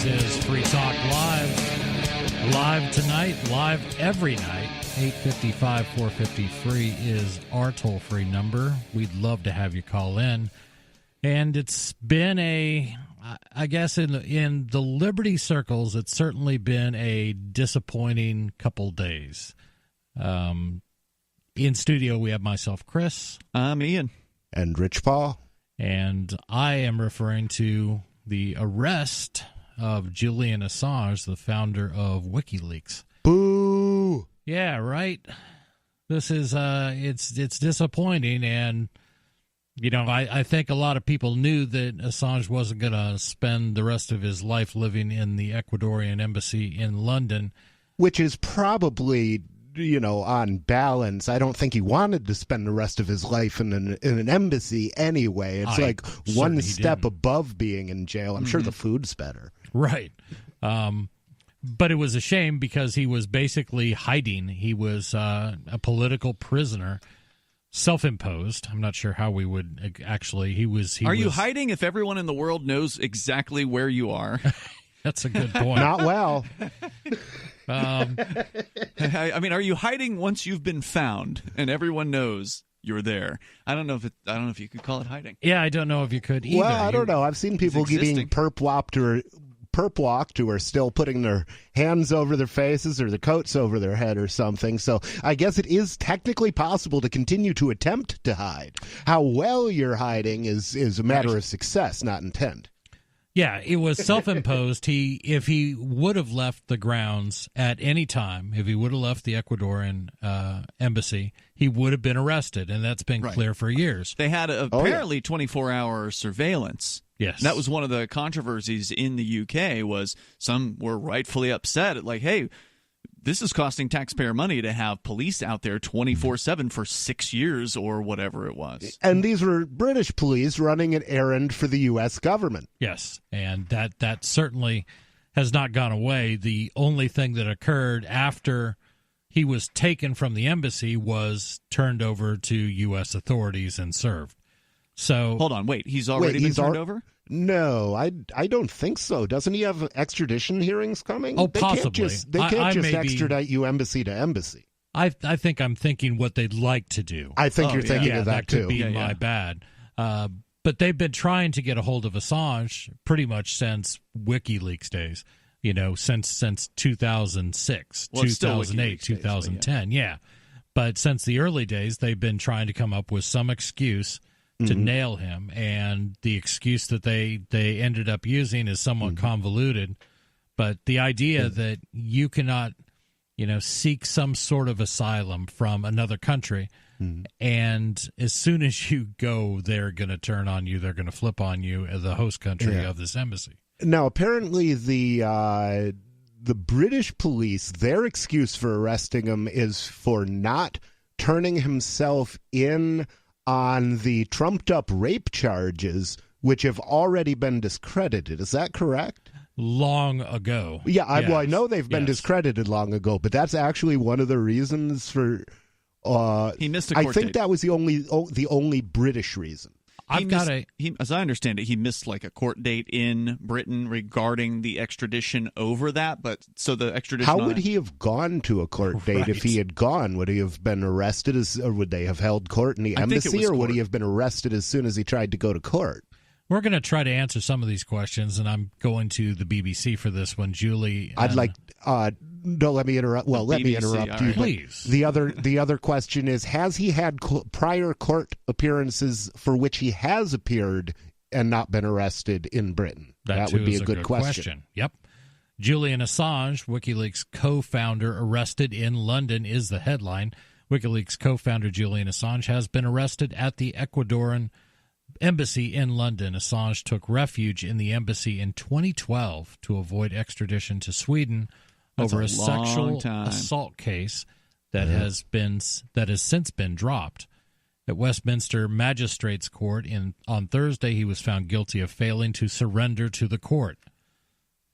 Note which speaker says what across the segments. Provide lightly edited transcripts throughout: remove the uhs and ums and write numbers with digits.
Speaker 1: is Free Talk Live. Live tonight, live every night. 855 450 free is our toll-free number. We'd love to have you call in. And it's been I guess in the Liberty circles, it's certainly been a disappointing couple days. In studio, we have myself, Chris.
Speaker 2: I'm Ian.
Speaker 3: And Rich Paul.
Speaker 1: And I am referring to the arrest of Julian Assange, the founder of WikiLeaks.
Speaker 3: Boo!
Speaker 1: Yeah, right. This is it's disappointing, and you know, I think a lot of people knew that Assange wasn't going to spend the rest of his life living in the Ecuadorian embassy in London,
Speaker 3: which is probably, you know, on balance. I don't think he wanted to spend the rest of his life in an embassy anyway. It's like one step above being in jail. I'm sure the food's better.
Speaker 1: Right. But it was a shame because he was basically hiding. He was a political prisoner, self-imposed. I'm not sure how we would actually. Are
Speaker 2: you hiding if everyone in the world knows exactly where you are?
Speaker 1: That's a good point.
Speaker 3: Not well.
Speaker 2: I mean, are you hiding once you've been found and everyone knows you're there? I don't know if you could call it hiding.
Speaker 1: Yeah, I don't know if you could either.
Speaker 3: Well, I don't know. I've seen people getting perp-walked who are still putting their hands over their faces or their coats over their head or something. So I guess it is technically possible to continue to attempt to hide. How well you're hiding is a matter of success, not intent.
Speaker 1: Yeah, it was self-imposed. If he would have left the grounds at any time, if he would have left the Ecuadorian embassy, he would have been arrested, and that's been clear for years.
Speaker 2: They had apparently 24-hour surveillance.
Speaker 1: Yes.
Speaker 2: That was one of the controversies in the UK, was some were rightfully upset at, like, hey, this is costing taxpayer money to have police out there 24/7 for 6 years or whatever it was.
Speaker 3: And these were British police running an errand for the U.S. government.
Speaker 1: Yes, and that certainly has not gone away. The only thing that occurred after he was taken from the embassy was turned over to U.S. authorities and served. So
Speaker 2: hold on, wait, he's already been turned over?
Speaker 3: No, I don't think so. Doesn't he have extradition hearings coming?
Speaker 1: Oh, possibly.
Speaker 3: They can't just extradite you embassy to embassy.
Speaker 1: I think I'm thinking what they'd like to do.
Speaker 3: I think you're thinking of that too.
Speaker 1: That could be my bad. But they've been trying to get a hold of Assange pretty much since WikiLeaks days. You know, since 2006, 2008, 2010. Yeah. But since the early days, they've been trying to come up with some excuse to nail him, and the excuse that they ended up using is somewhat convoluted. But the idea that you cannot, you know, seek some sort of asylum from another country, and as soon as you go, they're going to turn on you, they're going to flip on you as the host country of this embassy.
Speaker 3: Now, apparently the British police, their excuse for arresting him is for not turning himself in on the trumped-up rape charges, which have already been discredited. Is that correct?
Speaker 1: Long ago.
Speaker 3: Yeah, I know they've been discredited long ago, but that's actually one of the reasons for...
Speaker 2: he missed a court date.
Speaker 3: That was the only British reason.
Speaker 2: As I understand it, he missed like a court date in Britain regarding the extradition over that. But so the extradition.
Speaker 3: How would he have gone to a court date if he had gone? Would he have been arrested or would they have held court in the embassy, or would he have been arrested as soon as he tried to go to court?
Speaker 1: We're going to try to answer some of these questions, and I'm going to the BBC for this one. Julie,
Speaker 3: I'd like. Don't let me interrupt. Well, let me interrupt you,
Speaker 1: please.
Speaker 3: The other question is: has he had prior court appearances for which he has appeared and not been arrested in Britain? That would be a good question.
Speaker 1: Yep. Julian Assange, WikiLeaks co-founder, arrested in London is the headline. WikiLeaks co-founder Julian Assange has been arrested at the Ecuadorian embassy in London. Assange took refuge in the embassy in 2012 to avoid extradition to Sweden over a sexual assault case that has since been dropped. At Westminster Magistrates Court on Thursday, he was found guilty of failing to surrender to the court.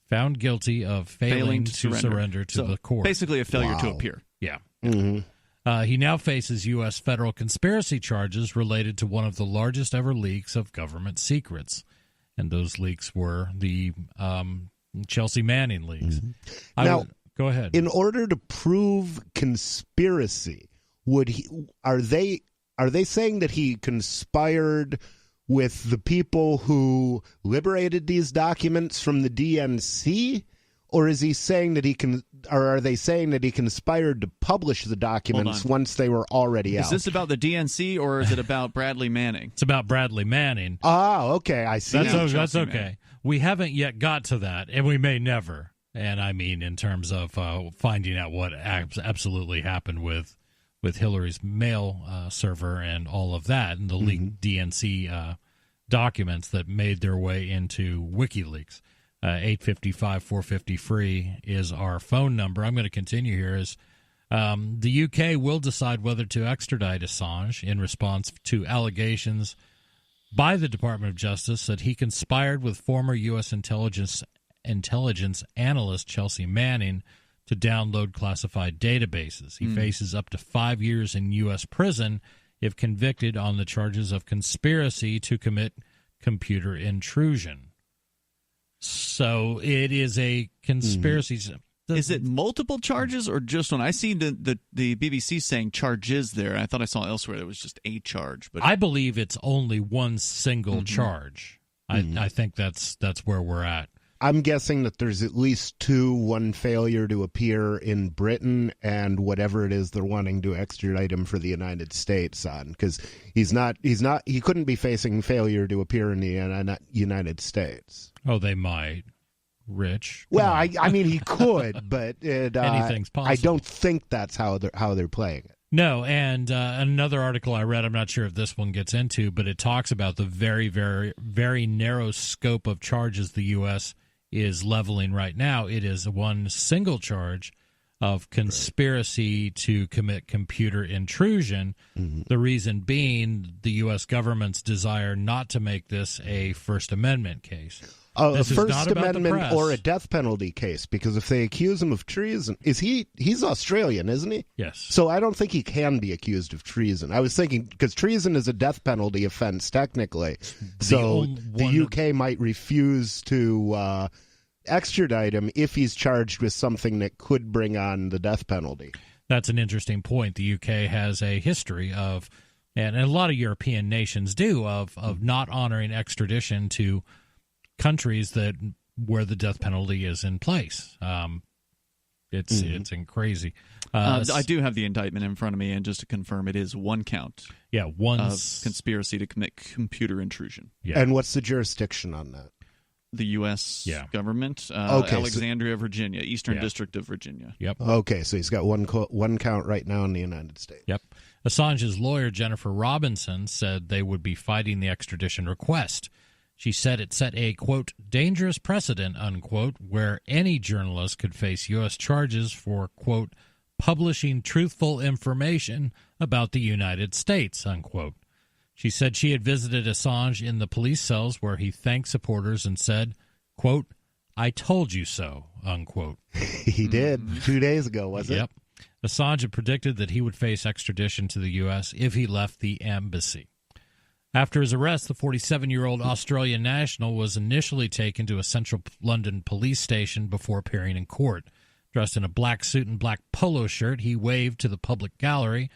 Speaker 1: Found guilty of failing to surrender to the court.
Speaker 2: Basically a failure to appear.
Speaker 1: Yeah. He now faces U.S. federal conspiracy charges related to one of the largest ever leaks of government secrets. And those leaks were the Chelsea Manning leaks.
Speaker 3: Now,
Speaker 1: go ahead.
Speaker 3: In order to prove conspiracy, are they saying that he conspired with the people who liberated these documents from the DNC? Or is he saying that are they saying that he conspired to publish the documents once they were already out?
Speaker 2: Is this about the DNC or is it about Bradley Manning?
Speaker 1: It's about Bradley Manning.
Speaker 3: Oh, okay, I see.
Speaker 1: That's okay. Manning. We haven't yet got to that, and we may never. And I mean, in terms of finding out what absolutely happened with Hillary's mail server and all of that, and the leaked DNC documents that made their way into WikiLeaks. 855-450-FREE is our phone number. I'm going to continue here. The UK will decide whether to extradite Assange in response to allegations by the Department of Justice that he conspired with former U.S. intelligence analyst Chelsea Manning to download classified databases. He faces up to 5 years in U.S. prison if convicted on the charges of conspiracy to commit computer intrusion. So it is a conspiracy.
Speaker 2: Is it multiple charges or just one? I see the BBC saying charges there. I thought I saw elsewhere that it was just a charge. But
Speaker 1: I believe it's only one single charge. I think that's where we're at.
Speaker 3: I'm guessing that there's at least two, one failure to appear in Britain and whatever it is they're wanting to extradite him for the United States on, because he couldn't be facing failure to appear in the United States.
Speaker 1: Oh, they might. Rich.
Speaker 3: Well, I mean, he could, but
Speaker 1: anything's possible.
Speaker 3: I don't think that's how they're playing it.
Speaker 1: No, and another article I read, I'm not sure if this one gets into, but it talks about the very, very, very narrow scope of charges the U.S. is leveling right now. It is one single charge of conspiracy to commit computer intrusion. The reason being the U.S. government's desire not to make this a First Amendment case.
Speaker 3: A First Amendment or a death penalty case, because if they accuse him of treason, he's Australian, isn't he?
Speaker 1: Yes.
Speaker 3: So I don't think he can be accused of treason. I was thinking, because treason is a death penalty offense technically, so the UK might refuse to extradite him if he's charged with something that could bring on the death penalty.
Speaker 1: That's an interesting point. The UK has a history of, and a lot of European nations do, of not honoring extradition to countries where the death penalty is in place. It's crazy.
Speaker 2: I do have the indictment in front of me, and just to confirm, it is one count.
Speaker 1: Yeah,
Speaker 2: of conspiracy to commit computer intrusion.
Speaker 3: Yeah. And what's the jurisdiction on that?
Speaker 2: The U.S. government,
Speaker 3: okay,
Speaker 2: Alexandria, Virginia, Eastern District of Virginia.
Speaker 1: Yep.
Speaker 3: Okay, so he's got one count right now in the United States.
Speaker 1: Yep. Assange's lawyer, Jennifer Robinson, said they would be fighting the extradition request. She said it set a, quote, dangerous precedent, unquote, where any journalist could face U.S. charges for, quote, publishing truthful information about the United States, unquote. She said she had visited Assange in the police cells where he thanked supporters and said, quote, I told you so, unquote.
Speaker 3: He did 2 days ago, wasn't it?
Speaker 1: Yep. Assange had predicted that he would face extradition to the U.S. if he left the embassy. After his arrest, the 47-year-old Australian national was initially taken to a central London police station before appearing in court. Dressed in a black suit and black polo shirt, he waved to the public gallery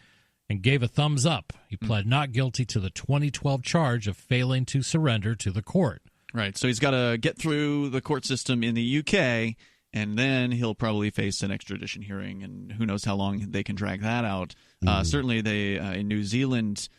Speaker 1: and gave a thumbs up. He pled not guilty to the 2012 charge of failing to surrender to the court.
Speaker 2: Right, so he's got to get through the court system in the UK, and then he'll probably face an extradition hearing, and who knows how long they can drag that out. Certainly they in New Zealand,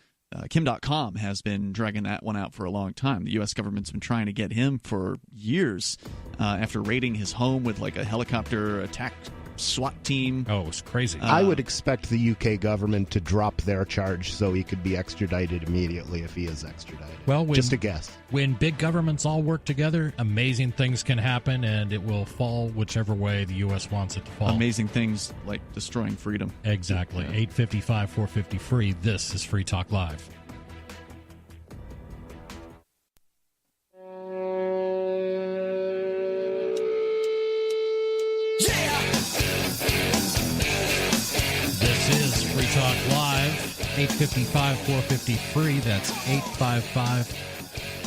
Speaker 2: Kim.com has been dragging that one out for a long time. The U.S. government's been trying to get him for years after raiding his home with like a helicopter attack SWAT team.
Speaker 1: Oh, it was crazy.
Speaker 3: I would expect the UK government to drop their charge so he could be extradited immediately if he is extradited.
Speaker 1: Well,
Speaker 3: just a guess.
Speaker 1: When big governments all work together, amazing things can happen, and it will fall whichever way the U.S. wants it to fall.
Speaker 2: Amazing things like destroying freedom.
Speaker 1: Exactly. 855-450-FREE. This is Free Talk Live. Talk Live, 855-450-FREE. That's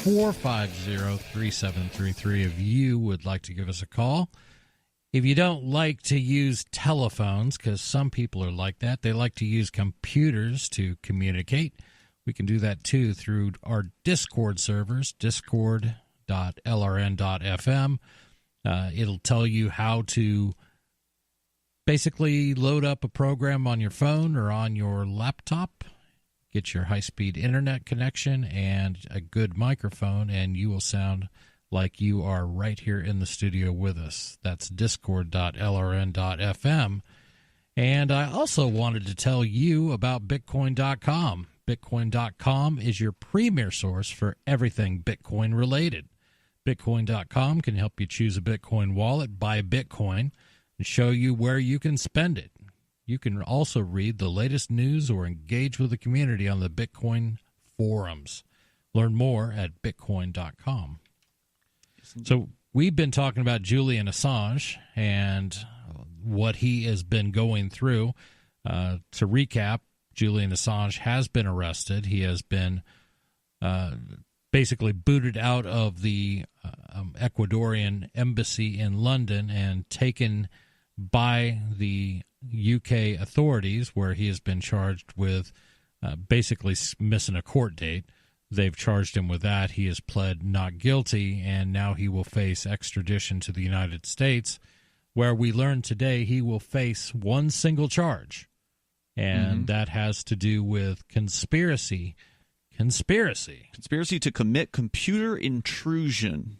Speaker 1: 450-3733 if you would like to give us a call. If you don't like to use telephones, because some people are like that, they like to use computers to communicate, we can do that too through our Discord servers, discord.lrn.fm. It'll tell you how to basically load up a program on your phone or on your laptop, get your high-speed internet connection and a good microphone, and you will sound like you are right here in the studio with us. That's discord.lrn.fm. And I also wanted to tell you about Bitcoin.com. Bitcoin.com is your premier source for everything Bitcoin related. Bitcoin.com can help you choose a Bitcoin wallet, buy Bitcoin, and show you where you can spend it. You can also read the latest news or engage with the community on the Bitcoin forums. Learn more at Bitcoin.com. So we've been talking about Julian Assange and what he has been going through. To recap, Julian Assange has been arrested. He has been basically booted out of the Ecuadorian embassy in London and taken by the UK authorities, where he has been charged with basically missing a court date. They've charged him with that. He has pled not guilty, and now he will face extradition to the United States, where we learned today he will face one single charge, and that has to do with conspiracy
Speaker 2: to commit computer intrusion.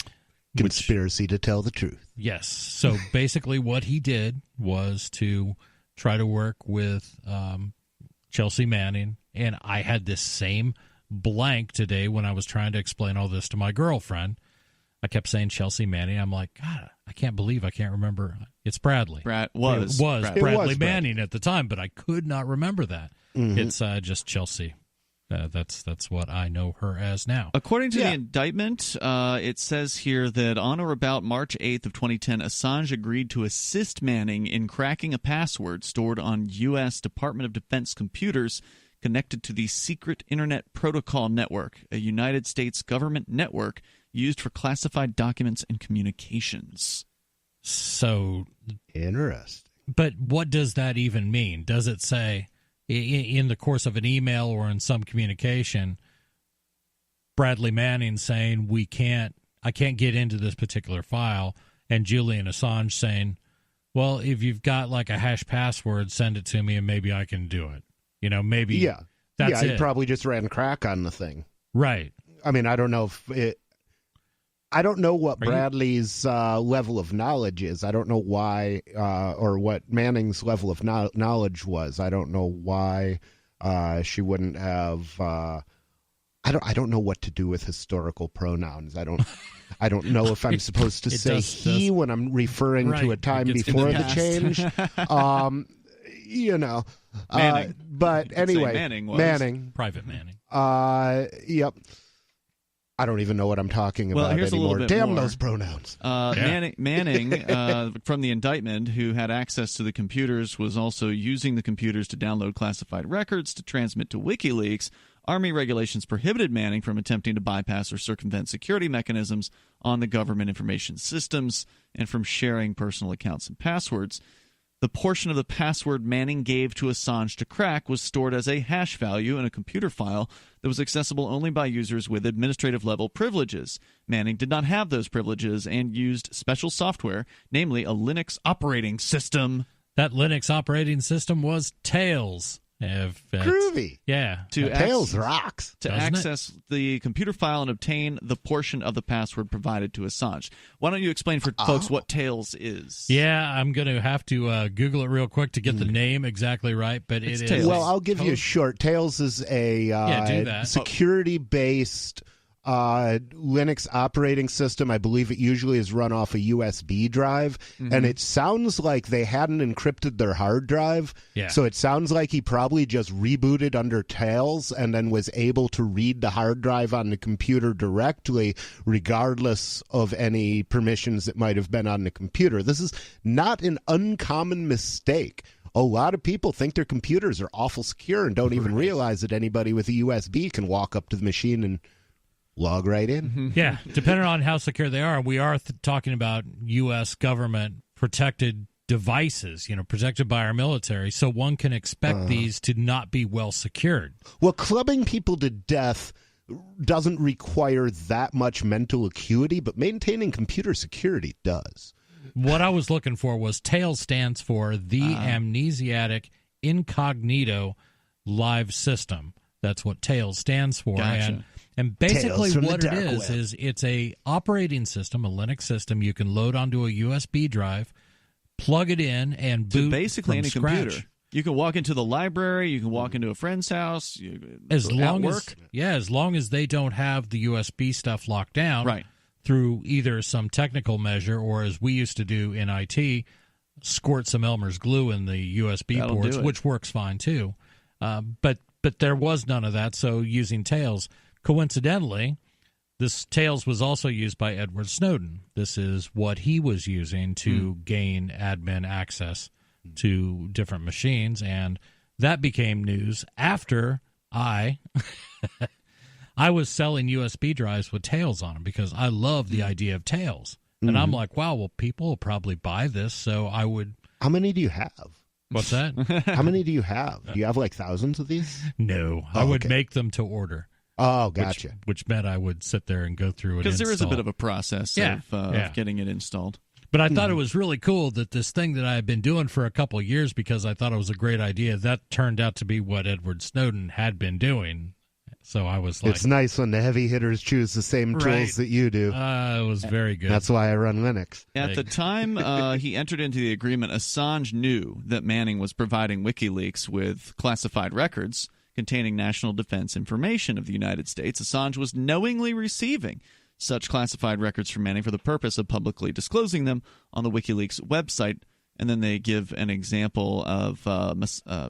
Speaker 3: Conspiracy to tell the truth.
Speaker 1: Yes. So basically what he did was to try to work with Chelsea Manning, and I had this same blank today when I was trying to explain all this to my girlfriend. I kept saying Chelsea Manning. I'm like, God, I can't believe I can't remember. It's Bradley.
Speaker 2: It was
Speaker 1: Bradley Manning at the time, but I could not remember that. It's just Chelsea. That's what I know her as now.
Speaker 2: According to the indictment, it says here that on or about March 8th of 2010, Assange agreed to assist Manning in cracking a password stored on U.S. Department of Defense computers connected to the Secret Internet Protocol Network, a United States government network used for classified documents and communications.
Speaker 1: So
Speaker 3: interesting.
Speaker 1: But what does that even mean? Does it say in the course of an email or in some communication, Bradley Manning saying I can't get into this particular file, and Julian Assange saying, well, if you've got like a hash password, send it to me and maybe I can do it. You know, maybe that's it.
Speaker 3: He probably just ran crack on the thing.
Speaker 1: Right.
Speaker 3: I mean, I don't know what Bradley's level of knowledge is. I don't know why, or what Manning's level of knowledge was. I don't know why she wouldn't have. I don't know what to do with historical pronouns. I don't know if I'm supposed to say he when I'm referring to a time before the change.
Speaker 2: Manning.
Speaker 3: But anyway,
Speaker 2: Manning.
Speaker 1: Private Manning.
Speaker 3: Yep. I don't even know what I'm talking about anymore. Damn those pronouns.
Speaker 2: Manning, from the indictment, who had access to the computers, was also using the computers to download classified records to transmit to WikiLeaks. Army regulations prohibited Manning from attempting to bypass or circumvent security mechanisms on the government information systems and from sharing personal accounts and passwords. The portion of the password Manning gave to Assange to crack was stored as a hash value in a computer file that was accessible only by users with administrative-level privileges. Manning did not have those privileges and used special software, namely a Linux operating system.
Speaker 1: That Linux operating system was Tails.
Speaker 3: Groovy.
Speaker 1: Yeah.
Speaker 3: Tails rocks.
Speaker 2: To access the computer file and obtain the portion of the password provided to Assange. Why don't you explain for folks what Tails is?
Speaker 1: Yeah, I'm going to have to Google it real quick to get the name exactly right, but it's
Speaker 2: Tails.
Speaker 3: Well, I'll give you a short. Tails is a security-based Linux operating system. I believe it usually is run off a USB drive, and it sounds like they hadn't encrypted their hard drive.
Speaker 1: Yeah.
Speaker 3: So it sounds like he probably just rebooted under Tails and then was able to read the hard drive on the computer directly, regardless of any permissions that might have been on the computer. This is not an uncommon mistake. A lot of people think their computers are awful secure and don't even realize that anybody with a USB can walk up to the machine and log right in.
Speaker 1: Yeah, depending on how secure they are. We are talking about U.S. government protected devices, protected by our military, so one can expect these to not be well secured.
Speaker 3: Well, clubbing people to death doesn't require that much mental acuity, but maintaining computer security does.
Speaker 1: What I was looking for was TAILS stands for the Amnesiac Incognito Live System. That's what TAILS stands for.
Speaker 2: Gotcha.
Speaker 1: And basically what it is it's a operating system, a Linux system you can load onto a USB drive, plug it in, and boot
Speaker 2: basically
Speaker 1: from
Speaker 2: any
Speaker 1: scratch.
Speaker 2: computer. You can walk into the library. You can walk into a friend's house.
Speaker 1: As long as they don't have the USB stuff locked down,
Speaker 2: right,
Speaker 1: through either some technical measure or, as we used to do in IT, squirt some Elmer's glue in the USB ports, which works fine too. But there was none of that. So using TAILS, coincidentally, this TAILS was also used by Edward Snowden. This is what he was using to gain admin access to different machines, and that became news after I was selling USB drives with TAILS on them because I love the idea of TAILS. And I'm like, wow, well, people will probably buy this, so I would...
Speaker 3: How many do you have?
Speaker 1: What's that?
Speaker 3: How many do you have? Do you have like thousands of these?
Speaker 1: No, I would make them to order.
Speaker 3: Oh, gotcha.
Speaker 1: Which meant I would sit there and go through it.
Speaker 2: Because there is a bit of a process of getting it installed.
Speaker 1: But I thought it was really cool that this thing that I had been doing for a couple of years because I thought it was a great idea, that turned out to be what Edward Snowden had been doing. So I was like...
Speaker 3: It's nice when the heavy hitters choose the same tools that you do.
Speaker 1: It was very good.
Speaker 3: That's why I run Linux.
Speaker 2: At the time he entered into the agreement, Assange knew that Manning was providing WikiLeaks with classified records containing national defense information of the United States. Assange was knowingly receiving such classified records from Manning for the purpose of publicly disclosing them on the WikiLeaks website. And then they give an example of,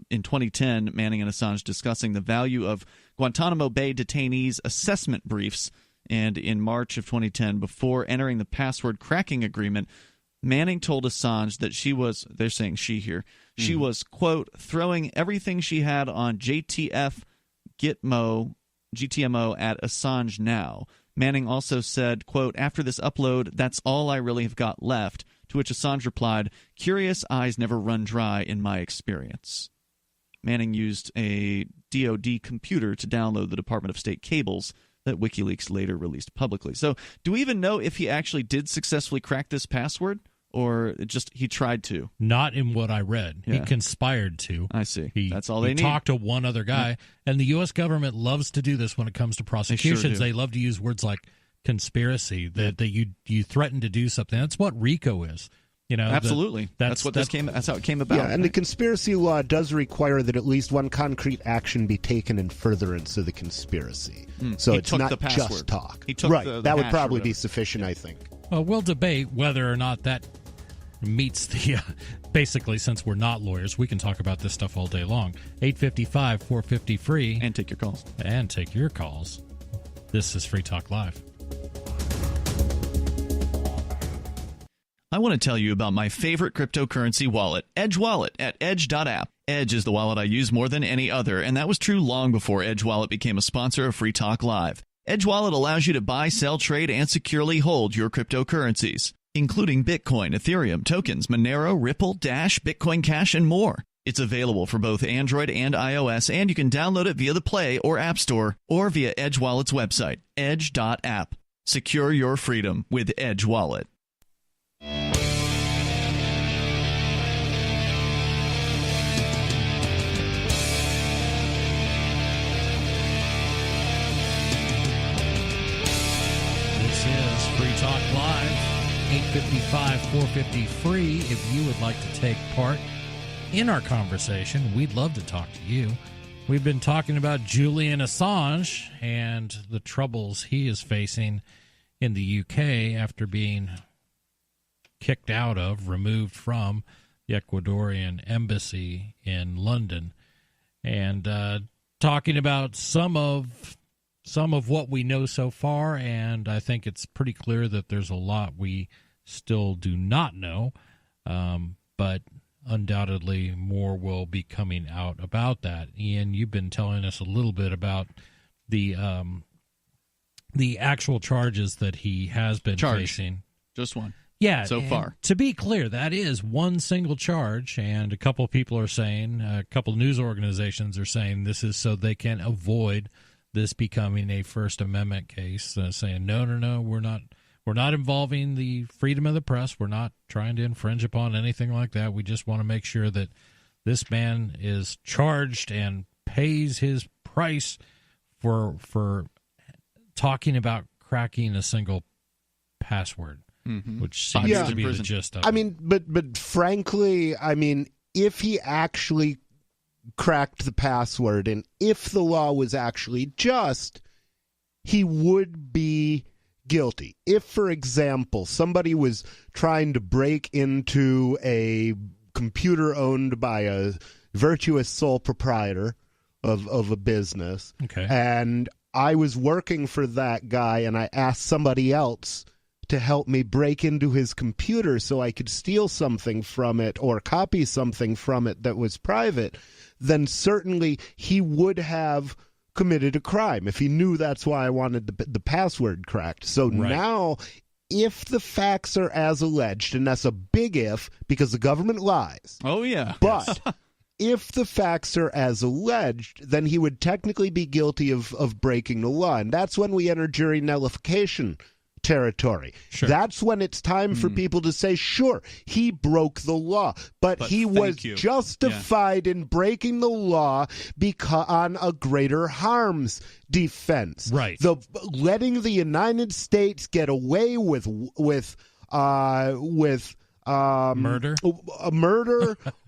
Speaker 2: in 2010, Manning and Assange discussing the value of Guantanamo Bay detainees' assessment briefs. And in March of 2010, before entering the password cracking agreement, Manning told Assange that she was, they're saying she here, she was, quote, throwing everything she had on GTMO at Assange now. Manning also said, quote, after this upload, that's all I really have got left, to which Assange replied, curious eyes never run dry in my experience. Manning used a DoD computer to download the Department of State cables that WikiLeaks later released publicly. So do we even know if he actually did successfully crack this password? Or just he tried to? Not in what I read. Yeah. He conspired to. I see. That's all they need. He talked to one other guy. And the U.S. government loves to do this when it comes to prosecutions. They love to use words like conspiracy, that you threaten to do something. That's what RICO is. Absolutely. That's how it came about.
Speaker 3: Yeah, and the conspiracy law does require that at least one concrete action be taken in furtherance of the conspiracy. So it's not just talk.
Speaker 2: He took
Speaker 3: that would probably be sufficient, I think.
Speaker 1: Well, we'll debate whether or not that meets the basically, since we're not lawyers, we can talk about this stuff all day long. 855-450-FREE.
Speaker 2: And take your calls.
Speaker 1: This is Free Talk Live.
Speaker 2: I want to tell you about my favorite cryptocurrency wallet, Edge Wallet, at edge.app. Edge is the wallet I use more than any other, and that was true long before Edge Wallet became a sponsor of Free Talk Live. Edge Wallet allows you to buy, sell, trade, and securely hold your cryptocurrencies, including Bitcoin, Ethereum, tokens, Monero, Ripple, Dash, Bitcoin Cash, and more. It's available for both Android and iOS, and you can download it via the Play or App Store or via Edge Wallet's website, edge.app. Secure your freedom with Edge Wallet.
Speaker 1: Free Talk Live, 855-450-FREE. If you would like to take part in our conversation, we'd love to talk to you. We've been talking about Julian Assange and the troubles he is facing in the UK after being removed from the Ecuadorian embassy in London, and talking about some of what we know so far, and I think it's pretty clear that there's a lot we still do not know, but undoubtedly more will be coming out about that. Ian, you've been telling us a little bit about the the actual charges that he has been facing.
Speaker 2: Just one.
Speaker 1: Yeah.
Speaker 2: So far.
Speaker 1: To be clear, that is one single charge, and a couple of people are saying, a couple of news organizations are saying this is so they can avoid this becoming a First Amendment case, saying, no, we're not involving the freedom of the press. We're not trying to infringe upon anything like that. We just want to make sure that this man is charged and pays his price for talking about cracking a single password, which seems to be the gist of it.
Speaker 3: I mean, but frankly, if he actually cracked the password and if the law was actually just, he would be guilty. If, for example, somebody was trying to break into a computer owned by a virtuous sole proprietor of a business, and I was working for that guy and I asked somebody else to help me break into his computer so I could steal something from it or copy something from it that was private, then certainly he would have committed a crime if he knew that's why I wanted the password cracked. So now, if the facts are as alleged, and that's a big if because the government lies.
Speaker 2: Oh, yeah.
Speaker 3: But if the facts are as alleged, then he would technically be guilty of breaking the law. And that's when we enter jury nullification territory.
Speaker 1: Sure.
Speaker 3: That's when it's time for people to say, sure, he broke the law, but he was justified in breaking the law because on a greater harms defense.
Speaker 1: Right.
Speaker 3: Letting the United States get away with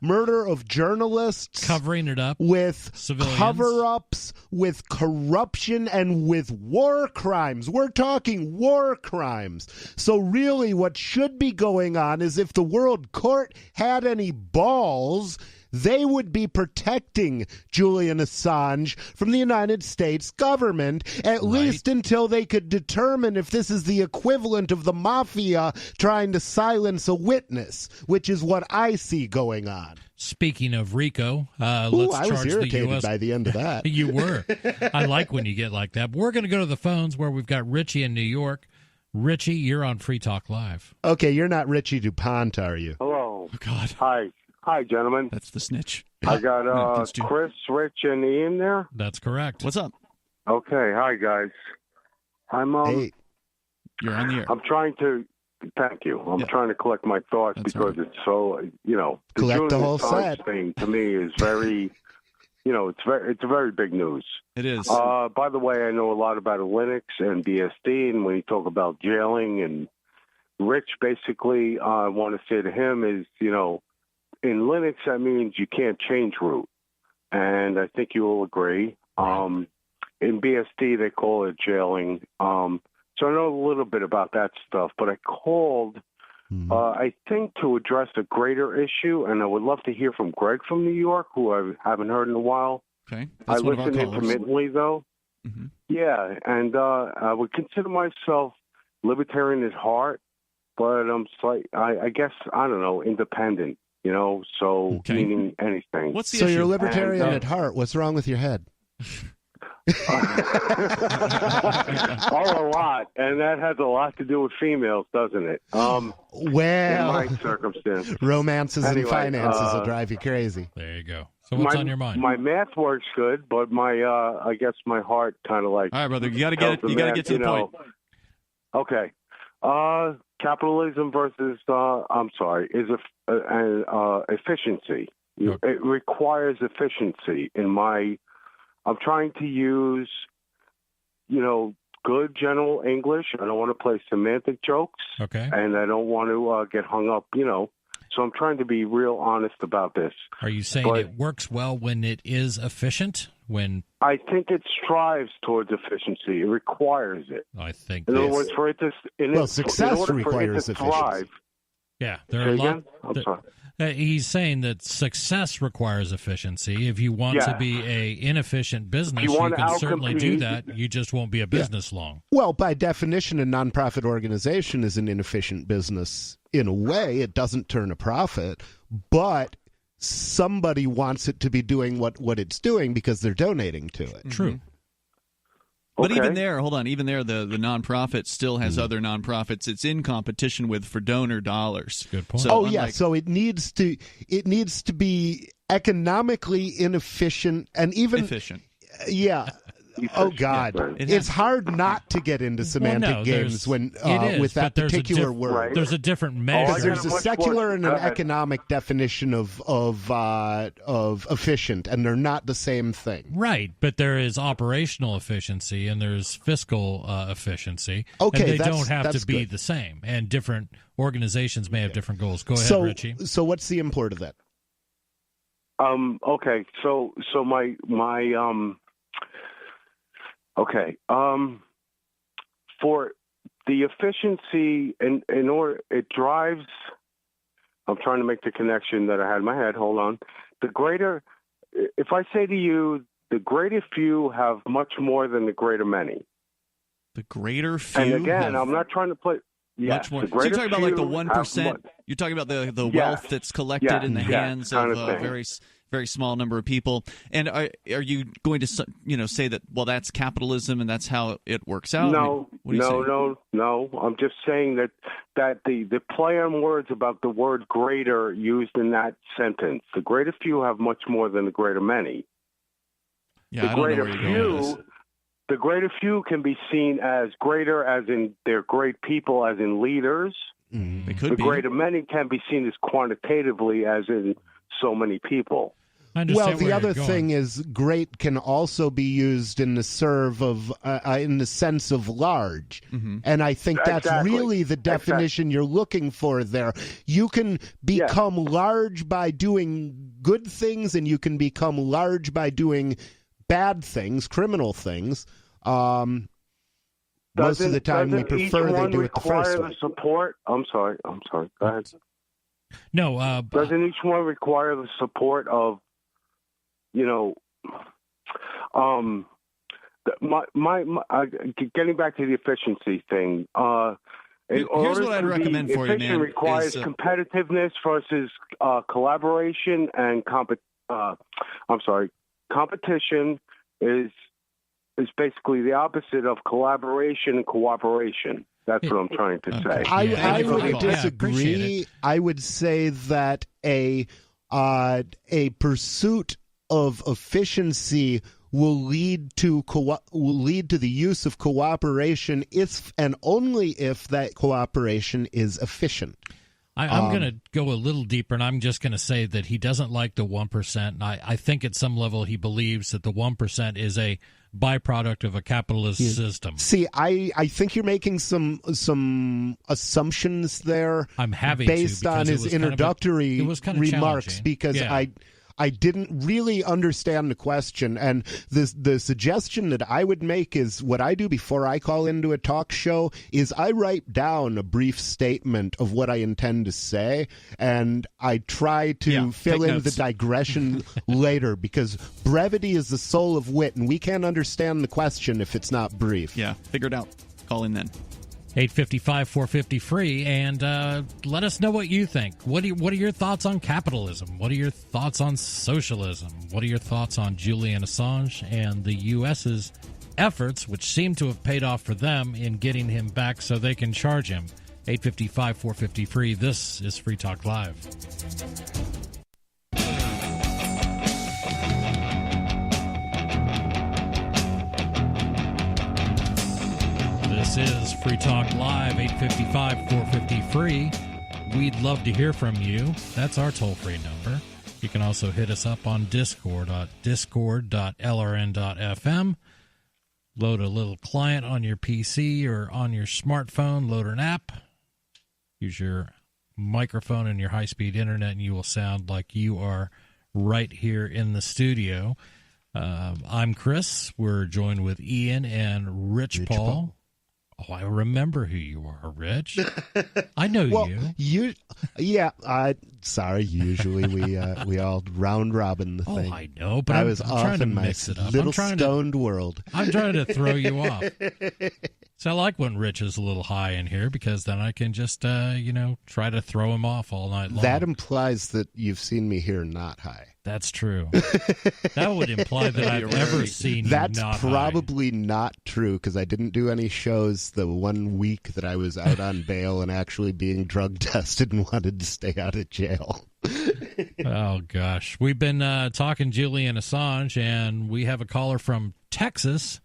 Speaker 3: murder of journalists,
Speaker 1: covering it up
Speaker 3: with
Speaker 1: civilians,
Speaker 3: cover-ups, with corruption, and with war crimes. We're talking war crimes. So really what should be going on is if the World Court had any balls, they would be protecting Julian Assange from the United States government, at least until they could determine if this is the equivalent of the mafia trying to silence a witness, which is what I see going on.
Speaker 1: Speaking of RICO,
Speaker 3: I was irritated by the end of that.
Speaker 1: You were. I like when you get like that. But we're going to go to the phones where we've got Richie in New York. Richie, you're on Free Talk Live.
Speaker 3: Okay, you're not Richie DuPont, are you?
Speaker 4: Hello.
Speaker 2: Oh, God.
Speaker 4: Hi, gentlemen.
Speaker 2: That's the snitch.
Speaker 4: I got Chris, Rich, and Ian there.
Speaker 1: That's correct.
Speaker 2: What's up?
Speaker 4: Okay, hi guys.
Speaker 3: Hey.
Speaker 2: You're on the air.
Speaker 4: I'm trying to. Thank you. I'm trying to collect my thoughts because it's so the
Speaker 3: collect the whole
Speaker 4: Assange
Speaker 3: set
Speaker 4: thing to me is very, it's a very big news.
Speaker 2: It is.
Speaker 4: By the way, I know a lot about Linux and BSD, and when you talk about jailing and Rich, basically, I want to say to him is in Linux, that means you can't change root. And I think you will agree. In BSD, they call it jailing. So I know a little bit about that stuff. But I called, I think, to address a greater issue. And I would love to hear from Greg from New York, who I haven't heard in a while.
Speaker 2: Okay.
Speaker 4: I listen intermittently, though.
Speaker 2: Mm-hmm.
Speaker 4: Yeah. And I would consider myself libertarian at heart. But I'm I guess, I don't know, independent. Meaning anything.
Speaker 2: What's the
Speaker 3: issue?
Speaker 2: So
Speaker 3: you're libertarian at heart. What's wrong with your head?
Speaker 4: A lot. And that has a lot to do with females, doesn't it?
Speaker 3: Well,
Speaker 4: in my circumstance.
Speaker 3: Romances and finances will drive you crazy.
Speaker 1: There you go. So what's on your mind?
Speaker 4: My math works good, but my I guess my heart kind of like.
Speaker 2: All right, brother. You got to get it. You got to get to the point.
Speaker 4: Okay. Capitalism versus efficiency. It requires efficiency. I'm trying to use, good general English. I don't want to play semantic jokes.
Speaker 1: Okay.
Speaker 4: And I don't want to get hung up, So I'm trying to be real honest about this.
Speaker 1: Are you saying it works well when it is efficient?
Speaker 4: I think it strives towards efficiency. It requires it.
Speaker 1: I think.
Speaker 4: In other words, for it to
Speaker 3: success requires efficiency.
Speaker 4: Thrive,
Speaker 1: yeah, there are a lot. He's saying that success requires efficiency. If you want to be a inefficient business, you can certainly do that. You just won't be a business long.
Speaker 3: Well, by definition, a nonprofit organization is an inefficient business. In a way, it doesn't turn a profit, but somebody wants it to be doing what it's doing because they're donating to it.
Speaker 1: True.
Speaker 2: But even there, hold on, even there, the nonprofit still has other nonprofits it's in competition with for donor dollars.
Speaker 1: Good point.
Speaker 3: So, so it needs to be economically inefficient and even
Speaker 2: efficient.
Speaker 3: Yeah. Oh God! It's hard not to get into semantic games when with that particular word.
Speaker 1: Right. There's a different measure.
Speaker 3: There's a secular and an economic definition of efficient, and they're not the same thing.
Speaker 1: Right, but there is operational efficiency and there's fiscal efficiency.
Speaker 3: Okay,
Speaker 1: and they don't have to be the same, and different organizations may have different goals. Go ahead, Richie.
Speaker 3: So what's the import of that?
Speaker 4: Okay, so my Okay. For the efficiency, in order, it drives. I'm trying to make the connection that I had in my head. Hold on. If I say to you, the greater few have much more than the greater many.
Speaker 2: The greater few.
Speaker 4: And again, I'm not trying to play.
Speaker 2: Much more. So you're talking about like the 1%. You're talking about the wealth that's collected in the hands of a very small number of people. And are you going to say that that's capitalism and that's how it works out?
Speaker 4: No. I'm just saying that the play on words about the word greater used in that sentence. The greater few have much more than the greater many.
Speaker 2: Yeah, I don't know where you're going with this.
Speaker 4: The greater few can be seen as greater, as in they're great people, as in leaders.
Speaker 2: They could
Speaker 4: the
Speaker 2: be.
Speaker 4: greater many can be seen as quantitatively, as in so many people.
Speaker 3: Well, the other thing is great can also be used in the in the sense of large. Mm-hmm. And I think that's really the definition you're looking for there. You can become large by doing good things, and you can become large by doing bad things, criminal things. Most of the time we prefer they do it the first way.
Speaker 4: Support? I'm sorry. Go ahead.
Speaker 1: No.
Speaker 4: Doesn't each one require the support of, getting back to the efficiency thing.
Speaker 2: Here's what I'd recommend for you, man.
Speaker 4: Efficient requires competitiveness versus collaboration and competition is basically the opposite of collaboration and cooperation. That's what I'm trying to say.
Speaker 3: I would disagree. I would say that a pursuit of efficiency will lead to the use of cooperation if and only if that cooperation is efficient.
Speaker 1: I'm going to go a little deeper, and I'm just going to say that he doesn't like the 1%. And I think at some level he believes that the 1% is a byproduct of a capitalist system.
Speaker 3: See, I think you're making some assumptions there.
Speaker 1: I'm having
Speaker 3: based on his introductory remarks because I didn't really understand the question, and the suggestion that I would make is what I do before I call into a talk show is I write down a brief statement of what I intend to say, and I try to fill in the digression later, because brevity is the soul of wit, and we can't understand the question if it's not brief.
Speaker 2: Yeah, figure it out. Call in then.
Speaker 1: 855-450-FREE, and let us know what you think. What are your thoughts on capitalism? What are your thoughts on socialism? What are your thoughts on Julian Assange and the U.S.'s efforts, which seem to have paid off for them, in getting him back so they can charge him? 855-450-FREE. This is Free Talk Live. This is Free Talk Live, 855-450-FREE. We'd love to hear from you. That's our toll-free number. You can also hit us up on Discord at discord.lrn.fm. Load a little client on your PC or on your smartphone. Load an app. Use your microphone and your high-speed internet, and you will sound like you are right here in the studio. I'm Chris. We're joined with Ian and Rich Paul. Oh, I remember who you are, Rich. I know you. Sorry. Usually we all round robin the thing. Oh, I know, but
Speaker 3: I was off
Speaker 1: trying to
Speaker 3: in my
Speaker 1: mix it up.
Speaker 3: Little stoned world.
Speaker 1: I'm trying to throw you off. So I like when Rich is a little high in here because then I can just, try to throw him off all night long.
Speaker 3: That implies that you've seen me here not high.
Speaker 1: That's true. That would imply that I've ever seen you not high.
Speaker 3: That's probably not true because I didn't do any shows the 1 week that I was out on bail and actually being drug tested and wanted to stay out of jail.
Speaker 1: Oh, gosh. We've been talking Julian Assange, and we have a caller from Texas.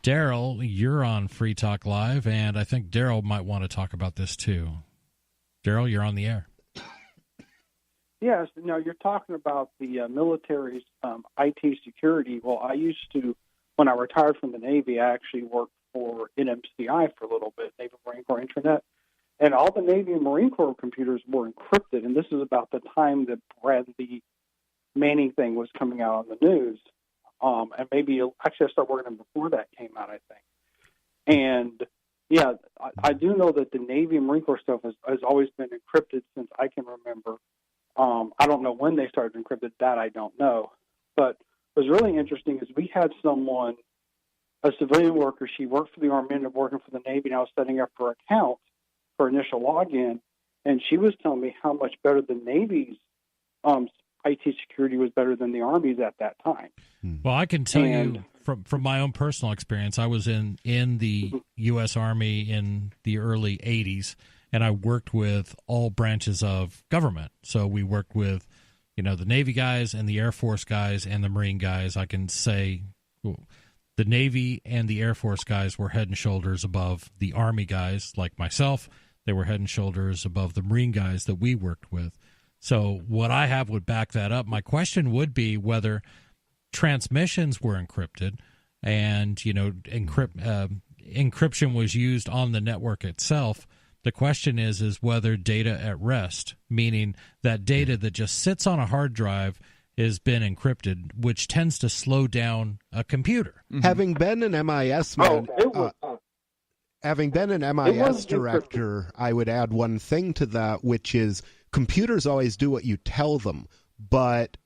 Speaker 1: Daryl, you're on Free Talk Live, and I think Daryl might want to talk about this too. Daryl, you're on the air.
Speaker 5: Yes, you're talking about the military's IT security. Well, I used to, when I retired from the Navy, I actually worked for NMCI for a little bit, Navy Marine Corps Intranet, and all the Navy and Marine Corps computers were encrypted, and this is about the time that Bradley Manning thing was coming out on the news. And maybe actually I started working before that came out, I think. And yeah, I do know that the Navy and Marine Corps stuff has always been encrypted since I can remember. I don't know when they started encrypted. That I don't know. But what was really interesting is we had someone, a civilian worker. She worked for the Army, ended up working for the Navy, and I was setting up her account for initial login, and she was telling me how much better the Navy's IT security was better than the Army's at that time.
Speaker 1: Well, I can tell you from my own personal experience, I was in the U.S. Army in the early 80s, and I worked with all branches of government. So we worked with, the Navy guys and the Air Force guys and the Marine guys. I can say the Navy and the Air Force guys were head and shoulders above the Army guys, like myself. They were head and shoulders above the Marine guys that we worked with. So what I have would back that up. My question would be whether transmissions were encrypted and, encryption was used on the network itself. The question is whether data at rest, meaning that data that just sits on a hard drive, has been encrypted, which tends to slow down a computer.
Speaker 3: Mm-hmm. Having been an MIS director, I would add one thing to that, which is computers always do what you tell them, but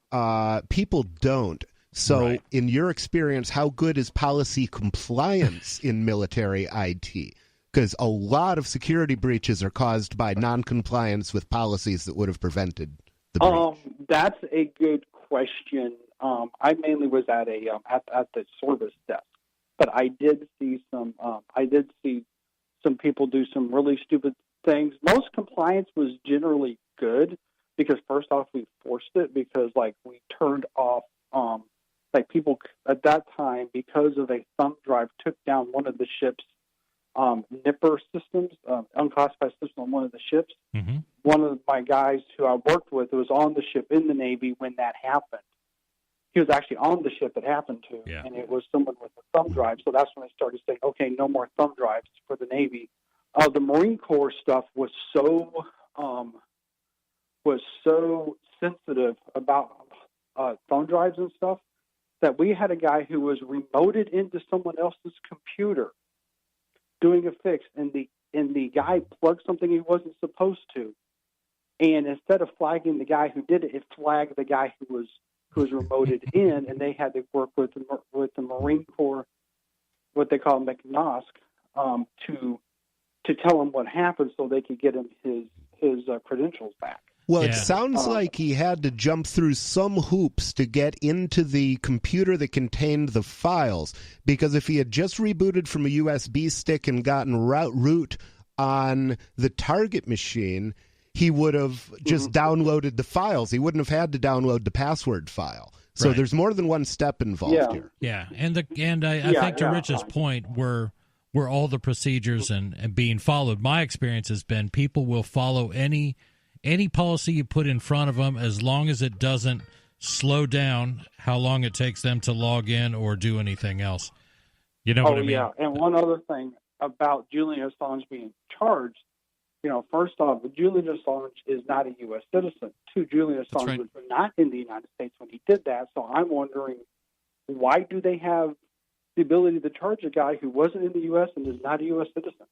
Speaker 3: people don't. So right. In your experience, how good is policy compliance in military IT? Because a lot of security breaches are caused by non-compliance with policies that would have prevented the breach.
Speaker 5: That's a good question. I mainly was at at the service desk, but I did see some people do some really stupid things. Most compliance was generally good because first off we forced it because we turned off people at that time because of a thumb drive took down one of the ship's nipper systems, unclassified system on one of the ships. Mm-hmm. One of my guys who I worked with was on the ship in the Navy when that happened. He was actually on the ship it happened to, and it was someone with a thumb drive. So that's when I started saying, okay, no more thumb drives for the Navy. The Marine Corps stuff was so sensitive about thumb drives and stuff that we had a guy who was remoted into someone else's computer doing a fix, and the guy plugged something he wasn't supposed to, and instead of flagging the guy who did it, it flagged the guy who was remoted in, and they had to work with the Marine Corps, what they call McNOSC, to tell him what happened so they could get him his credentials back.
Speaker 3: Well, it sounds like he had to jump through some hoops to get into the computer that contained the files, because if he had just rebooted from a USB stick and gotten root on the target machine, he would have just downloaded the files. He wouldn't have had to download the password file. So there's more than one step involved here.
Speaker 1: Yeah, and I think to Rich's point, were all the procedures and being followed. My experience has been people will follow any policy you put in front of them as long as it doesn't slow down how long it takes them to log in or do anything else. You know what I mean?
Speaker 5: Yeah, and one other thing about Julian Assange being charged, first off, Julian Assange is not a U.S. citizen. Two, Julian Assange was not in the United States when he did that, so I'm wondering why do they have the ability to charge a guy who wasn't in the U.S. and is not a U.S. citizen?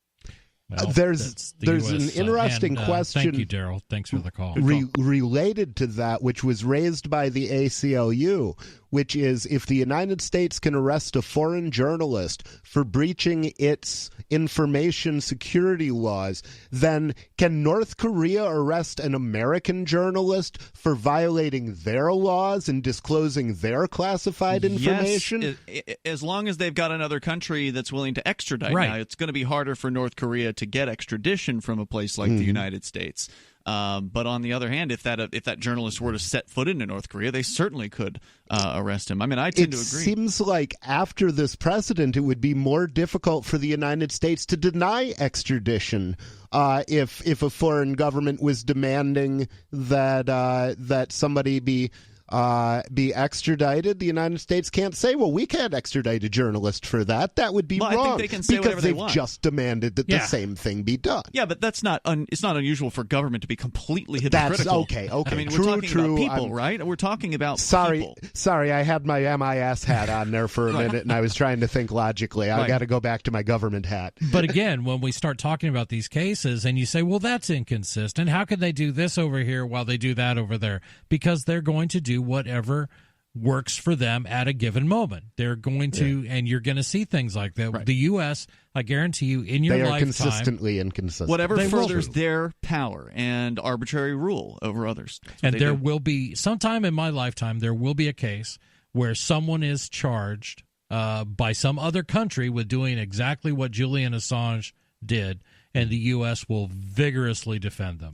Speaker 1: Well,
Speaker 3: there's an interesting question.
Speaker 1: Thank you, Daryl. Thanks for the call.
Speaker 3: Related to that, which was raised by the ACLU, which is if the United States can arrest a foreign journalist for breaching its information security laws, then can North Korea arrest an American journalist for violating their laws and disclosing their classified information?
Speaker 2: Yes, as long as they've got another country that's willing to extradite.
Speaker 1: Right.
Speaker 2: Now, it's going to be harder for North Korea to get extradition from a place like the United States. But on the other hand, if that journalist were to set foot into North Korea, they certainly could arrest him. I mean, I tend to agree.
Speaker 3: It seems like after this precedent, it would be more difficult for the United States to deny extradition if a foreign government was demanding that somebody be extradited. The United States can't say, well, we can't extradite a journalist for that. That would be wrong.
Speaker 2: I think they can say whatever they want.
Speaker 3: Because they've just demanded that the same thing be done.
Speaker 2: Yeah, but that's not it's not unusual for government to be completely hypocritical.
Speaker 3: That's okay.
Speaker 2: I mean,
Speaker 3: true,
Speaker 2: we're talking about people, right? We're talking about people.
Speaker 3: Sorry, I had my MIS hat on there for a minute, and I was trying to think logically. I got to go back to my government hat.
Speaker 1: But again, when we start talking about these cases, and you say, well, that's inconsistent. How can they do this over here while they do that over there? Because they're going to do whatever works for them at a given moment. They're going to, and you're going to see things like that. Right. The U.S., I guarantee you, in your lifetime,
Speaker 3: they are consistently inconsistent.
Speaker 2: Whatever furthers their power and arbitrary rule over others.
Speaker 1: And there will be, sometime in my lifetime, there will be a case where someone is charged by some other country with doing exactly what Julian Assange did, and the U.S. will vigorously defend them.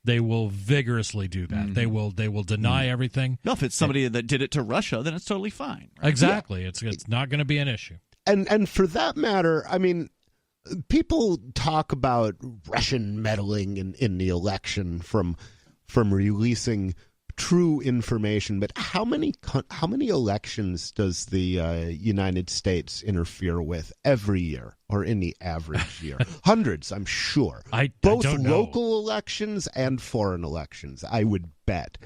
Speaker 1: They will vigorously do that. Mm-hmm. They will deny everything.
Speaker 2: No, if it's somebody that did it to Russia, then it's totally fine. Right?
Speaker 1: Exactly. Yeah. It's not going to be an issue.
Speaker 3: And for that matter, I mean, people talk about Russian meddling in the election from releasing true information, but how many elections does the United States interfere with every year, or in the average year? Hundreds, I'm sure. Both local elections and foreign elections, I would bet.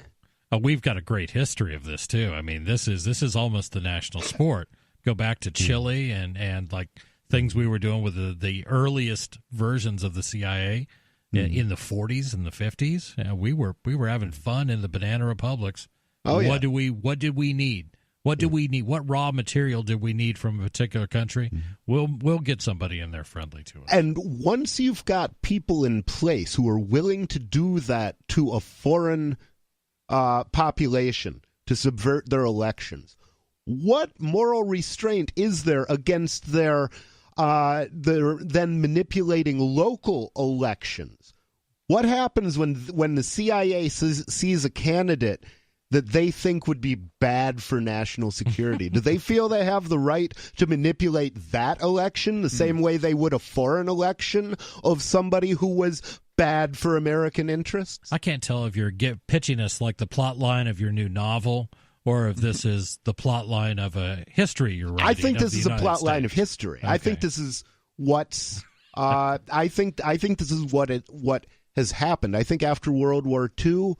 Speaker 1: We've got a great history of this too. I mean, this is almost the national sport. Go back to Chile and like things we were doing with the earliest versions of the CIA. In the 40s and the 50s, we were having fun in the banana republics.
Speaker 3: Oh, yeah.
Speaker 1: What did we need? What do we need? What raw material did we need from a particular country? We'll get somebody in there friendly to us.
Speaker 3: And once you've got people in place who are willing to do that to a foreign population to subvert their elections, what moral restraint is there against their then manipulating local elections? What happens when the CIA sees a candidate that they think would be bad for national security? Do they feel they have the right to manipulate that election the same way they would a foreign election of somebody who was bad for American interests?
Speaker 1: I can't tell if you're pitching us like the plot line of your new novel, or if this is the plot line of a history you're writing.
Speaker 3: I think this is a plot line of history. Okay. I think this is what's. I think this is what has happened. I think after World War II,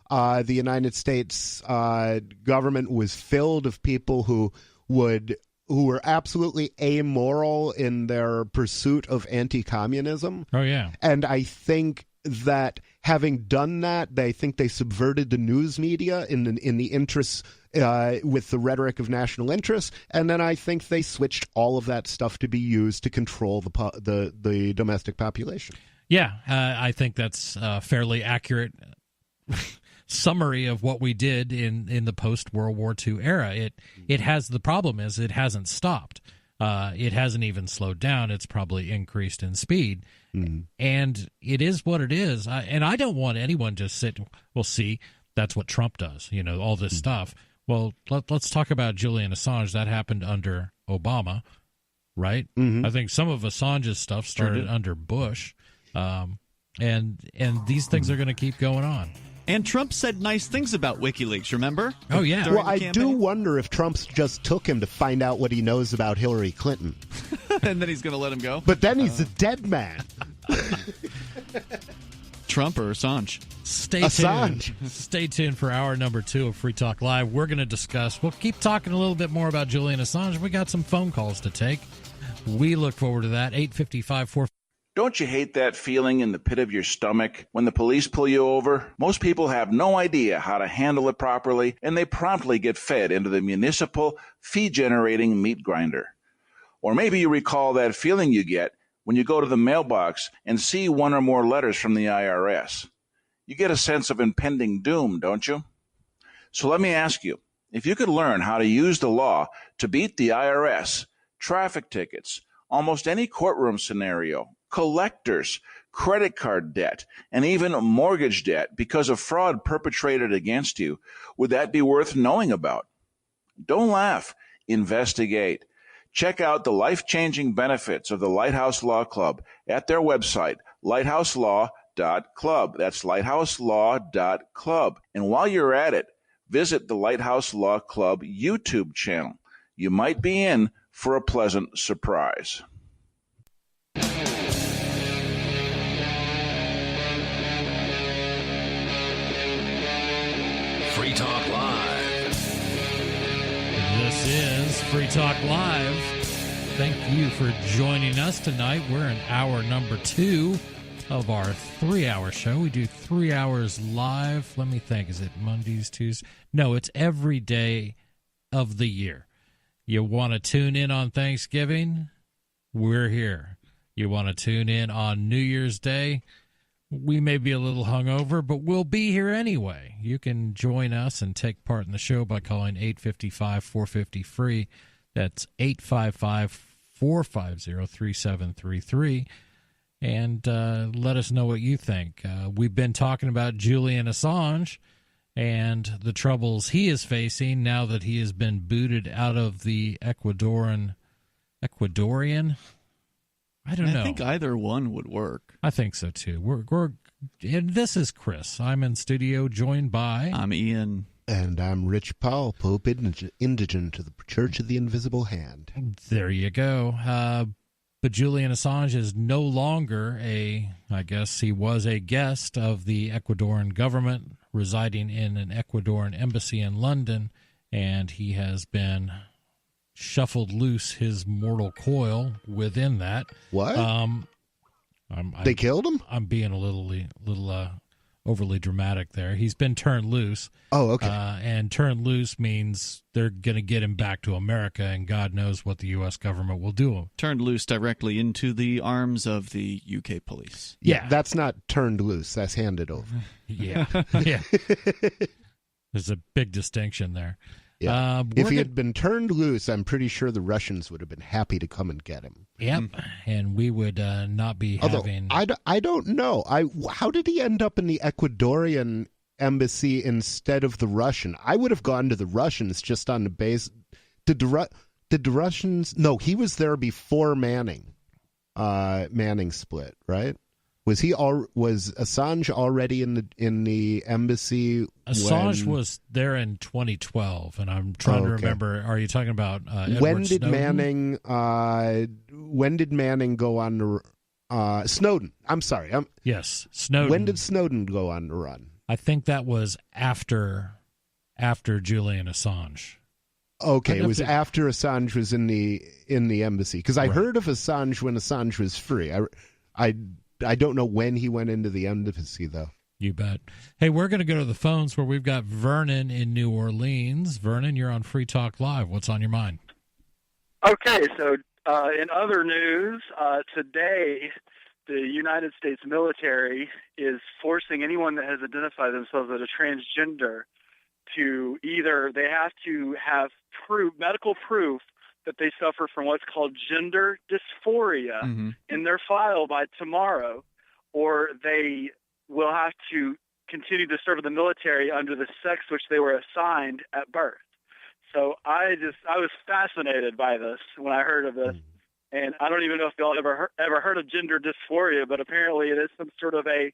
Speaker 3: the United States government was filled of people who were absolutely amoral in their pursuit of anti-communism.
Speaker 1: Oh yeah,
Speaker 3: and I think that having done that, they think they subverted the news media in the interests with the rhetoric of national interest, and then I think they switched all of that stuff to be used to control the domestic population.
Speaker 1: Yeah, I think that's a fairly accurate summary of what we did in the post-World War II era. It has, the problem is it hasn't stopped. It hasn't even slowed down. It's probably increased in speed. And it is what it is. And I don't want anyone to sit, well, see, that's what Trump does, all this stuff. Well, let's talk about Julian Assange. That happened under Obama, right? I think some of Assange's stuff started under Bush. And these things are going to keep going on.
Speaker 2: And Trump said nice things about WikiLeaks, remember?
Speaker 1: Oh, yeah.
Speaker 3: Well, I do wonder if Trump just took him to find out what he knows about Hillary Clinton.
Speaker 2: And then he's going to let him go?
Speaker 3: But then he's a dead man.
Speaker 2: Trump or Assange?
Speaker 1: Stay tuned for hour number 2 of Free Talk Live. We'll keep talking a little bit more about Julian Assange. We got some phone calls to take. We look forward to that. 855-4...
Speaker 6: Don't you hate that feeling in the pit of your stomach when the police pull you over? Most people have no idea how to handle it properly, and they promptly get fed into the municipal fee-generating meat grinder. Or maybe you recall that feeling you get when you go to the mailbox and see one or more letters from the IRS. You get a sense of impending doom, don't you? So let me ask you, if you could learn how to use the law to beat the IRS, traffic tickets, almost any courtroom scenario, collectors, credit card debt, and even mortgage debt because of fraud perpetrated against you, would that be worth knowing about? Don't laugh. Investigate. Check out the life-changing benefits of the Lighthouse Law Club at their website, lighthouselaw.club. That's lighthouselaw.club. And while you're at it, visit the Lighthouse Law Club YouTube channel. You might be in for a pleasant surprise.
Speaker 7: Free Talk Live.
Speaker 1: This is Free Talk Live. Thank you for joining us tonight. We're in hour number 2 of our 3-hour show. We do 3 hours live. Let me think. Is it Mondays, Tuesdays? No, it's every day of the year. You want to tune in on Thanksgiving? We're here. You want to tune in on New Year's Day? We may be a little hungover, but we'll be here anyway. You can join us and take part in the show by calling 855-450-FREE. That's 855-450-3733. And let us know what you think. We've been talking about Julian Assange and the troubles he is facing now that he has been booted out of the Ecuadorian? I don't know.
Speaker 2: I think either one would work.
Speaker 1: I think so, too. We're and this is Chris. I'm in studio joined by...
Speaker 2: I'm Ian.
Speaker 3: And I'm Rich Powell, Pope Indigent to the Church of the Invisible Hand.
Speaker 1: There you go. But Julian Assange is no longer I guess he was a guest of the Ecuadorian government, residing in an Ecuadorian embassy in London, and he has been shuffled loose his mortal coil within that.
Speaker 3: What? They killed him?
Speaker 1: I'm being a little overly dramatic there. He's been turned loose.
Speaker 3: Oh, okay.
Speaker 1: And turned loose means they're going to get him back to America, and God knows what the U.S. government will do.
Speaker 2: Turned loose directly into the arms of the UK police.
Speaker 3: Yeah. That's not turned loose. That's handed over.
Speaker 1: Yeah. Yeah. There's a big distinction there.
Speaker 3: Yeah. If he had been turned loose, I'm pretty sure the Russians would have been happy to come and get him.
Speaker 1: Yep, and we would not be having...
Speaker 3: I don't know. How did he end up in the Ecuadorian embassy instead of the Russian? I would have gone to the Russians just on the base... Did the Russians... No, he was there before Manning. Manning split, right? Was Assange already in the embassy?
Speaker 1: Assange was there in 2012, and I'm trying to remember. Are you talking about Edward
Speaker 3: when did
Speaker 1: Snowden?
Speaker 3: When did Manning go on the Snowden? I'm sorry.
Speaker 1: Yes, Snowden.
Speaker 3: When did Snowden go on the run?
Speaker 1: I think that was after Julian Assange.
Speaker 3: Okay, it was after Assange was in the embassy, because I heard of Assange when Assange was free. I don't know when he went into the embassy, though.
Speaker 1: You bet. Hey, we're going to go to the phones where we've got Vernon in New Orleans. Vernon, you're on Free Talk Live. What's on your mind?
Speaker 8: Okay, so in other news, today the United States military is forcing anyone that has identified themselves as a transgender to they have to have medical proof that they suffer from what's called gender dysphoria in their file by tomorrow, or they will have to continue to serve in the military under the sex which they were assigned at birth. So I was fascinated by this when I heard of this, and I don't even know if y'all ever heard of gender dysphoria, but apparently it is some sort of a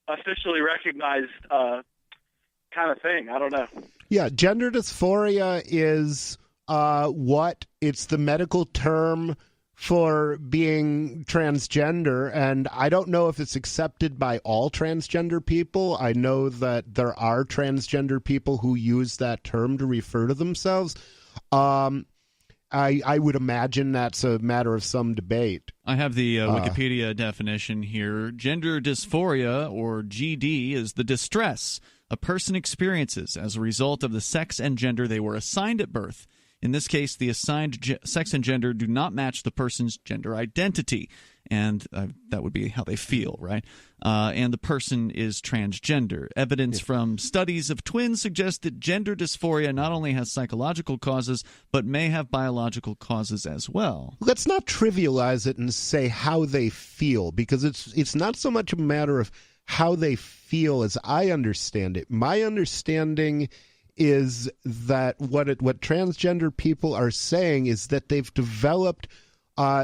Speaker 8: officially recognized kind of thing. I don't know.
Speaker 3: Yeah, gender dysphoria is it's the medical term for being transgender, and I don't know if it's accepted by all transgender people. I know that there are transgender people who use that term to refer to themselves. I would imagine that's a matter of some debate.
Speaker 2: I have the Wikipedia definition here. Gender dysphoria, or GD, is the distress a person experiences as a result of the sex and gender they were assigned at birth. In this case, the assigned sex and gender do not match the person's gender identity. And that would be how they feel, right? And the person is transgender. Evidence from studies of twins suggests that gender dysphoria not only has psychological causes, but may have biological causes as well.
Speaker 3: Let's not trivialize it and say how they feel, because it's not so much a matter of how they feel as I understand it. My understanding is that what transgender people are saying is that they've developed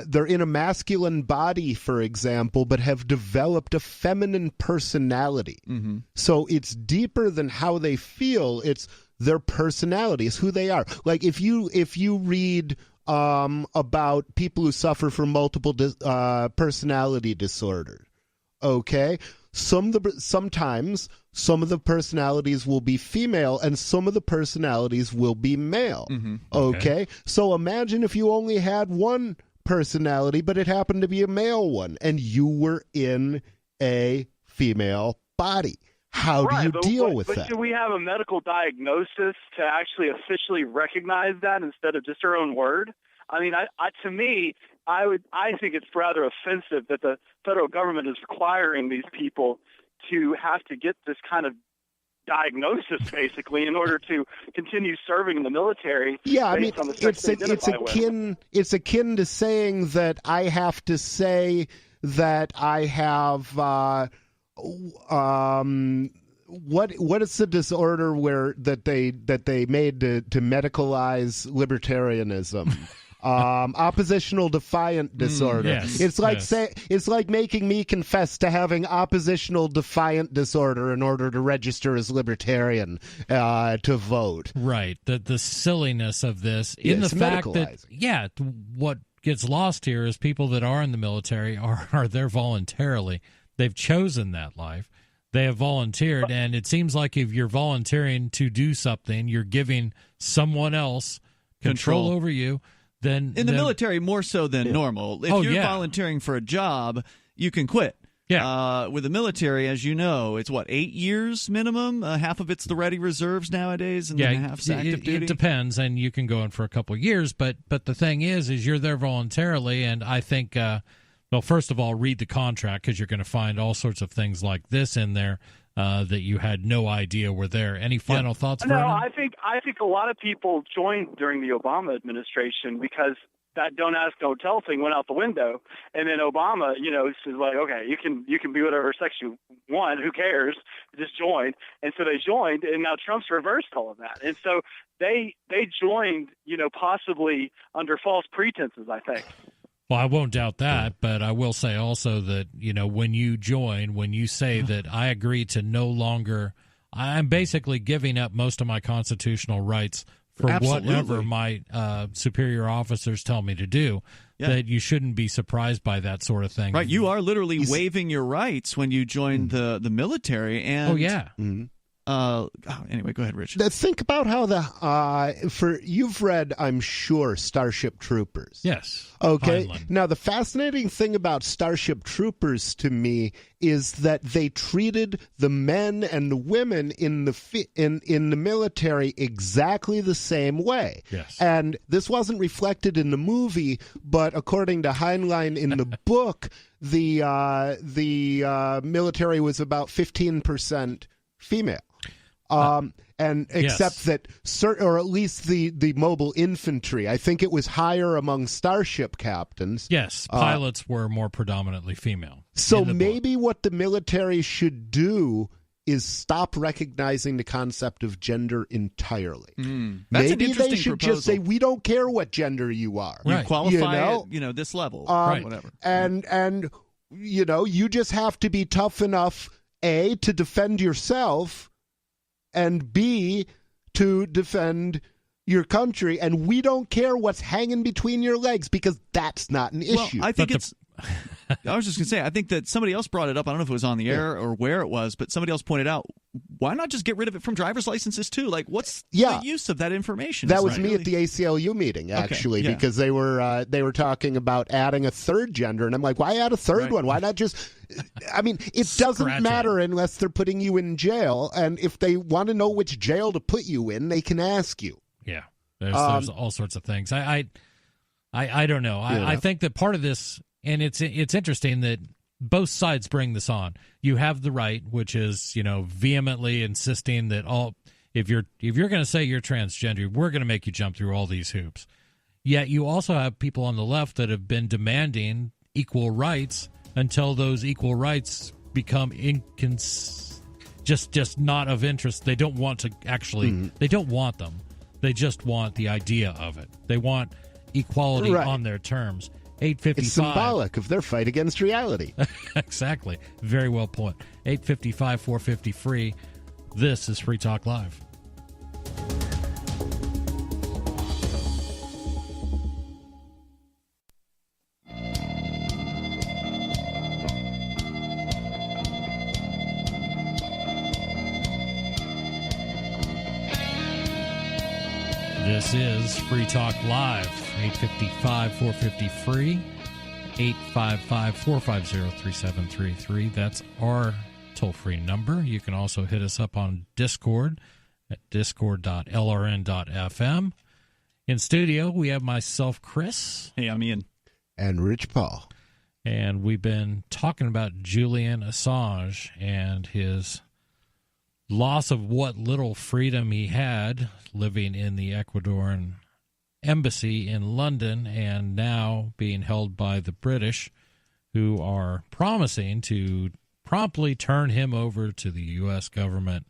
Speaker 3: they're in a masculine body, for example, but have developed a feminine personality. Mm-hmm. So it's deeper than how they feel. It's their personality. It's who they are. Like if you read about people who suffer from multiple personality disorder, okay, sometimes some of the personalities will be female and some of the personalities will be male. Mm-hmm. Okay, so imagine if you only had one personality, but it happened to be a male one, and you were in a female body. How do you deal with that?
Speaker 8: But should we have a medical diagnosis to actually officially recognize that instead of just our own word? I mean, to me, I think it's rather offensive that the federal government is requiring these people to have to get this kind of diagnosis, basically, in order to continue serving in the military.
Speaker 3: Yeah, I mean, it's akin to saying that I have to say that I have what is the disorder that they made to medicalize libertarianism? Oppositional defiant disorder.
Speaker 1: Yes,
Speaker 3: it's like making me confess to having oppositional defiant disorder in order to register as libertarian to vote.
Speaker 1: Right. The silliness of this in the fact that what gets lost here is people that are in the military are there voluntarily. They've chosen that life. They have volunteered, and it seems like if you're volunteering to do something, you're giving someone else control over you. In
Speaker 2: the military, more so than normal. If you're volunteering for a job, you can quit.
Speaker 1: Yeah.
Speaker 2: With the military, as you know, it's 8 years minimum? Half of it's the ready reserves nowadays, and then half's active duty?
Speaker 1: It depends, and you can go in for a couple of years, but the thing is you're there voluntarily, and I think, well, first of all, read the contract, because you're going to find all sorts of things like this in there that you had no idea were there. Any final thoughts, Vernon?
Speaker 8: No, I think a lot of people joined during the Obama administration because that don't ask, don't tell thing went out the window, and then Obama, says like, okay, you can be whatever sex you want, who cares? Just join. And so they joined, and now Trump's reversed all of that, and so they joined, possibly under false pretenses, I think.
Speaker 1: Well, I won't doubt that, but I will say also that, when you say that I agree to no longer, I'm basically giving up most of my constitutional rights for whatever my superior officers tell me to do, that you shouldn't be surprised by that sort of thing.
Speaker 2: Right, you are literally waiving your rights when you join the military. And
Speaker 1: oh, yeah.
Speaker 3: Mm-hmm.
Speaker 2: Anyway, go ahead, Rich.
Speaker 3: Think about how you've read, I'm sure, Starship Troopers.
Speaker 1: Yes.
Speaker 3: Okay.
Speaker 1: Heinlein.
Speaker 3: Now, the fascinating thing about Starship Troopers to me is that they treated the men and the women in the military exactly the same way.
Speaker 1: Yes.
Speaker 3: And this wasn't reflected in the movie, but according to Heinlein in the book, the military was about 15% female. And except that or at least the mobile infantry, I think it was higher among starship captains.
Speaker 1: Yes, pilots were more predominantly female.
Speaker 3: So maybe what the military should do is stop recognizing the concept of gender entirely.
Speaker 2: Maybe
Speaker 3: they should just say, we don't care what gender you are.
Speaker 2: Right. You qualify at this level. Whatever.
Speaker 3: And you just have to be tough enough, A, to defend yourself, and B, to defend your country, and we don't care what's hanging between your legs, because that's not an issue.
Speaker 2: I think I was just going to say, I think that somebody else brought it up. I don't know if it was on the air or where it was, but somebody else pointed out why not just get rid of it from driver's licenses too? Like, what's the use of that information?
Speaker 3: That was me at the ACLU meeting, actually, because they were talking about adding a third gender, and I'm like, why add a third one? Why not just? I mean, it doesn't matter unless they're putting you in jail, and if they want to know which jail to put you in, they can ask you.
Speaker 1: Yeah, there's all sorts of things. I don't know. I think that part of this, and it's interesting that both sides bring this on. You have the right, which is, vehemently insisting that if you're going to say you're transgender, we're going to make you jump through all these hoops. Yet you also have people on the left that have been demanding equal rights until those equal rights become just not of interest. They don't want to actually. They don't want them. They just want the idea of it. They want equality on their terms. 855.
Speaker 3: It's symbolic of their fight against reality.
Speaker 1: Exactly. Very well put. 855-450-FREE. This is Free Talk Live. This is Free Talk Live. 855-450-FREE, 855-450-3733. That's our toll-free number. You can also hit us up on Discord at discord.lrn.fm. In studio, we have myself, Chris.
Speaker 2: Hey, I'm Ian.
Speaker 3: And Rich Paul.
Speaker 1: And we've been talking about Julian Assange and his loss of what little freedom he had living in the Ecuadorian embassy in London, and now being held by the British, who are promising to promptly turn him over to the U.S. government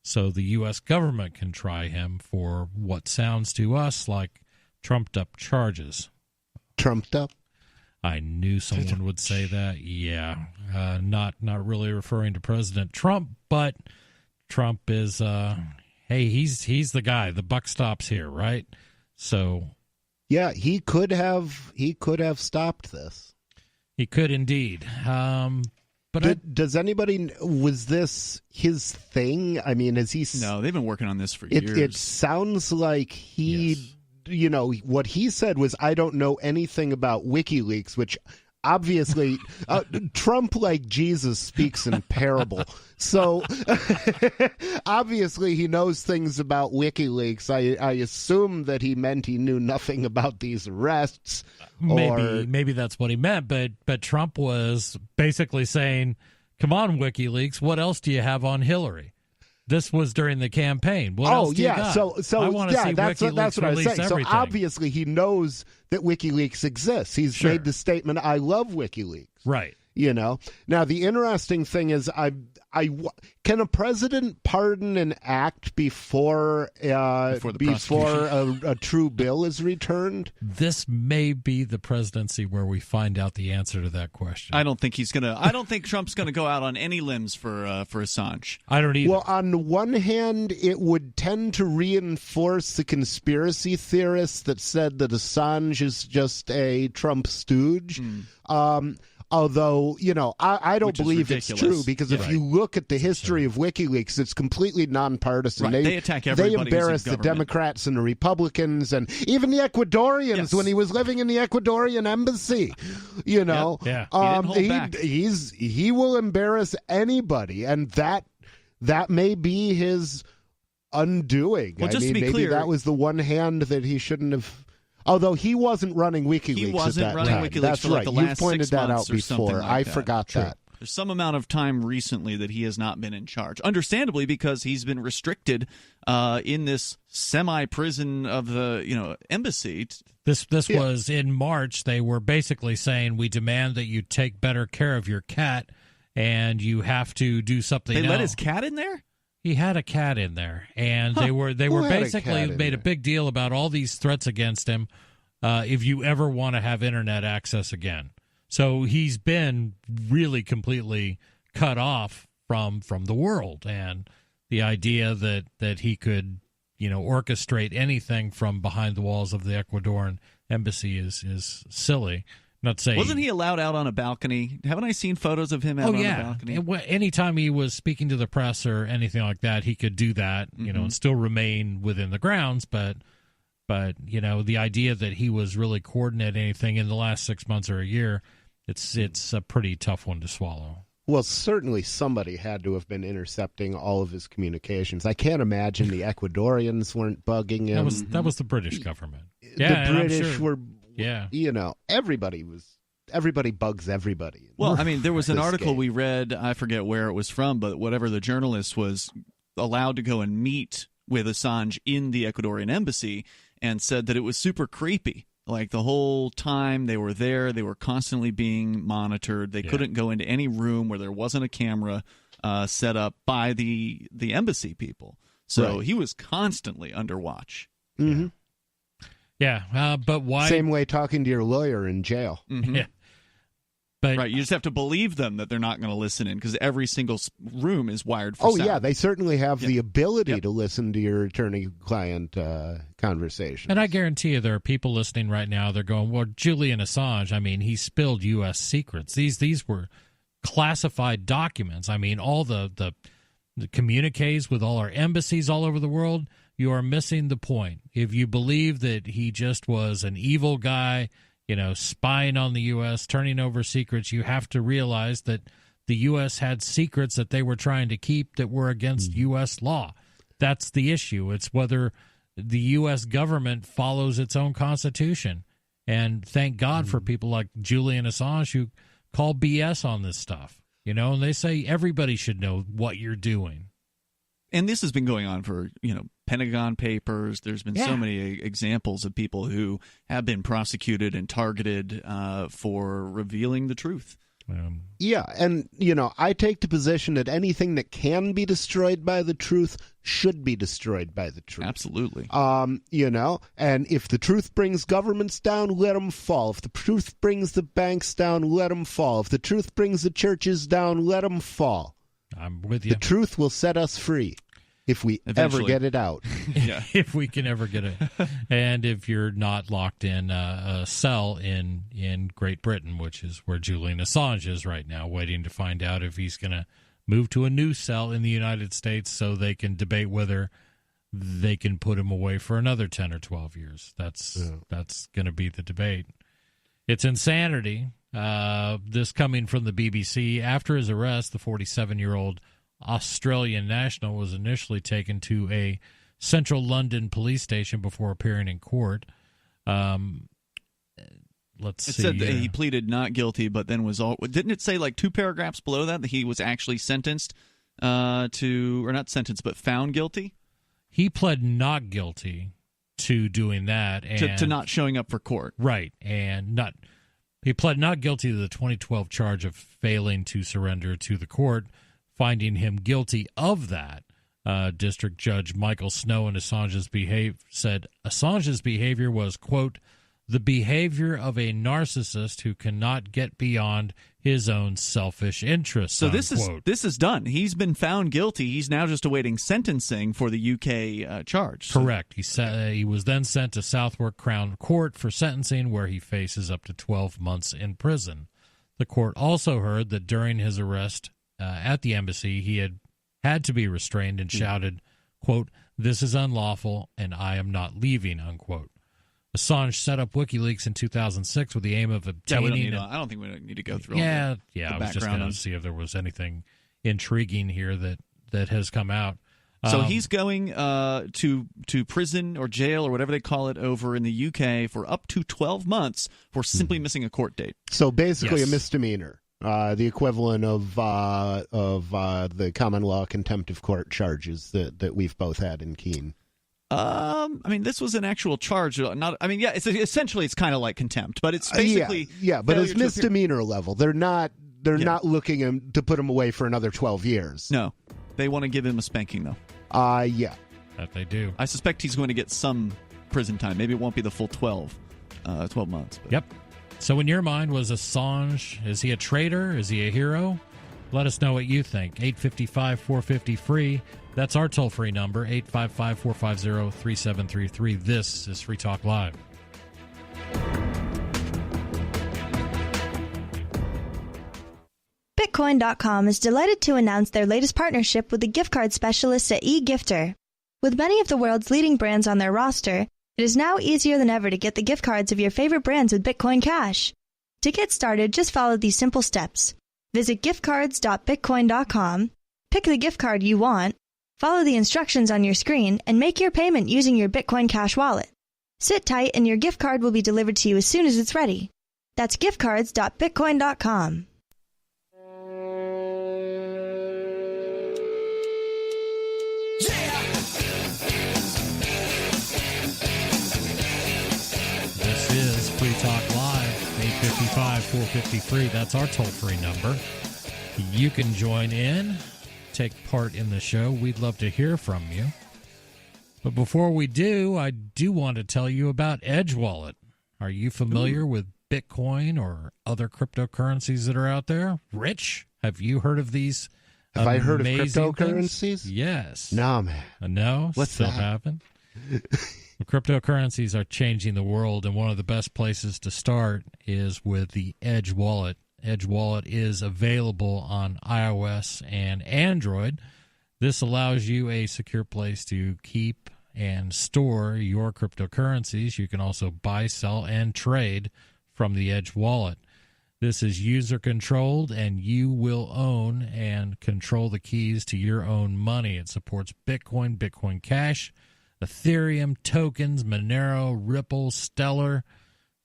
Speaker 1: so the U.S. government can try him for what sounds to us like trumped-up charges.
Speaker 3: Trumped up?
Speaker 1: I knew someone would say that. Yeah, not really referring to President Trump, but Trump is, hey, he's the guy. The buck stops here, right? So,
Speaker 3: yeah, he could have stopped this.
Speaker 1: He could indeed. But
Speaker 3: does anybody, was this his thing? I mean, is he?
Speaker 2: No, they've been working on this for years.
Speaker 3: It sounds like he, what he said was, I don't know anything about WikiLeaks, which obviously Trump, like Jesus, speaks in parable. So obviously he knows things about WikiLeaks. I assume that he meant he knew nothing about these arrests.
Speaker 1: Maybe that's what he meant. But Trump was basically saying, come on, WikiLeaks, what else do you have on Hillary? This was during the campaign. What else do you got?
Speaker 3: So
Speaker 1: I want to see
Speaker 3: that's
Speaker 1: WikiLeaks
Speaker 3: what I was saying.
Speaker 1: everything.
Speaker 3: So obviously he knows that WikiLeaks exists. He's made the statement, I love WikiLeaks.
Speaker 1: Right.
Speaker 3: Now the interesting thing is, can a president pardon an act before a true bill is returned?
Speaker 1: This may be the presidency where we find out the answer to that question.
Speaker 2: I don't think Trump's gonna go out on any limbs for Assange.
Speaker 1: I don't either.
Speaker 3: Well, on the one hand, it would tend to reinforce the conspiracy theorists that said that Assange is just a Trump stooge. Although, I don't believe it's true, because if you look at the history of WikiLeaks, it's completely nonpartisan.
Speaker 2: Right. They attack everybody.
Speaker 3: They embarrass the Democrats and the Republicans and even the Ecuadorians when he was living in the Ecuadorian embassy. He didn't hold back. He will embarrass anybody, and that may be his undoing.
Speaker 2: Well, just to be
Speaker 3: maybe
Speaker 2: clear,
Speaker 3: that was the one hand that he shouldn't have. Although he wasn't running WikiLeaks
Speaker 2: He wasn't
Speaker 3: at that
Speaker 2: running
Speaker 3: time.
Speaker 2: WikiLeaks
Speaker 3: That's
Speaker 2: for
Speaker 3: right.
Speaker 2: the
Speaker 3: You
Speaker 2: last
Speaker 3: pointed
Speaker 2: 6
Speaker 3: that
Speaker 2: months
Speaker 3: out
Speaker 2: or something
Speaker 3: before.
Speaker 2: like
Speaker 3: I
Speaker 2: that.
Speaker 3: forgot that.
Speaker 2: There's some amount of time recently that he has not been in charge. Understandably, because he's been restricted in this semi-prison of the embassy.
Speaker 1: This was in March. They were basically saying, we demand that you take better care of your cat, and you have to do something else.
Speaker 2: They let his cat in there?
Speaker 1: He had a cat in there, and they were basically made a big deal about all these threats against him. If you ever want to have internet access again. So he's been really completely cut off from the world, and the idea that he could, orchestrate anything from behind the walls of the Ecuadorian embassy is silly. Not saying.
Speaker 2: Wasn't he allowed out on a balcony? Haven't I seen photos of him out on a balcony?
Speaker 1: Anytime he was speaking to the press or anything like that, he could do that, and still remain within the grounds. But the idea that he was really coordinating anything in the last 6 months or a year, it's a pretty tough one to swallow.
Speaker 3: Well, certainly somebody had to have been intercepting all of his communications. I can't imagine the Ecuadorians weren't bugging him.
Speaker 1: That was the British government.
Speaker 3: The British were. Yeah. Everybody bugs everybody.
Speaker 2: Well, I mean, there was an article we read, I forget where it was from, but whatever, the journalist was allowed to go and meet with Assange in the Ecuadorian embassy and said that it was super creepy. Like the whole time they were there, they were constantly being monitored. They couldn't go into any room where there wasn't a camera set up by the embassy people. So he was constantly under watch.
Speaker 3: Mm-hmm.
Speaker 1: Yeah, but why?
Speaker 3: Same way talking to your lawyer in jail.
Speaker 2: Mm-hmm. Yeah. But you just have to believe them that they're not going to listen in because every single room is wired for sound.
Speaker 3: Yeah, they certainly have the ability to listen to your attorney-client conversation.
Speaker 1: And I guarantee you there are people listening right now, they're going, well, Julian Assange, I mean, he spilled U.S. secrets. These were classified documents. I mean, all the communiques with all our embassies all over the world, you are missing the point. If you believe that he just was an evil guy, spying on the U.S., turning over secrets, you have to realize that the U.S. had secrets that they were trying to keep that were against U.S. law. That's the issue. It's whether the U.S. government follows its own constitution. And thank God for people like Julian Assange who call BS on this stuff. And they say everybody should know what you're doing.
Speaker 2: And this has been going on for, Pentagon Papers. There's been so many examples of people who have been prosecuted and targeted for revealing the truth.
Speaker 3: And, I take the position that anything that can be destroyed by the truth should be destroyed by the truth.
Speaker 2: Absolutely.
Speaker 3: And if the truth brings governments down, let them fall. If the truth brings the banks down, let them fall. If the truth brings the churches down, let them fall.
Speaker 1: I'm with you.
Speaker 3: The truth will set us free. If we ever get it out.
Speaker 1: If we can ever get it. And if you're not locked in a cell in Great Britain, which is where Julian Assange is right now, waiting to find out if he's going to move to a new cell in the United States so they can debate whether they can put him away for another 10 or 12 years. That's going to be the debate. It's insanity. This coming from the BBC. After his arrest, the 47-year-old Australian national was initially taken to a central London police station before appearing in court. Let's see.
Speaker 2: It said that he pleaded not guilty, but then didn't it say like 2 paragraphs below that he was actually sentenced or not sentenced, but found guilty?
Speaker 1: He pled not guilty to doing that. And
Speaker 2: to not showing up for court.
Speaker 1: Right. And he pled not guilty to the 2012 charge of failing to surrender to the court, finding him guilty of that. District Judge Michael Snow and said Assange's behavior was, quote, the behavior of a narcissist who cannot get beyond his own selfish interests.
Speaker 2: So
Speaker 1: unquote.
Speaker 2: this is done. He's been found guilty. He's now just awaiting sentencing for the UK charge.
Speaker 1: Correct. He was then sent to Southwark Crown Court for sentencing, where he faces up to 12 months in prison. The court also heard that during his arrest at the embassy, he had to be restrained and shouted, quote, this is unlawful and I am not leaving, unquote. Assange set up WikiLeaks in 2006 with the aim of obtaining...
Speaker 2: I don't think we need to go through
Speaker 1: all the
Speaker 2: background.
Speaker 1: I was just going to see if there was anything intriguing here that has come out.
Speaker 2: So he's going to prison or jail or whatever they call it over in the UK for up to 12 months for simply missing a court date.
Speaker 3: So basically a misdemeanor. The equivalent of the common law contempt of court charges that we've both had in Keene.
Speaker 2: I mean, this was an actual charge. Essentially it's kind of like contempt, but it's basically
Speaker 3: but it's misdemeanor level. They're not not looking to put him away for another 12 years.
Speaker 2: No, they want to give him a spanking though.
Speaker 1: That they do.
Speaker 2: I suspect he's going to get some prison time. Maybe it won't be the full 12 months. But.
Speaker 1: Yep. So in your mind, was Assange, is he a traitor? Is he a hero? Let us know what you think. 855-450-FREE. That's our toll-free number, 855-450-3733. This is Free Talk Live.
Speaker 9: Bitcoin.com is delighted to announce their latest partnership with the gift card specialists at eGifter. With many of the world's leading brands on their roster, it is now easier than ever to get the gift cards of your favorite brands with Bitcoin Cash. To get started, just follow these simple steps. Visit giftcards.bitcoin.com, pick the gift card you want, follow the instructions on your screen, and make your payment using your Bitcoin Cash wallet. Sit tight and your gift card will be delivered to you as soon as it's ready. That's giftcards.bitcoin.com.
Speaker 1: This is Free Talk Live, 855-453. That's our toll-free number. You can join in, take part in the show. We'd love to hear from you. But before we do, I do want to tell you about Edge Wallet. Are you familiar with Bitcoin or other cryptocurrencies that are out there? Rich, have you heard of these?
Speaker 3: Have I heard of cryptocurrencies?
Speaker 1: Things? Yes.
Speaker 3: No, man.
Speaker 1: No?
Speaker 3: What's
Speaker 1: still
Speaker 3: that?
Speaker 1: happen? Cryptocurrencies are changing the world, and one of the best places to start is with the Edge Wallet. Edge Wallet is available on iOS and Android. This allows you a secure place to keep and store your cryptocurrencies. You can also buy, sell, and trade from the Edge Wallet. This is user-controlled, and you will own and control the keys to your own money. It supports Bitcoin, Bitcoin Cash, Ethereum, tokens, Monero, Ripple, Stellar,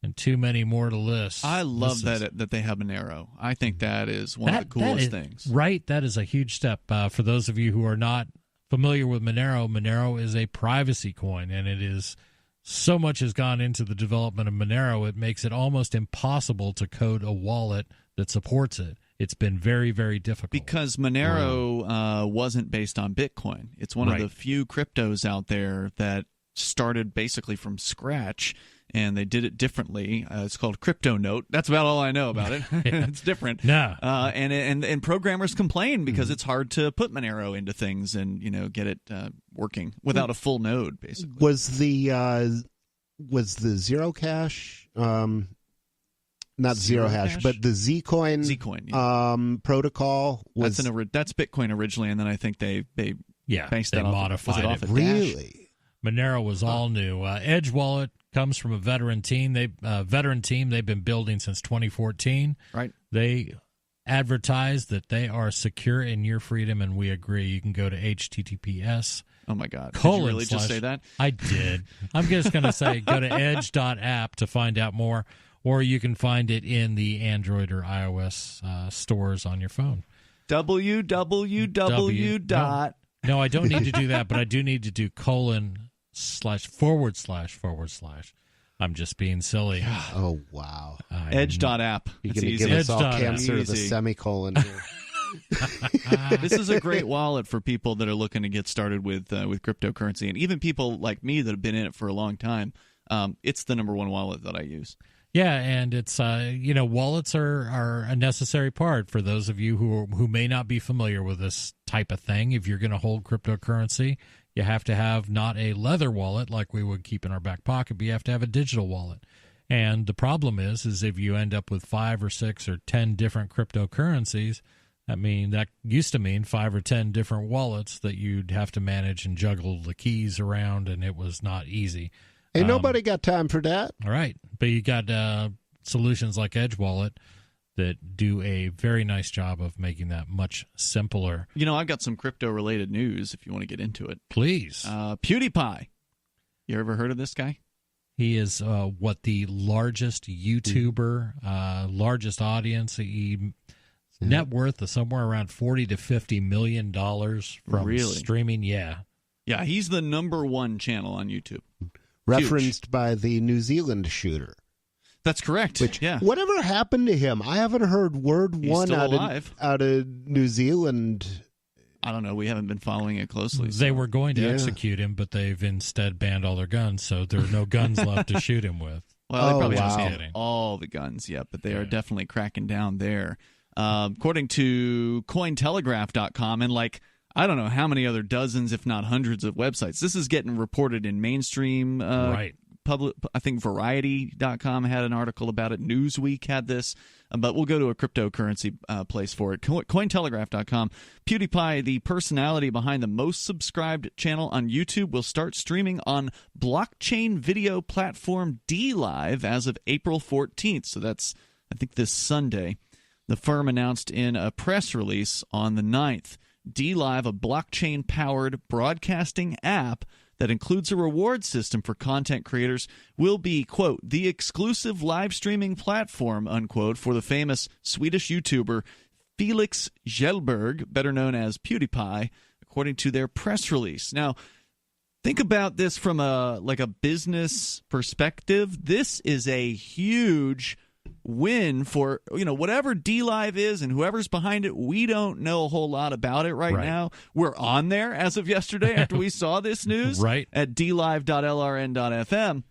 Speaker 1: and too many more to list.
Speaker 2: I love that they have Monero. I think that is one of the coolest things.
Speaker 1: Right, that is a huge step. For those of you who are not familiar with Monero, Monero is a privacy coin, and it is so much has gone into the development of Monero, it makes it almost impossible to code a wallet that supports it. It's been very, very difficult.
Speaker 2: Because Monero wasn't based on Bitcoin. It's one of the few cryptos out there that started basically from scratch, and they did it differently. It's called CryptoNote. That's about all I know about it. It's different.
Speaker 1: No.
Speaker 2: And programmers complain because it's hard to put Monero into things and get it working without a full node, basically.
Speaker 3: Was the Zero Cash not Zero Hash, but the Zcoin protocol was
Speaker 2: that's Bitcoin originally, and then I think they based that
Speaker 1: modified
Speaker 2: off
Speaker 1: it.
Speaker 3: Really?
Speaker 1: Monero was all new. Edge Wallet comes from a veteran team. They've been building since 2014.
Speaker 2: Right.
Speaker 1: They advertise that they are secure in your freedom, and we agree. You can go to https.
Speaker 2: Oh my God! Did you really just say that?
Speaker 1: I did. I'm just going to say go to edge.app to find out more, or you can find it in the Android or iOS stores on your phone.
Speaker 2: www.
Speaker 1: No, I don't need to do that, but I do need to do : // I'm just being silly.
Speaker 3: Oh, wow.
Speaker 2: Edge.app.
Speaker 3: You're going to give us all cancer of the semicolon here.
Speaker 2: This is a great wallet for people that are looking to get started with cryptocurrency, and even people like me that have been in it for a long time. It's the number one wallet that I use.
Speaker 1: Yeah, and it's wallets are a necessary part for those of you who may not be familiar with this type of thing. If you're going to hold cryptocurrency, you have to have not a leather wallet like we would keep in our back pocket, but you have to have a digital wallet. And the problem is if you end up with 5 or 6 or 10 different cryptocurrencies, that used to mean 5 or 10 different wallets that you'd have to manage and juggle the keys around, and it was not easy.
Speaker 3: Ain't nobody got time for that.
Speaker 1: All right. But you got solutions like Edge Wallet that do a very nice job of making that much simpler.
Speaker 2: I've got some crypto-related news if you want to get into it.
Speaker 1: Please.
Speaker 2: PewDiePie. You ever heard of this guy?
Speaker 1: He is the largest YouTuber, largest audience. Net worth is somewhere around $40 to $50 million from streaming. Yeah.
Speaker 2: Yeah, he's the number one channel on YouTube.
Speaker 3: Referenced by the New Zealand shooter.
Speaker 2: That's correct.
Speaker 3: Whatever happened to him? I haven't heard word one out of New Zealand.
Speaker 2: I don't know. We haven't been following it closely.
Speaker 1: They were going to execute him, but they've instead banned all their guns, so there are no guns left to shoot him with.
Speaker 2: Well, they probably haven't all the guns yet, but they are definitely cracking down there. According to Cointelegraph.com and I don't know how many other dozens, if not hundreds of websites. This is getting reported in mainstream I think Variety.com had an article about it. Newsweek had this. But we'll go to a cryptocurrency place for it. Cointelegraph.com. PewDiePie, the personality behind the most subscribed channel on YouTube, will start streaming on blockchain video platform DLive as of April 14th. So that's, I think, this Sunday. The firm announced in a press release on the 9th. DLive, a blockchain-powered broadcasting app that includes a reward system for content creators, will be, quote, the exclusive live streaming platform, unquote, for the famous Swedish YouTuber Felix Kjellberg, better known as PewDiePie, according to their press release. Now, think about this from a business perspective. This is a huge win for, whatever DLive is and whoever's behind it. We don't know a whole lot about it right now. We're on there as of yesterday after we saw this news at dlive.lrn.fm,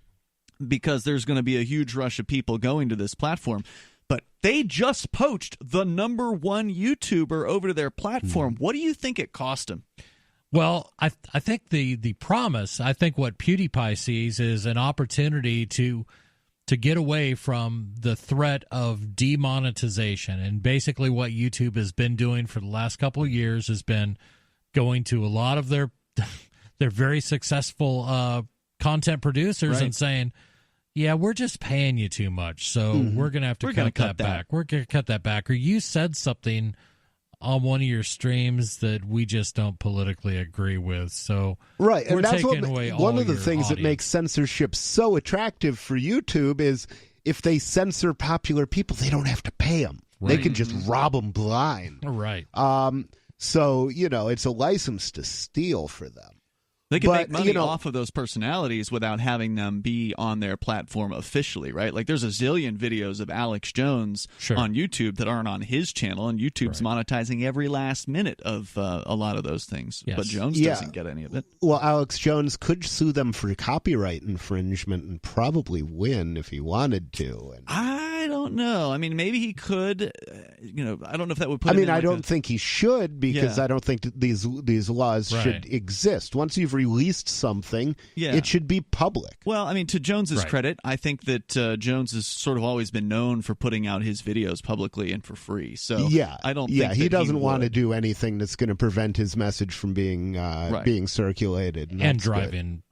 Speaker 2: because there's going to be a huge rush of people going to this platform. But they just poached the number one YouTuber over to their platform. What do you think it cost them?
Speaker 1: Well, I think the promise, I think what PewDiePie sees is an opportunity to get away from the threat of demonetization. And basically what YouTube has been doing for the last couple of years has been going to a lot of their very successful content producers and saying, yeah, we're just paying you too much, so we're going to have to cut that back. We're going to cut that back. Or you said something on one of your streams that we just don't politically agree with. So
Speaker 3: and that's one of the things that makes censorship so attractive for YouTube is if they censor popular people, they don't have to pay them. They can just rob them blind. So, it's a license to steal for them.
Speaker 2: They can make money off of those personalities without having them be on their platform officially, right? Like there's a zillion videos of Alex Jones on YouTube that aren't on his channel, and YouTube's monetizing every last minute of a lot of those things. But Jones doesn't get any of it.
Speaker 3: Well, Alex Jones could sue them for copyright infringement and probably win if he wanted to.
Speaker 2: I don't know. I mean, maybe he could. I don't know if that would put him in
Speaker 3: I don't think he should, because I don't think these laws should exist. Once you've released something, it should be public.
Speaker 2: Well, I mean, to Jones's credit, I think that Jones has sort of always been known for putting out his videos publicly and for free. So I don't think
Speaker 3: he doesn't want to do anything that's going to prevent his message from being circulated
Speaker 1: and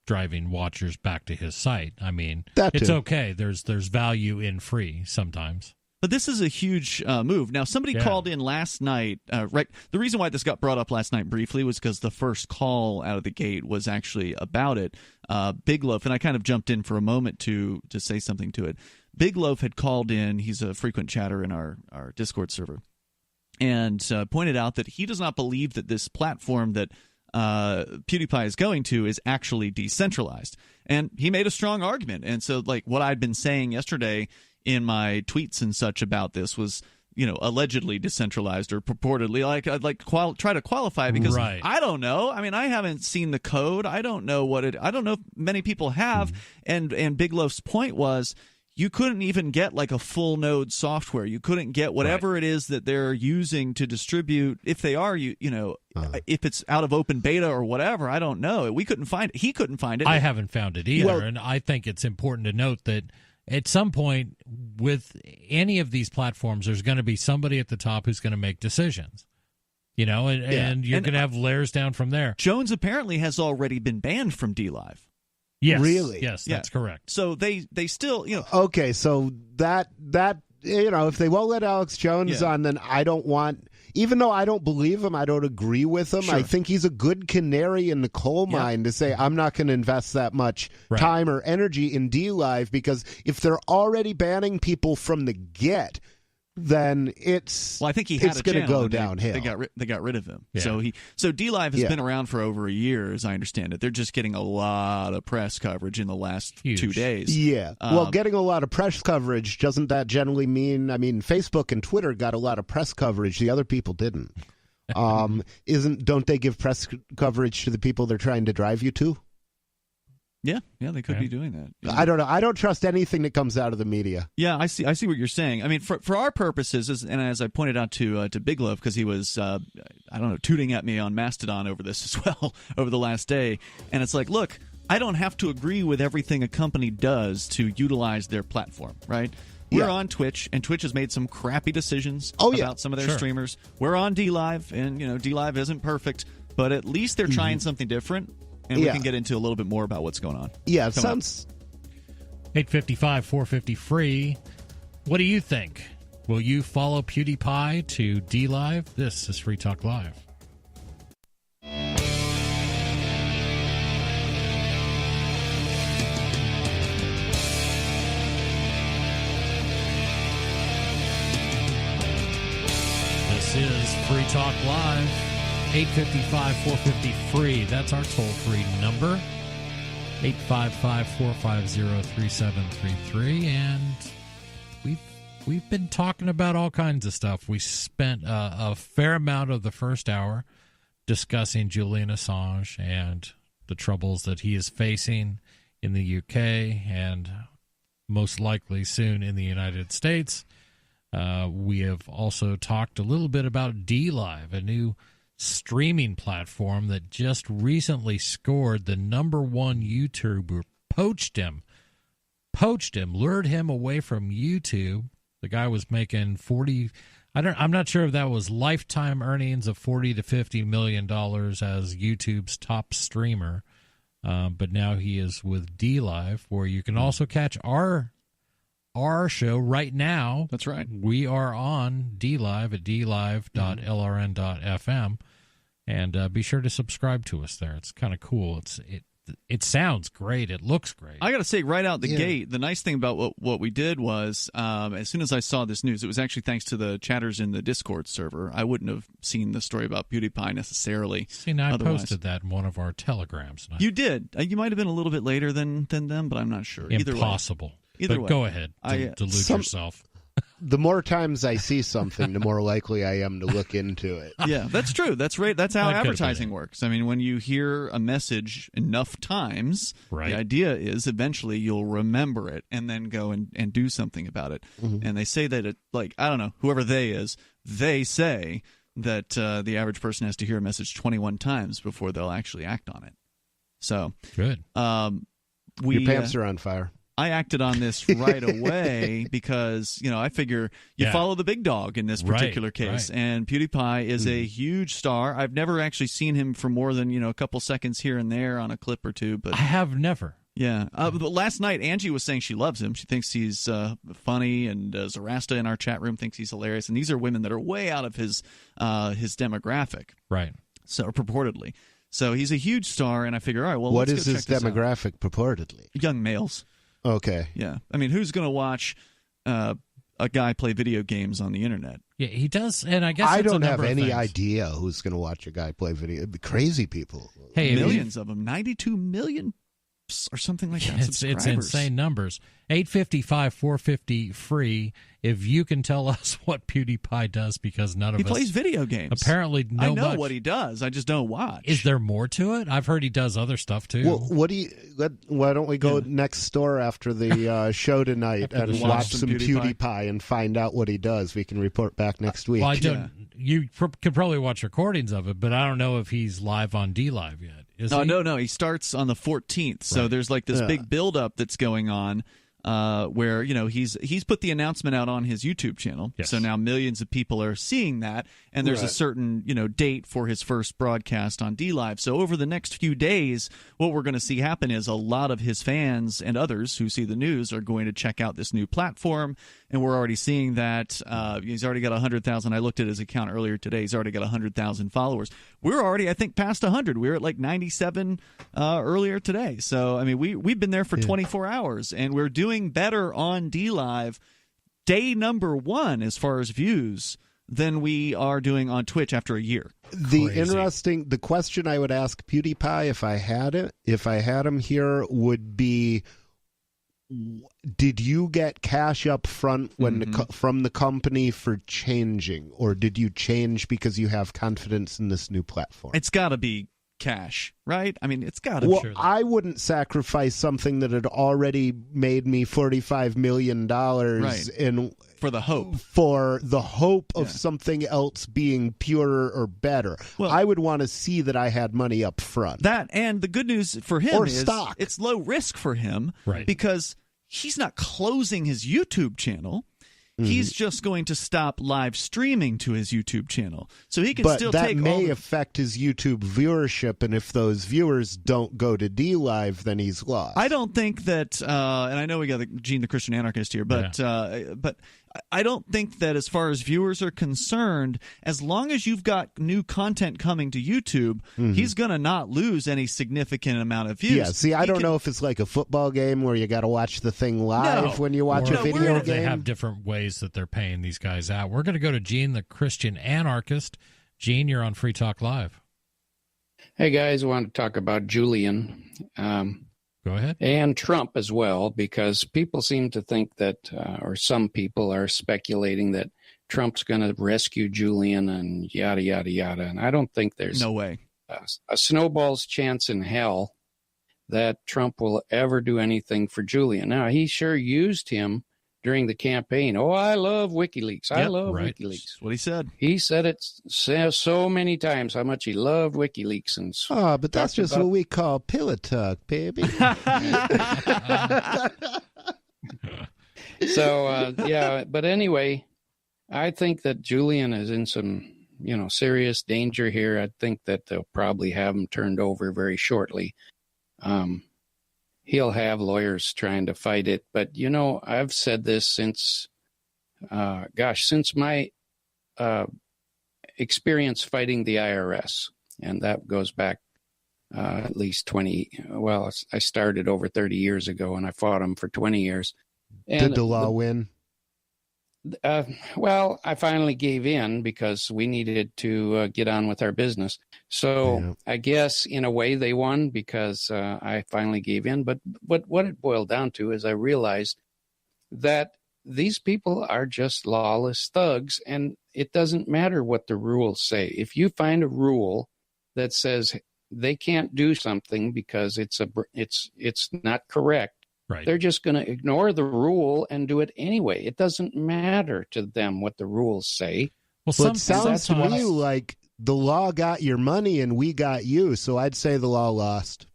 Speaker 1: driving watchers back to his site. I mean, it's okay. There's value in free sometimes.
Speaker 2: But this is a huge move. Now, somebody called in last night. The reason why this got brought up last night briefly was because the first call out of the gate was actually about it. Big Loaf, and I kind of jumped in for a moment to say something to it. Big Loaf had called in. He's a frequent chatter in our Discord server, and pointed out that he does not believe that this platform that PewDiePie is going to is actually decentralized. And he made a strong argument. And so, what I'd been saying yesterday in my tweets and such about this was, allegedly decentralized or purportedly. Try to qualify, because I don't know. I mean, I haven't seen the code. I don't know I don't know if many people have. And Big Loaf's point was, you couldn't even get a full node software. You couldn't get whatever it is that they're using to distribute. If they are, if it's out of open beta or whatever, I don't know. We couldn't find it. He couldn't find it.
Speaker 1: I haven't found it either. And I think it's important to note that at some point with any of these platforms, there's going to be somebody at the top who's going to make decisions. And you're going to have layers down from there.
Speaker 2: Jones apparently has already been banned from DLive.
Speaker 1: Yes.
Speaker 3: Really?
Speaker 1: Yes, that's correct.
Speaker 2: So they still,
Speaker 3: Okay, so that if they won't let Alex Jones on, then I don't want, even though I don't believe him, I don't agree with him. I think he's a good canary in the coal mine to say, I'm not going to invest that much time or energy in DLive, because if they're already banning people from the get, then it's
Speaker 2: I think it's
Speaker 3: going to go downhill.
Speaker 2: They got rid of him. Yeah. So DLive has been around for over a year, as I understand it. They're just getting a lot of press coverage in the last 2 days.
Speaker 3: Yeah. Well, getting a lot of press coverage, doesn't that generally mean? I mean, Facebook and Twitter got a lot of press coverage. The other people didn't. Don't they give press coverage to the people they're trying to drive you to?
Speaker 2: Yeah, they could be doing that.
Speaker 3: I don't know. I don't trust anything that comes out of the media.
Speaker 2: Yeah, I see what you're saying. I mean, for our purposes, and as I pointed out to Big Love, because he was, tooting at me on Mastodon over this as well over the last day, and it's look, I don't have to agree with everything a company does to utilize their platform, right? We're on Twitch, and Twitch has made some crappy decisions about some of their streamers. We're on DLive, and DLive isn't perfect, but at least they're trying something different, and we can get into a little bit more about what's going on.
Speaker 3: Yeah, it sounds
Speaker 1: 855-450 free. What do you think? Will you follow PewDiePie to DLive? This is Free Talk Live. This is Free Talk Live. 855-450-FREE. That's our toll-free number. 855-450-3733. And we've been talking about all kinds of stuff. We spent a fair amount of the first hour discussing Julian Assange and the troubles that he is facing in the UK and most likely soon in the United States. We have also talked a little bit about DLive, a new streaming platform that just recently scored the #1 YouTuber, poached him, lured him away from YouTube. The guy was making I'm not sure if that was lifetime earnings of $40 to $50 million as YouTube's top streamer, but now he is with DLive, where you can also catch our show right now.
Speaker 2: That's right.
Speaker 1: We are on DLive at dlive.lrn.fm, and be sure to subscribe to us there. It's kind of cool. It sounds great. It looks great.
Speaker 2: I got to say, right out the gate, the nice thing about what we did was, as soon as I saw this news, it was actually thanks to the chatters in the Discord server. I wouldn't have seen the story about PewDiePie necessarily.
Speaker 1: See, now I posted that in one of our telegrams.
Speaker 2: You did. You might have been a little bit later than them, but I'm not sure.
Speaker 1: Impossible. Either way. Go ahead. Delude yourself.
Speaker 3: The more times I see something, the more likely I am to look into it.
Speaker 2: Yeah, that's true. That's right. That's how advertising works. I mean, when you hear a message enough times, the idea is eventually you'll remember it and then go and do something about it. Mm-hmm. And they say that I don't know, whoever they is, they say that the average person has to hear a message 21 times before they'll actually act on it. So
Speaker 1: good.
Speaker 3: Your pants are on fire.
Speaker 2: I acted on this right away because, I figure you follow the big dog in this particular case. Right. And PewDiePie is a huge star. I've never actually seen him for more than, a couple seconds here and there on a clip or two. But
Speaker 1: I have never.
Speaker 2: Yeah. But last night, Angie was saying she loves him. She thinks he's funny, and Zarasta in our chat room thinks he's hilarious. And these are women that are way out of his demographic.
Speaker 1: Right.
Speaker 2: So purportedly. So he's a huge star, and I figure, all right, well,
Speaker 3: what
Speaker 2: let's
Speaker 3: is his demographic purportedly?
Speaker 2: Young males.
Speaker 3: Okay.
Speaker 2: Yeah. I mean, who's going to watch a guy play video games on the internet?
Speaker 1: Yeah, he does, and I guess
Speaker 3: I don't have any idea who's going to watch a guy play video. It'd be crazy people.
Speaker 2: Hey, millions of them. 92 million or something like that.
Speaker 1: It's insane numbers. 855-450 free. If you can tell us what PewDiePie does, because none of us...
Speaker 2: He plays video games.
Speaker 1: Apparently,
Speaker 2: I know what he does. I just don't watch.
Speaker 1: Is there more to it? I've heard he does other stuff, too.
Speaker 3: Well, why don't we go next door after the show tonight and watch some PewDiePie and find out what he does? We can report back next week.
Speaker 1: Well, you could probably watch recordings of it, but I don't know if he's live on DLive yet. Is he?
Speaker 2: No. He starts on the 14th, so there's like this big build-up that's going on. Where he's put the announcement out on his YouTube channel, so now millions of people are seeing that, and there's a certain date for his first broadcast on DLive. So over the next few days, what we're going to see happen is a lot of his fans and others who see the news are going to check out this new platform, and we're already seeing that he's already got 100,000. I looked at his account earlier today; he's already got 100,000 followers. We're already, I think, past 100. We were at like 97 earlier today. So I mean, we've been there for 24 hours, and we're doing better on DLive day number 1 as far as views than we are doing on Twitch after a year.
Speaker 3: The question I would ask PewDiePie if I had him here would be, did you get cash up front from the company for changing, or did you change because you have confidence in this new platform?
Speaker 2: It's got to be cash, right? I mean, it's got to.
Speaker 3: Well, I wouldn't sacrifice something that had already made me $45 million
Speaker 2: for the hope
Speaker 3: of something else being purer or better. Well, I would want to see that I had money up front.
Speaker 2: That, and the good news for him is
Speaker 3: stock.
Speaker 2: It's low risk for him, because he's not closing his YouTube channel. He's just going to stop live streaming to his YouTube channel, so he can still take. But that may
Speaker 3: affect his YouTube viewership, and if those viewers don't go to DLive, then he's lost.
Speaker 2: I don't think that, and I know we got Gene the Christian Anarchist here, but I don't think that as far as viewers are concerned, as long as you've got new content coming to YouTube, he's going to not lose any significant amount of views.
Speaker 3: Yeah, see, I don't know if it's like a football game where you got to watch the thing live when you watch a video game.
Speaker 1: They have different ways that they're paying these guys out. We're going to go to Gene, the Christian Anarchist. Gene, you're on Free Talk Live.
Speaker 10: Hey, guys, I want to talk about Julian.
Speaker 1: Go ahead.
Speaker 10: And Trump as well, because people seem to think that, or some people are speculating that Trump's going to rescue Julian and yada, yada, yada. And I don't think there's
Speaker 2: no way
Speaker 10: a snowball's chance in hell that Trump will ever do anything for Julian. Now, he sure used him during the campaign. Oh, I love WikiLeaks. I love WikiLeaks.
Speaker 2: That's what he said.
Speaker 10: He said it so many times how much he loved WikiLeaks. And
Speaker 3: but that's just what we call pillow talk, baby.
Speaker 10: But anyway, I think that Julian is in some, serious danger here. I think that they'll probably have him turned over very shortly. He'll have lawyers trying to fight it. But, I've said this since my experience fighting the IRS. And that goes back at least 20. Well, I started over 30 years ago, and I fought them for 20 years. And
Speaker 3: did the law win?
Speaker 10: Well, I finally gave in because we needed to get on with our business. So I guess in a way they won because I finally gave in. But what it boiled down to is I realized that these people are just lawless thugs, and it doesn't matter what the rules say. If you find a rule that says they can't do something because it's not correct, they're just going to ignore the rule and do it anyway. It doesn't matter to them what the rules say.
Speaker 3: Well, it sounds to me like the law got your money and we got you, so I'd say the law lost.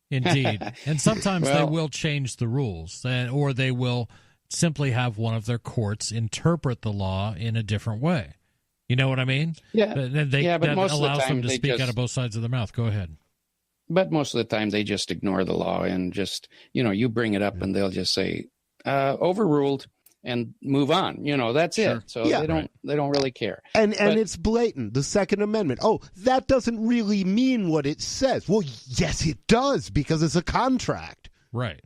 Speaker 1: Indeed. And sometimes they will change the rules, or they will simply have one of their courts interpret the law in a different way. You know what I mean?
Speaker 10: Yeah.
Speaker 1: But
Speaker 10: that most
Speaker 1: allows
Speaker 10: of the time
Speaker 1: them to speak out of both sides of their mouth. Go ahead.
Speaker 10: But most of the time they just ignore the law and just, you bring it up and they'll just say, overruled, and move on. That's it. So they don't really care.
Speaker 3: And it's blatant. The Second Amendment. Oh, that doesn't really mean what it says. Well, yes, it does, because it's a contract.
Speaker 1: Right.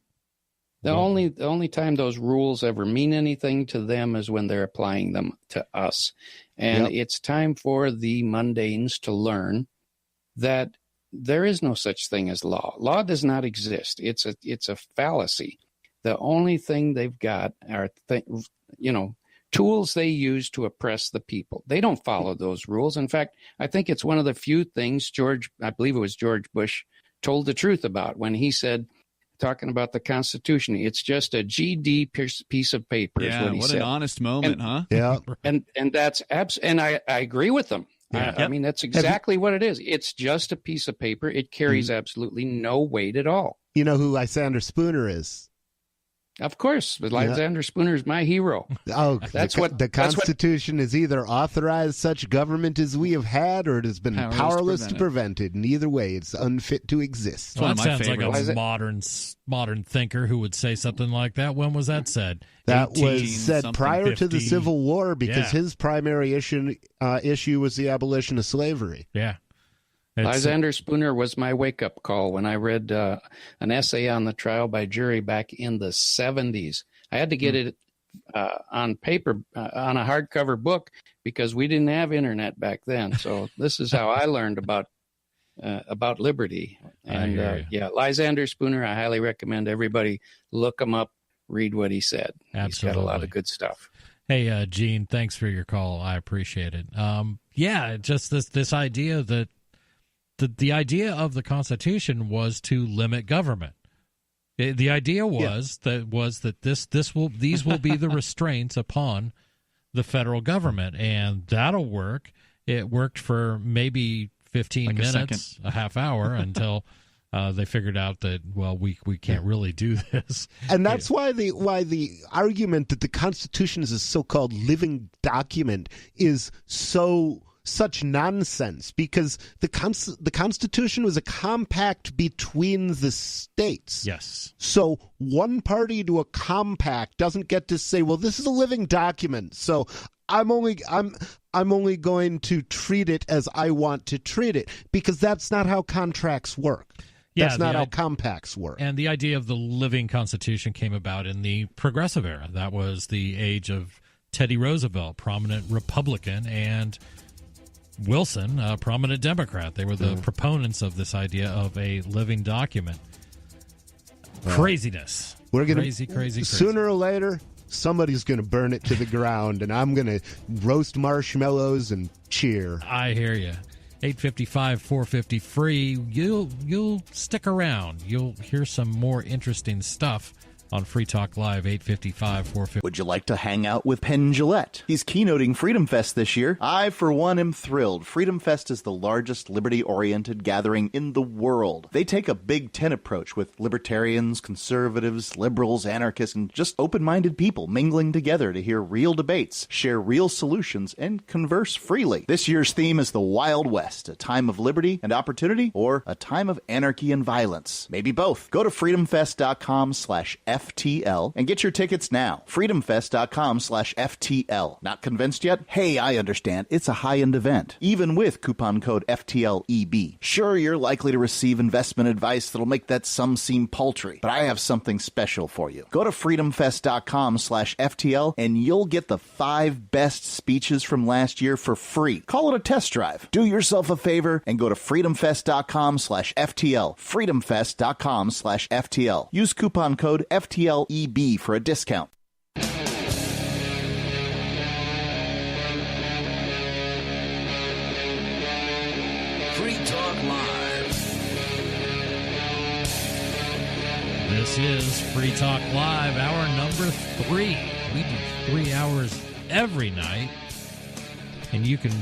Speaker 10: The only time those rules ever mean anything to them is when they're applying them to us. And it's time for the mundanes to learn that there is no such thing as law. Law does not exist. It's a fallacy. The only thing they've got are tools they use to oppress the people. They don't follow those rules. In fact, I think it's one of the few things I believe it was George Bush, told the truth about when he said, talking about the Constitution, it's just a GD piece of paper.
Speaker 2: Yeah,
Speaker 10: is what he said.
Speaker 2: An honest moment, huh?
Speaker 3: Yeah,
Speaker 10: and that's and I agree with them. Yeah. I mean, that's exactly what it is. It's just a piece of paper. It carries absolutely no weight at all.
Speaker 3: You know who Lysander Spooner is?
Speaker 10: Of course, Lysander Spooner is my hero.
Speaker 3: Oh, that's what the Constitution is either authorized such government as we have had, or it has been powerless to prevent it. And either way, it's unfit to exist.
Speaker 1: Well, that sounds like a modern thinker who would say something like that. When was that said?
Speaker 3: That was said prior to the Civil War, because his primary issue was the abolition of slavery.
Speaker 1: Yeah.
Speaker 10: Lysander Spooner was my wake-up call when I read an essay on the trial by jury back in the 70s. I had to get it on paper, on a hardcover book, because we didn't have internet back then. So this is how I learned about liberty. And Lysander Spooner, I highly recommend everybody look him up, read what he said.
Speaker 1: Absolutely.
Speaker 10: He's got a lot of good stuff.
Speaker 1: Hey, Gene, thanks for your call. I appreciate it. Just this idea that the idea of the Constitution was to limit government. The idea was that these will be the restraints upon the federal government, and that'll work. It worked for maybe 15 minutes, a half hour, until they figured out that, well, we can't really do this.
Speaker 3: And that's why the argument that the Constitution is a so-called living document is such nonsense, because the Constitution was a compact between the states.
Speaker 1: Yes.
Speaker 3: So one party to a compact doesn't get to say, well, this is a living document, so I'm only going to treat it as I want to treat it, because that's not how contracts work. That's not how compacts work.
Speaker 1: And the idea of the living Constitution came about in the Progressive era. That was the age of Teddy Roosevelt, prominent Republican, and Wilson, a prominent Democrat. They were the proponents of this idea of a living document. Craziness.
Speaker 3: We're gonna
Speaker 1: crazy.
Speaker 3: Sooner or later, somebody's going to burn it to the ground, and I'm going to roast marshmallows and cheer.
Speaker 1: I hear you. 855-450 free. You'll stick around. You'll hear some more interesting stuff on Free Talk Live, 855-450.
Speaker 11: Would you like to hang out with Penn Jillette? He's keynoting Freedom Fest this year. I, for one, am thrilled. Freedom Fest is the largest liberty-oriented gathering in the world. They take a Big Ten approach with libertarians, conservatives, liberals, anarchists, and just open-minded people mingling together to hear real debates, share real solutions, and converse freely. This year's theme is the Wild West, a time of liberty and opportunity, or a time of anarchy and violence. Maybe both. Go to freedomfest.com/FTL and get your tickets now. freedomfest.com/FTL. Not convinced yet? Hey, I understand. It's a high-end event, even with coupon code FTLEB. Sure, you're likely to receive investment advice that'll make that sum seem paltry, but I have something special for you. Go to freedomfest.com/FTL and you'll get the 5 best speeches from last year for free. Call it a test drive. Do yourself a favor and go to freedomfest.com/FTL. freedomfest.com/FTL. Use coupon code FTLEB for a discount.
Speaker 7: Free Talk Live.
Speaker 1: This is Free Talk Live, hour number 3. We do 3 hours every night, and you can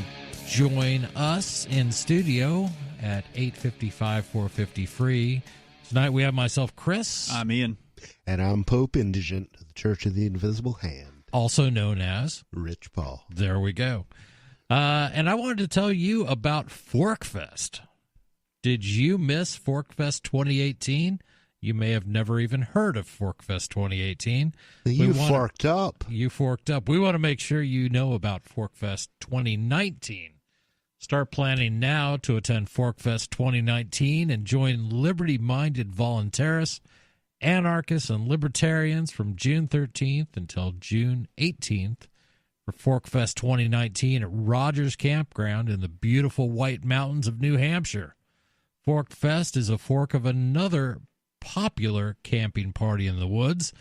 Speaker 1: join us in studio at 855-450 free. Tonight we have myself, Chris.
Speaker 2: I'm Ian.
Speaker 3: And I'm Pope Indigent of the Church of the Invisible Hand.
Speaker 1: Also known as
Speaker 3: Rich Paul.
Speaker 1: There we go. And I wanted to tell you about Forkfest. Did you miss Forkfest 2018? You may have never even heard of Forkfest 2018.
Speaker 3: You forked up.
Speaker 1: You forked up. We want to make sure you know about Forkfest 2019. Start planning now to attend Forkfest 2019 and join liberty-minded voluntarists, anarchists, and libertarians from June 13th until June 18th for Forkfest 2019 at Rogers Campground in the beautiful White Mountains of New Hampshire. Forkfest is a fork of another popular camping party in the woods,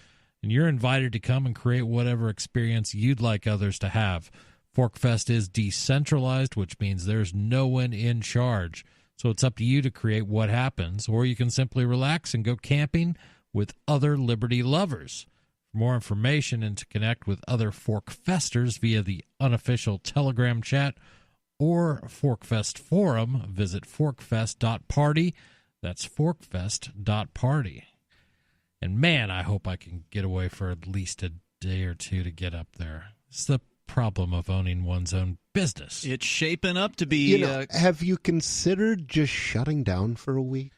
Speaker 1: and you're invited to come and create whatever experience you'd like others to have. Forkfest is decentralized, which means there's no one in charge. So it's up to you to create what happens, or you can simply relax and go camping with other liberty lovers. For more information and to connect with other Forkfesters via the unofficial Telegram chat or Forkfest forum, visit forkfest.party. That's forkfest.party. And man, I hope I can get away for at least a day or two to get up there. It's the problem of owning one's own business.
Speaker 2: It's shaping up to be...
Speaker 3: have you considered just shutting down for a week?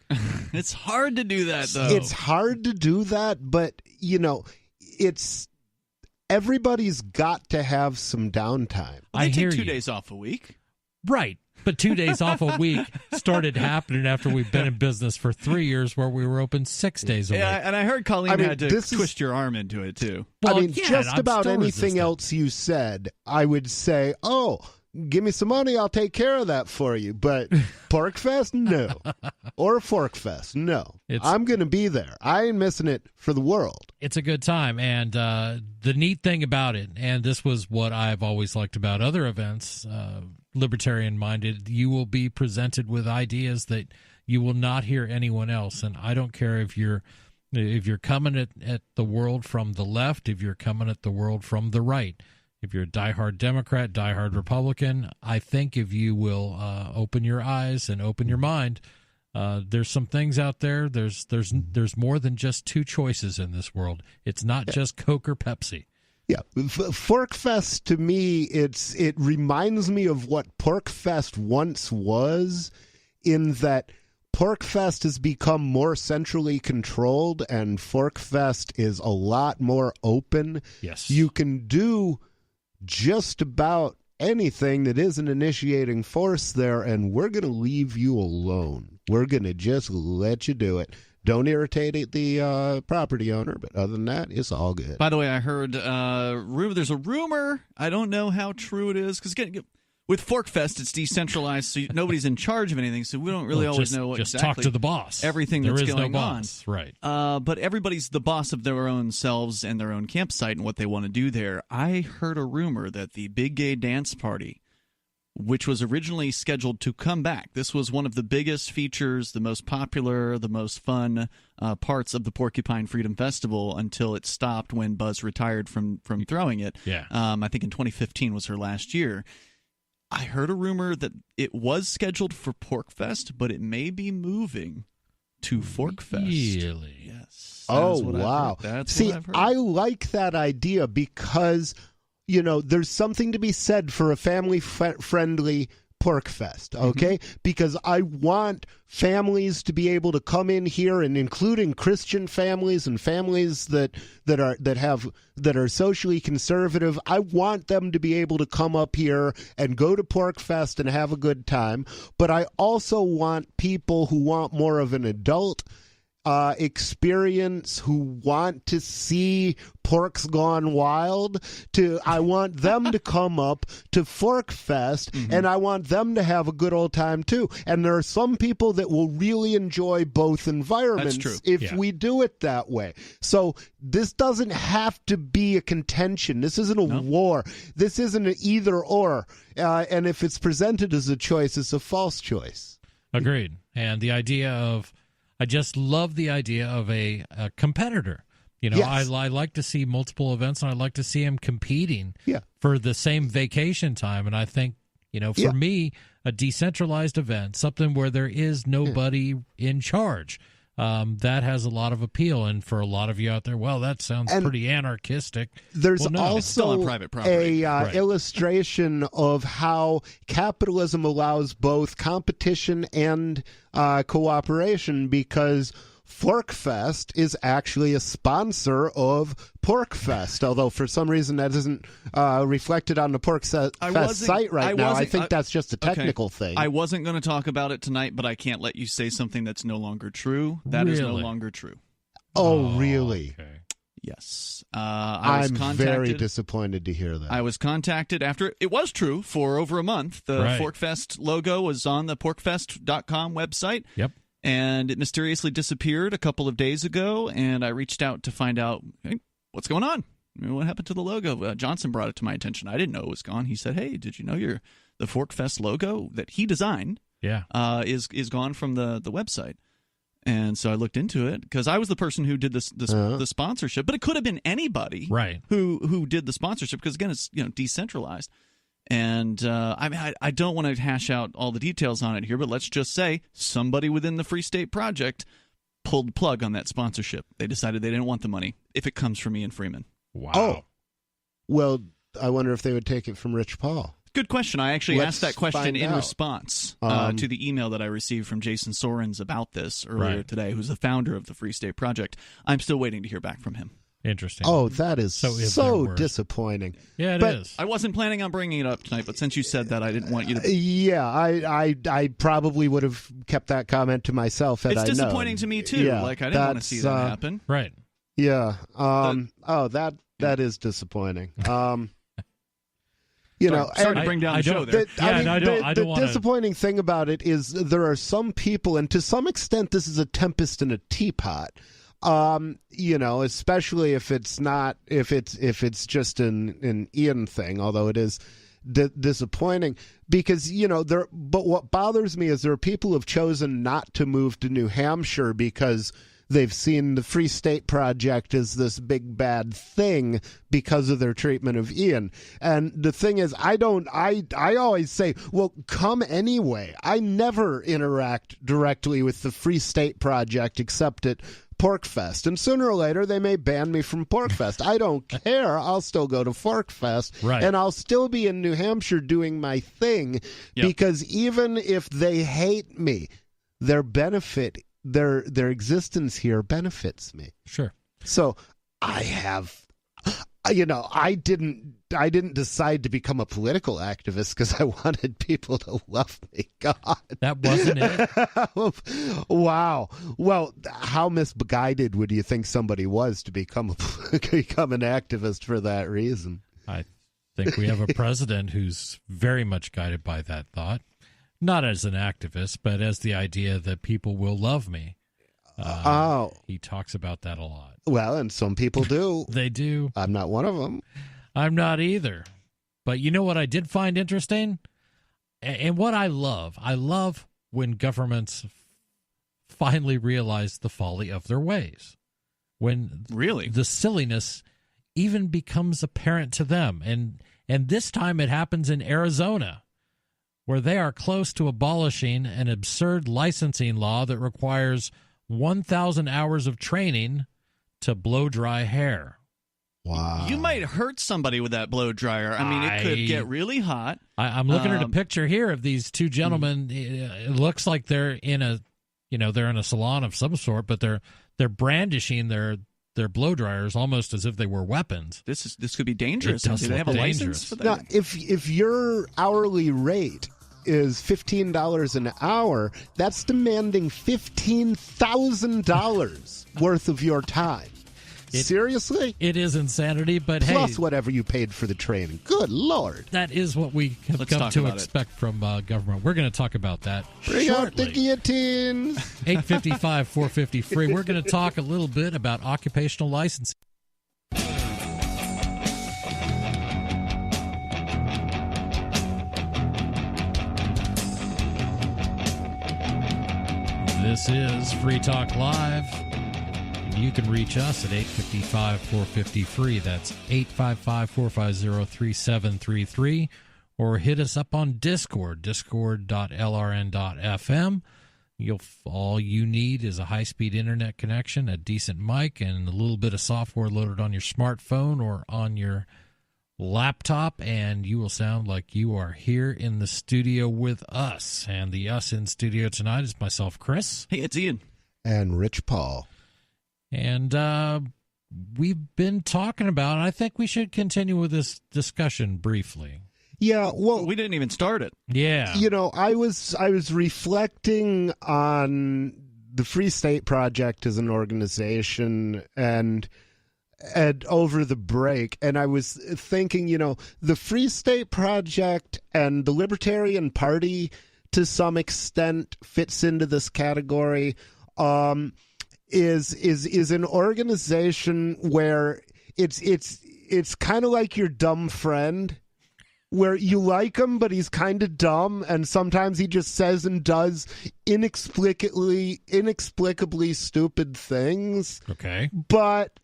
Speaker 2: It's hard to do that, though.
Speaker 3: It's hard to do that, but, it's... Everybody's got to have some downtime.
Speaker 2: I take 2 days off a week.
Speaker 1: Right. But 2 days off a week started happening after we've been in business for 3 years where we were open 6 days a week.
Speaker 2: Yeah, and I heard Colleen had to twist your arm into it, too.
Speaker 3: Well, just about anything else you said, I would say, give me some money, I'll take care of that for you. But Porkfest, no. Or Forkfest, no. I'm going to be there. I ain't missing it for the world.
Speaker 1: It's a good time. And the neat thing about it, and this was what I've always liked about other events, libertarian-minded, you will be presented with ideas that you will not hear anyone else. And I don't care if you're coming at the world from the left, if you're coming at the world from the right, if you're a diehard Democrat, diehard Republican. I think if you will open your eyes and open your mind, there's some things out there. There's more than just two choices in this world. It's not just Coke or Pepsi.
Speaker 3: Yeah, Forkfest to me, it reminds me of what Porkfest once was, in that Porkfest has become more centrally controlled and Forkfest is a lot more open.
Speaker 1: Yes.
Speaker 3: You can do just about anything that isn't initiating force there, and we're going to leave you alone. We're going to just let you do it. Don't irritate the property owner, but other than that, it's all good.
Speaker 2: By the way, I heard there's a rumor. I don't know how true it is, because with Forkfest, it's decentralized, so nobody's in charge of anything, so we don't really always know
Speaker 1: just
Speaker 2: exactly.
Speaker 1: Just talk to the boss.
Speaker 2: Everything
Speaker 1: there
Speaker 2: that's
Speaker 1: is
Speaker 2: going
Speaker 1: no boss.
Speaker 2: on.
Speaker 1: Right.
Speaker 2: But everybody's the boss of their own selves and their own campsite and what they want to do there. I heard a rumor that the Big Gay Dance Party, which was originally scheduled to come back. This was one of the biggest features, the most popular, the most fun parts of the Porcupine Freedom Festival until it stopped when Buzz retired from throwing it.
Speaker 1: Yeah.
Speaker 2: I think in 2015 was her last year. I heard a rumor that it was scheduled for Porkfest, but it may be moving to Forkfest.
Speaker 1: Really?
Speaker 2: Yes.
Speaker 3: Oh, wow. See, I like that idea because, there's something to be said for a family-friendly Porkfest, okay? Mm-hmm. Because I want families to be able to come in here, and including Christian families and families that are socially conservative. I want them to be able to come up here and go to Porkfest and have a good time. But I also want people who want more of an adult experience, who want to see Porks Gone Wild. I want them to come up to Forkfest, mm-hmm. and I want them to have a good old time too. And there are some people that will really enjoy both environments if we do it that way. So this doesn't have to be a contention. This isn't a war. This isn't an either or. And if it's presented as a choice, it's a false choice.
Speaker 1: Agreed. And the idea of, I just love the idea of a competitor.
Speaker 3: Yes.
Speaker 1: I like to see multiple events, and I like to see them competing for the same vacation time. And I think, for me, a decentralized event, something where there is nobody in charge, that has a lot of appeal. And for a lot of you out there, well, that sounds pretty anarchistic.
Speaker 3: There's
Speaker 2: also
Speaker 3: it's still
Speaker 2: on private property.
Speaker 3: Illustration of how capitalism allows both competition and cooperation, because Forkfest is actually a sponsor of Porkfest, although for some reason that isn't reflected on the Porkfest site right now. I think that's just a technical thing.
Speaker 2: I wasn't going to talk about it tonight, but I can't let you say something that's no longer true. That is no longer true.
Speaker 3: Oh, really?
Speaker 1: Okay.
Speaker 2: Yes.
Speaker 3: I'm very disappointed to hear that.
Speaker 2: I was contacted after it was true for over a month. The Forkfest logo was on the porkfest.com website.
Speaker 1: Yep.
Speaker 2: And it mysteriously disappeared a couple of days ago, and I reached out to find out, hey, what's going on? What happened to the logo? Johnson brought it to my attention. I didn't know it was gone. He said, hey, did you know the Forkfest logo that he designed is gone from the website? And so I looked into it, because I was the person who did the sponsorship, but it could have been anybody who did the sponsorship, because, again, it's decentralized. And I don't want to hash out all the details on it here, but let's just say somebody within the Free State Project pulled the plug on that sponsorship. They decided they didn't want the money if it comes from Ian Freeman.
Speaker 1: Wow.
Speaker 3: Oh. Well, I wonder if they would take it from Rich Paul.
Speaker 2: Good question. I actually asked that question in response to the email that I received from Jason Sorens about this earlier today, who's the founder of the Free State Project. I'm still waiting to hear back from him.
Speaker 1: Interesting.
Speaker 3: Oh, that is so disappointing.
Speaker 1: Yeah, it is.
Speaker 2: I wasn't planning on bringing it up tonight, but since you said that, I didn't want you to.
Speaker 3: Yeah, I probably would have kept that comment to myself had I known.
Speaker 2: It's disappointing to me too.
Speaker 3: Yeah,
Speaker 2: I didn't want to see that happen.
Speaker 1: Right.
Speaker 3: Yeah. That is disappointing. Sorry
Speaker 2: to bring down the show there.
Speaker 3: The disappointing thing about it is there are some people, and to some extent, this is a tempest in a teapot. Especially if it's not, if it's just an Ian thing, although it is disappointing because, but what bothers me is there are people who have chosen not to move to New Hampshire because they've seen the Free State Project as this big bad thing because of their treatment of Ian. And the thing is, I always say, well, come anyway. I never interact directly with the Free State Project except at PorcFest. And sooner or later, they may ban me from PorcFest. I don't care. I'll still go to PorcFest.
Speaker 1: Right.
Speaker 3: And I'll still be in New Hampshire doing my thing because even if they hate me, their existence here benefits me.
Speaker 1: Sure.
Speaker 3: So I didn't decide to become a political activist because I wanted people to love me. God.
Speaker 1: That wasn't it.
Speaker 3: Wow. Well, how misguided would you think somebody was to become an activist for that reason?
Speaker 1: I think we have a president who's very much guided by that thought. Not as an activist, but as the idea that people will love me. He talks about that a lot.
Speaker 3: Well, and some people do.
Speaker 1: They do.
Speaker 3: I'm not one of them.
Speaker 1: I'm not either. But you know what I did find interesting? And what I love when governments finally realize the folly of their ways. When
Speaker 2: really
Speaker 1: the silliness even becomes apparent to them. And this time it happens in Arizona, where they are close to abolishing an absurd licensing law that requires 1,000 hours of training to blow dry hair.
Speaker 3: Wow.
Speaker 2: You might hurt somebody with that blow dryer. I mean, it could get really hot.
Speaker 1: I'm looking at a picture here of these two gentlemen. It looks like they're in a salon of some sort, but they're brandishing their blow dryers almost as if they were weapons.
Speaker 2: This could be dangerous. Do they have a license for that?
Speaker 3: Now, if your hourly rate is $15 an hour, that's demanding $15,000 worth of your time. Seriously?
Speaker 1: It is insanity, but
Speaker 3: plus whatever you paid for the training. Good Lord.
Speaker 1: That is what we have come to expect from government. We're going to talk about that
Speaker 3: Bring
Speaker 1: shortly.
Speaker 3: out the guillotines.
Speaker 1: 855-450-FREE. We're going to talk a little bit about occupational licensing. This is Free Talk Live. You can reach us at 855-450-FREE. That's 855-450-3733. Or hit us up on Discord, discord.lrn.fm. All you need is a high-speed internet connection, a decent mic, and a little bit of software loaded on your smartphone or on your laptop, and you will sound like you are here in the studio with us. And the us in studio tonight is myself, Chris.
Speaker 2: Hey, it's Ian.
Speaker 3: And Rich Paul.
Speaker 1: And we've been talking about, and I think we should continue with this discussion briefly.
Speaker 3: Yeah, well,
Speaker 2: we didn't even start it.
Speaker 1: Yeah.
Speaker 3: I was reflecting on the Free State Project as an organization and over the break, and I was thinking, the Free State Project and the Libertarian Party to some extent fits into this category. Is an organization where it's kind of like your dumb friend, where you like him, but he's kind of dumb, and sometimes he just says and does inexplicably stupid things.
Speaker 1: Okay.
Speaker 3: But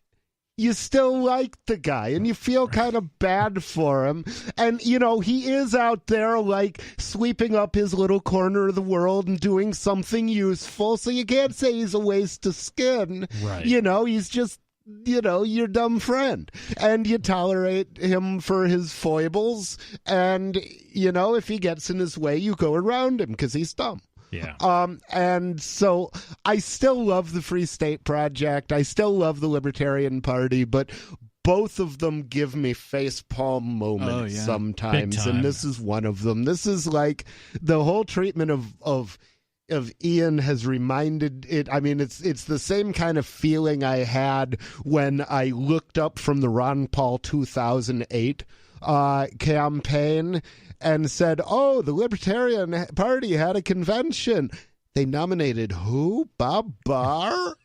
Speaker 3: you still like the guy, and you feel kind of bad for him. And, he is out there, like, sweeping up his little corner of the world and doing something useful, so you can't say he's a waste of skin.
Speaker 1: Right.
Speaker 3: He's just, your dumb friend. And you tolerate him for his foibles, and, if he gets in his way, you go around him because he's dumb.
Speaker 1: Yeah.
Speaker 3: And so I still love the Free State Project. I still love the Libertarian Party, but both of them give me facepalm moments sometimes, and this is one of them. This is like the whole treatment of Ian has reminded it. I mean, it's the same kind of feeling I had when I looked up from the Ron Paul 2008 campaign and said, oh, the Libertarian Party had a convention. They nominated who? Bob Barr?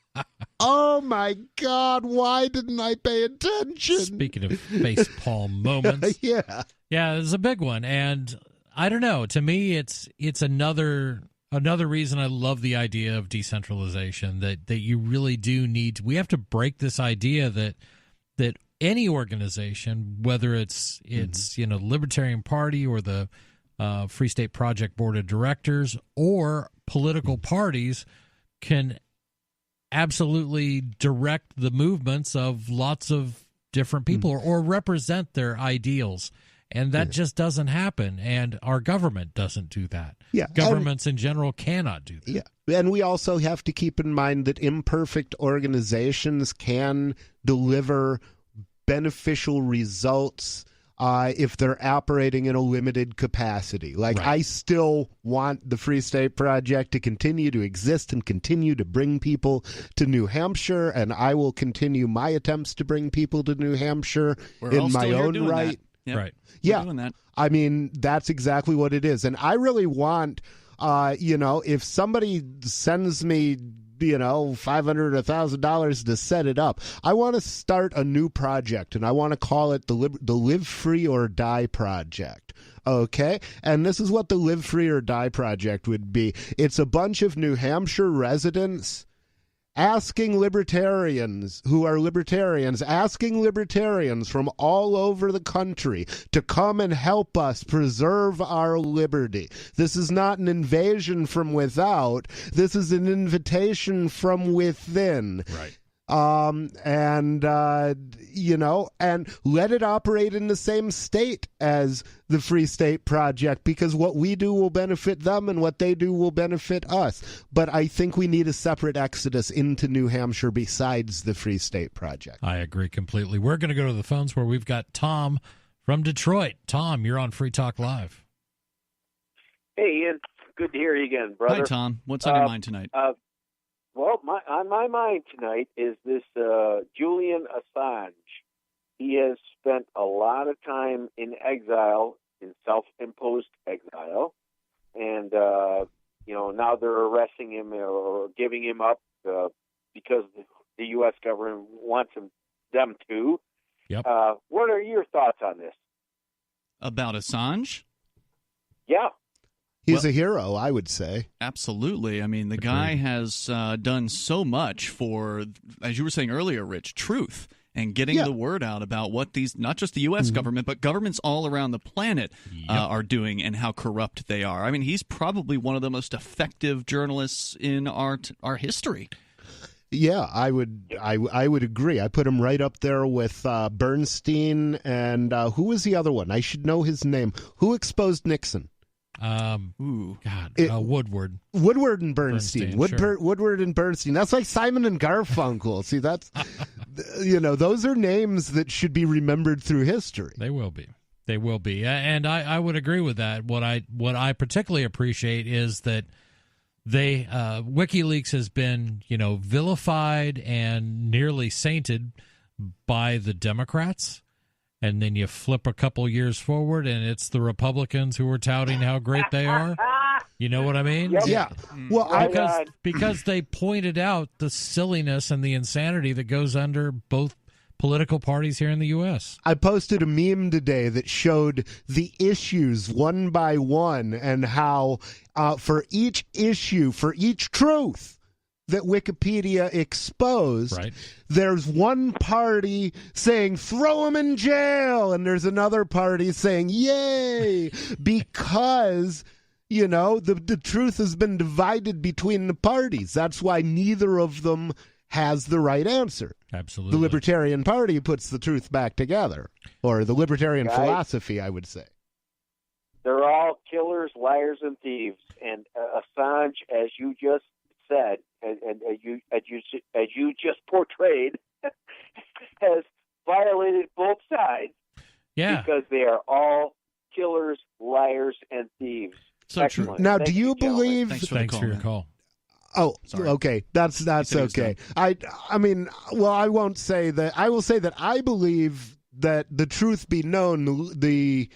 Speaker 3: Oh, my God. Why didn't I pay attention?
Speaker 1: Speaking of facepalm moments.
Speaker 3: Yeah.
Speaker 1: Yeah, it's a big one. And I don't know. To me, it's another reason I love the idea of decentralization, that you really do need to, we have to break this idea that any organization, whether it's Libertarian Party or the Free State Project Board of Directors or political parties, can absolutely direct the movements of lots of different people or represent their ideals. And that just doesn't happen. And our government doesn't do that.
Speaker 3: Yeah.
Speaker 1: Governments in general cannot do that.
Speaker 3: Yeah. And we also have to keep in mind that imperfect organizations can deliver beneficial results if they're operating in a limited capacity. Like, right. I still want the Free State Project to continue to exist and continue to bring people to New Hampshire, and I will continue my attempts to bring people to New Hampshire in my own right.
Speaker 2: Yep.
Speaker 1: Right.
Speaker 3: Yeah.
Speaker 2: Doing that.
Speaker 3: I mean, that's exactly what it is. And I really want, if somebody sends me, $500 or $1,000 to set it up, I want to start a new project, and I want to call it the Live Free or Die Project. Okay? And this is what the Live Free or Die Project would be. It's a bunch of New Hampshire residents asking libertarians from all over the country to come and help us preserve our liberty. This is not an invasion from without. This is an invitation from within.
Speaker 1: Right.
Speaker 3: And let it operate in the same state as the Free State Project, because what we do will benefit them and what they do will benefit us. But I think we need a separate exodus into New Hampshire besides the Free State Project.
Speaker 1: I agree completely. We're going to go to the phones where we've got Tom from Detroit. Tom, you're on Free Talk Live.
Speaker 12: Hey, Ian. Good to hear you again, brother.
Speaker 2: Hi, Tom. What's on your mind tonight?
Speaker 12: Well, on my mind tonight is this Julian Assange. He has spent a lot of time in exile, in self-imposed exile, and now they're arresting him or giving him up because the U.S. government wants them to.
Speaker 1: Yep.
Speaker 12: What are your thoughts on this?
Speaker 2: About Assange?
Speaker 12: Yeah.
Speaker 3: He's a hero, I would say.
Speaker 2: Absolutely. I mean, the guy has done so much for, as you were saying earlier, Rich, truth and getting the word out about what these, not just the U.S. government, but governments all around the planet are doing and how corrupt they are. I mean, he's probably one of the most effective journalists in our history.
Speaker 3: Yeah, I would agree. I put him right up there with Bernstein and who was the other one? I should know his name. Who exposed Nixon?
Speaker 1: Woodward.
Speaker 3: Woodward and Bernstein. Woodward and Bernstein. That's like Simon and Garfunkel. See, that's, those are names that should be remembered through history.
Speaker 1: They will be. And I would agree with that. What I particularly appreciate is that WikiLeaks has been, vilified and nearly sainted by the Democrats. And then you flip a couple years forward, and it's the Republicans who are touting how great they are. You know what I mean?
Speaker 3: Yeah. Well,
Speaker 1: because they pointed out the silliness and the insanity that goes under both political parties here in the U.S.
Speaker 3: I posted a meme today that showed the issues one by one and how for each issue, for each truth that Wikipedia exposed, there's one party saying, throw him in jail, and there's another party saying, yay, because, the truth has been divided between the parties. That's why neither of them has the right answer.
Speaker 1: Absolutely.
Speaker 3: The Libertarian Party puts the truth back together, or the Libertarian philosophy, I would say.
Speaker 12: They're all killers, liars, and thieves. And Assange, as you just said, and as you just portrayed, has violated both sides.
Speaker 1: Yeah.
Speaker 12: Because they are all killers, liars, and thieves.
Speaker 2: So
Speaker 12: excellent.
Speaker 3: Now,
Speaker 12: Thank
Speaker 3: do you believe?
Speaker 1: Thanks for your call.
Speaker 3: Oh,
Speaker 2: sorry.
Speaker 3: Okay. That's okay. I won't say that. I will say that I believe that the truth be known, the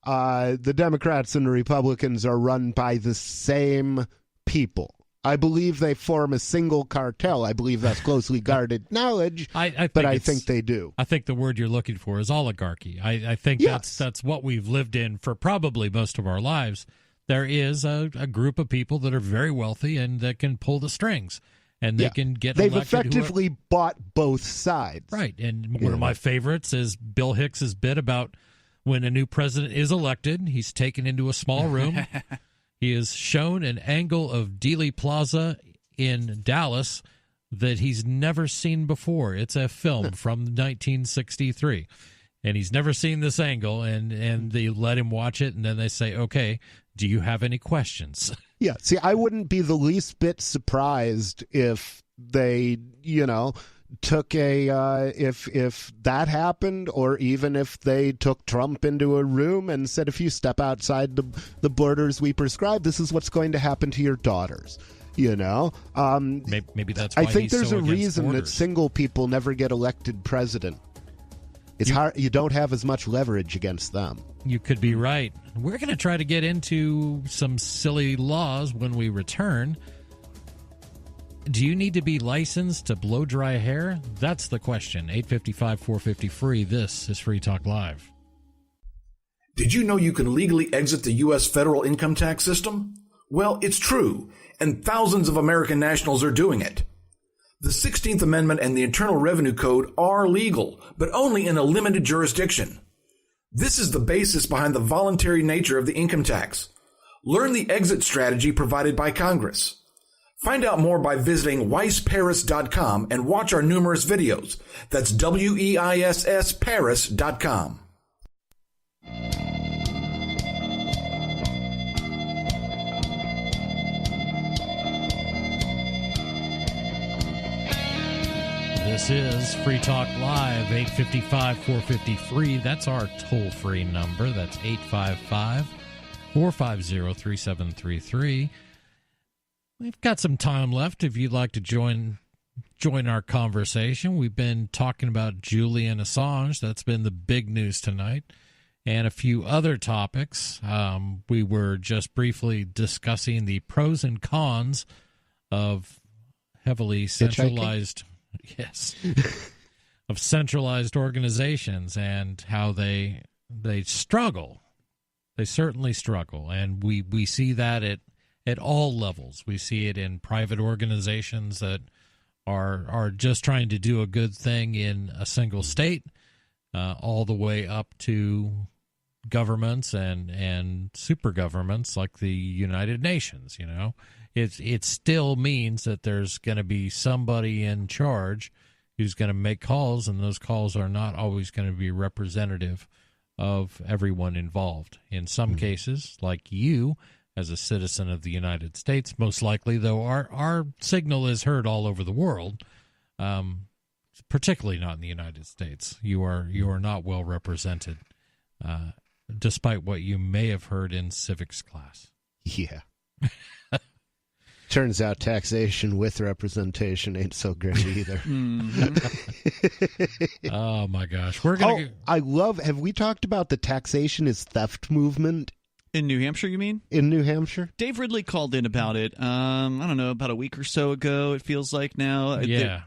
Speaker 3: Democrats and the Republicans are run by the same people. I believe they form a single cartel. I believe that's closely guarded knowledge, but I think they do.
Speaker 1: I think the word you're looking for is oligarchy. I think that's what we've lived in for probably most of our lives. There is a group of people that are very wealthy and that can pull the strings, and they can get
Speaker 3: They've effectively bought both sides.
Speaker 1: Right, and one of my favorites is Bill Hicks's bit about when a new president is elected, he's taken into a small room. He is shown an angle of Dealey Plaza in Dallas that he's never seen before. It's a film from 1963, and he's never seen this angle, and they let him watch it, and then they say, okay, do you have any questions?
Speaker 3: Yeah, see, I wouldn't be the least bit surprised if they, took if that happened, or even if they took Trump into a room and said, if you step outside the borders we prescribe, this is what's going to happen to your daughters. Maybe
Speaker 1: that's why
Speaker 3: I think
Speaker 1: he's
Speaker 3: there's
Speaker 1: so
Speaker 3: a reason
Speaker 1: borders.
Speaker 3: that single people never get elected president. It's hard. You don't have as much leverage against them.
Speaker 1: You could be right. We're going to try to get into some silly laws when we return. Do you need to be licensed to blow dry hair? That's the question. 855-450-FREE. This is Free Talk Live.
Speaker 13: Did you know you can legally exit the U.S. federal income tax system? Well, it's true, and thousands of American nationals are doing it. The 16th Amendment and the Internal Revenue Code are legal, but only in a limited jurisdiction. This is the basis behind the voluntary nature of the income tax. Learn the exit strategy provided by Congress. Find out more by visiting weissparis.com and watch our numerous videos. That's WEISS Paris.com.
Speaker 1: This is Free Talk Live, 855-450-FREE. That's our toll-free number. That's 855-450-3733. We've got some time left if you'd like to join our conversation. We've been talking about Julian Assange. That's been the big news tonight. And a few other topics. We were just briefly discussing the pros and cons of heavily centralized... Yes, of centralized organizations and how they struggle. They certainly struggle, and we see that at all levels. We see it in private organizations that are just trying to do a good thing in a single state, all the way up to governments and super governments like the United Nations. It still means that there's going to be somebody in charge who's going to make calls, and those calls are not always going to be representative of everyone involved. In some cases, like you, as a citizen of the United States, most likely, though, our signal is heard all over the world, particularly not in the United States. You are not well represented, despite what you may have heard in civics class.
Speaker 3: Yeah. Turns out taxation with representation ain't so great either.
Speaker 1: Oh, my gosh.
Speaker 3: Have we talked about the taxation is theft movement?
Speaker 2: In New Hampshire, you mean?
Speaker 3: In New Hampshire?
Speaker 2: Dave Ridley called in about it, I don't know, about a week or so ago, it feels like now.
Speaker 1: Yeah.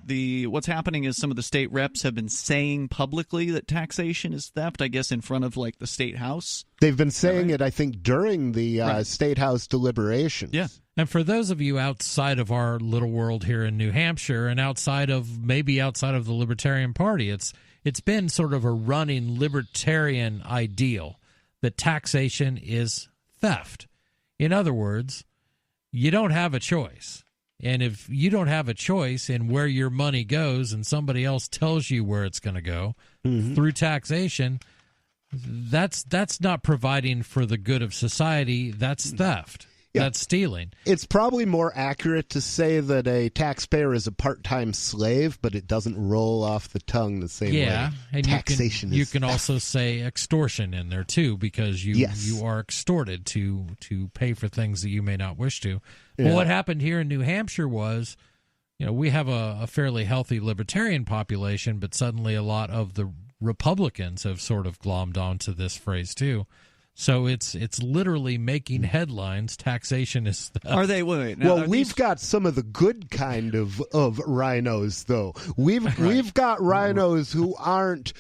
Speaker 2: What's happening is some of the state reps have been saying publicly that taxation is theft, I guess, in front of, the state house.
Speaker 3: They've been saying it, I think, during the state house deliberations.
Speaker 2: Yeah.
Speaker 1: And for those of you outside of our little world here in New Hampshire and outside of the Libertarian Party, it's been sort of a running libertarian ideal that taxation is theft. In other words, you don't have a choice. And if you don't have a choice in where your money goes and somebody else tells you where it's going to go through taxation, that's not providing for the good of society. That's theft. Yeah. That's stealing.
Speaker 3: It's probably more accurate to say that a taxpayer is a part-time slave, but it doesn't roll off the tongue the same way.
Speaker 1: Yeah, and
Speaker 3: taxation
Speaker 1: you can also say extortion in there too, because you are extorted to pay for things that you may not wish to. Yeah. But what happened here in New Hampshire was, we have a fairly healthy libertarian population, but suddenly a lot of the Republicans have sort of glommed onto this phrase too. So it's literally making headlines. Taxation is theft.
Speaker 2: Are they? Wait. Now,
Speaker 3: well, we've got some of the good kind of rhinos, though. We've got rhinos who aren't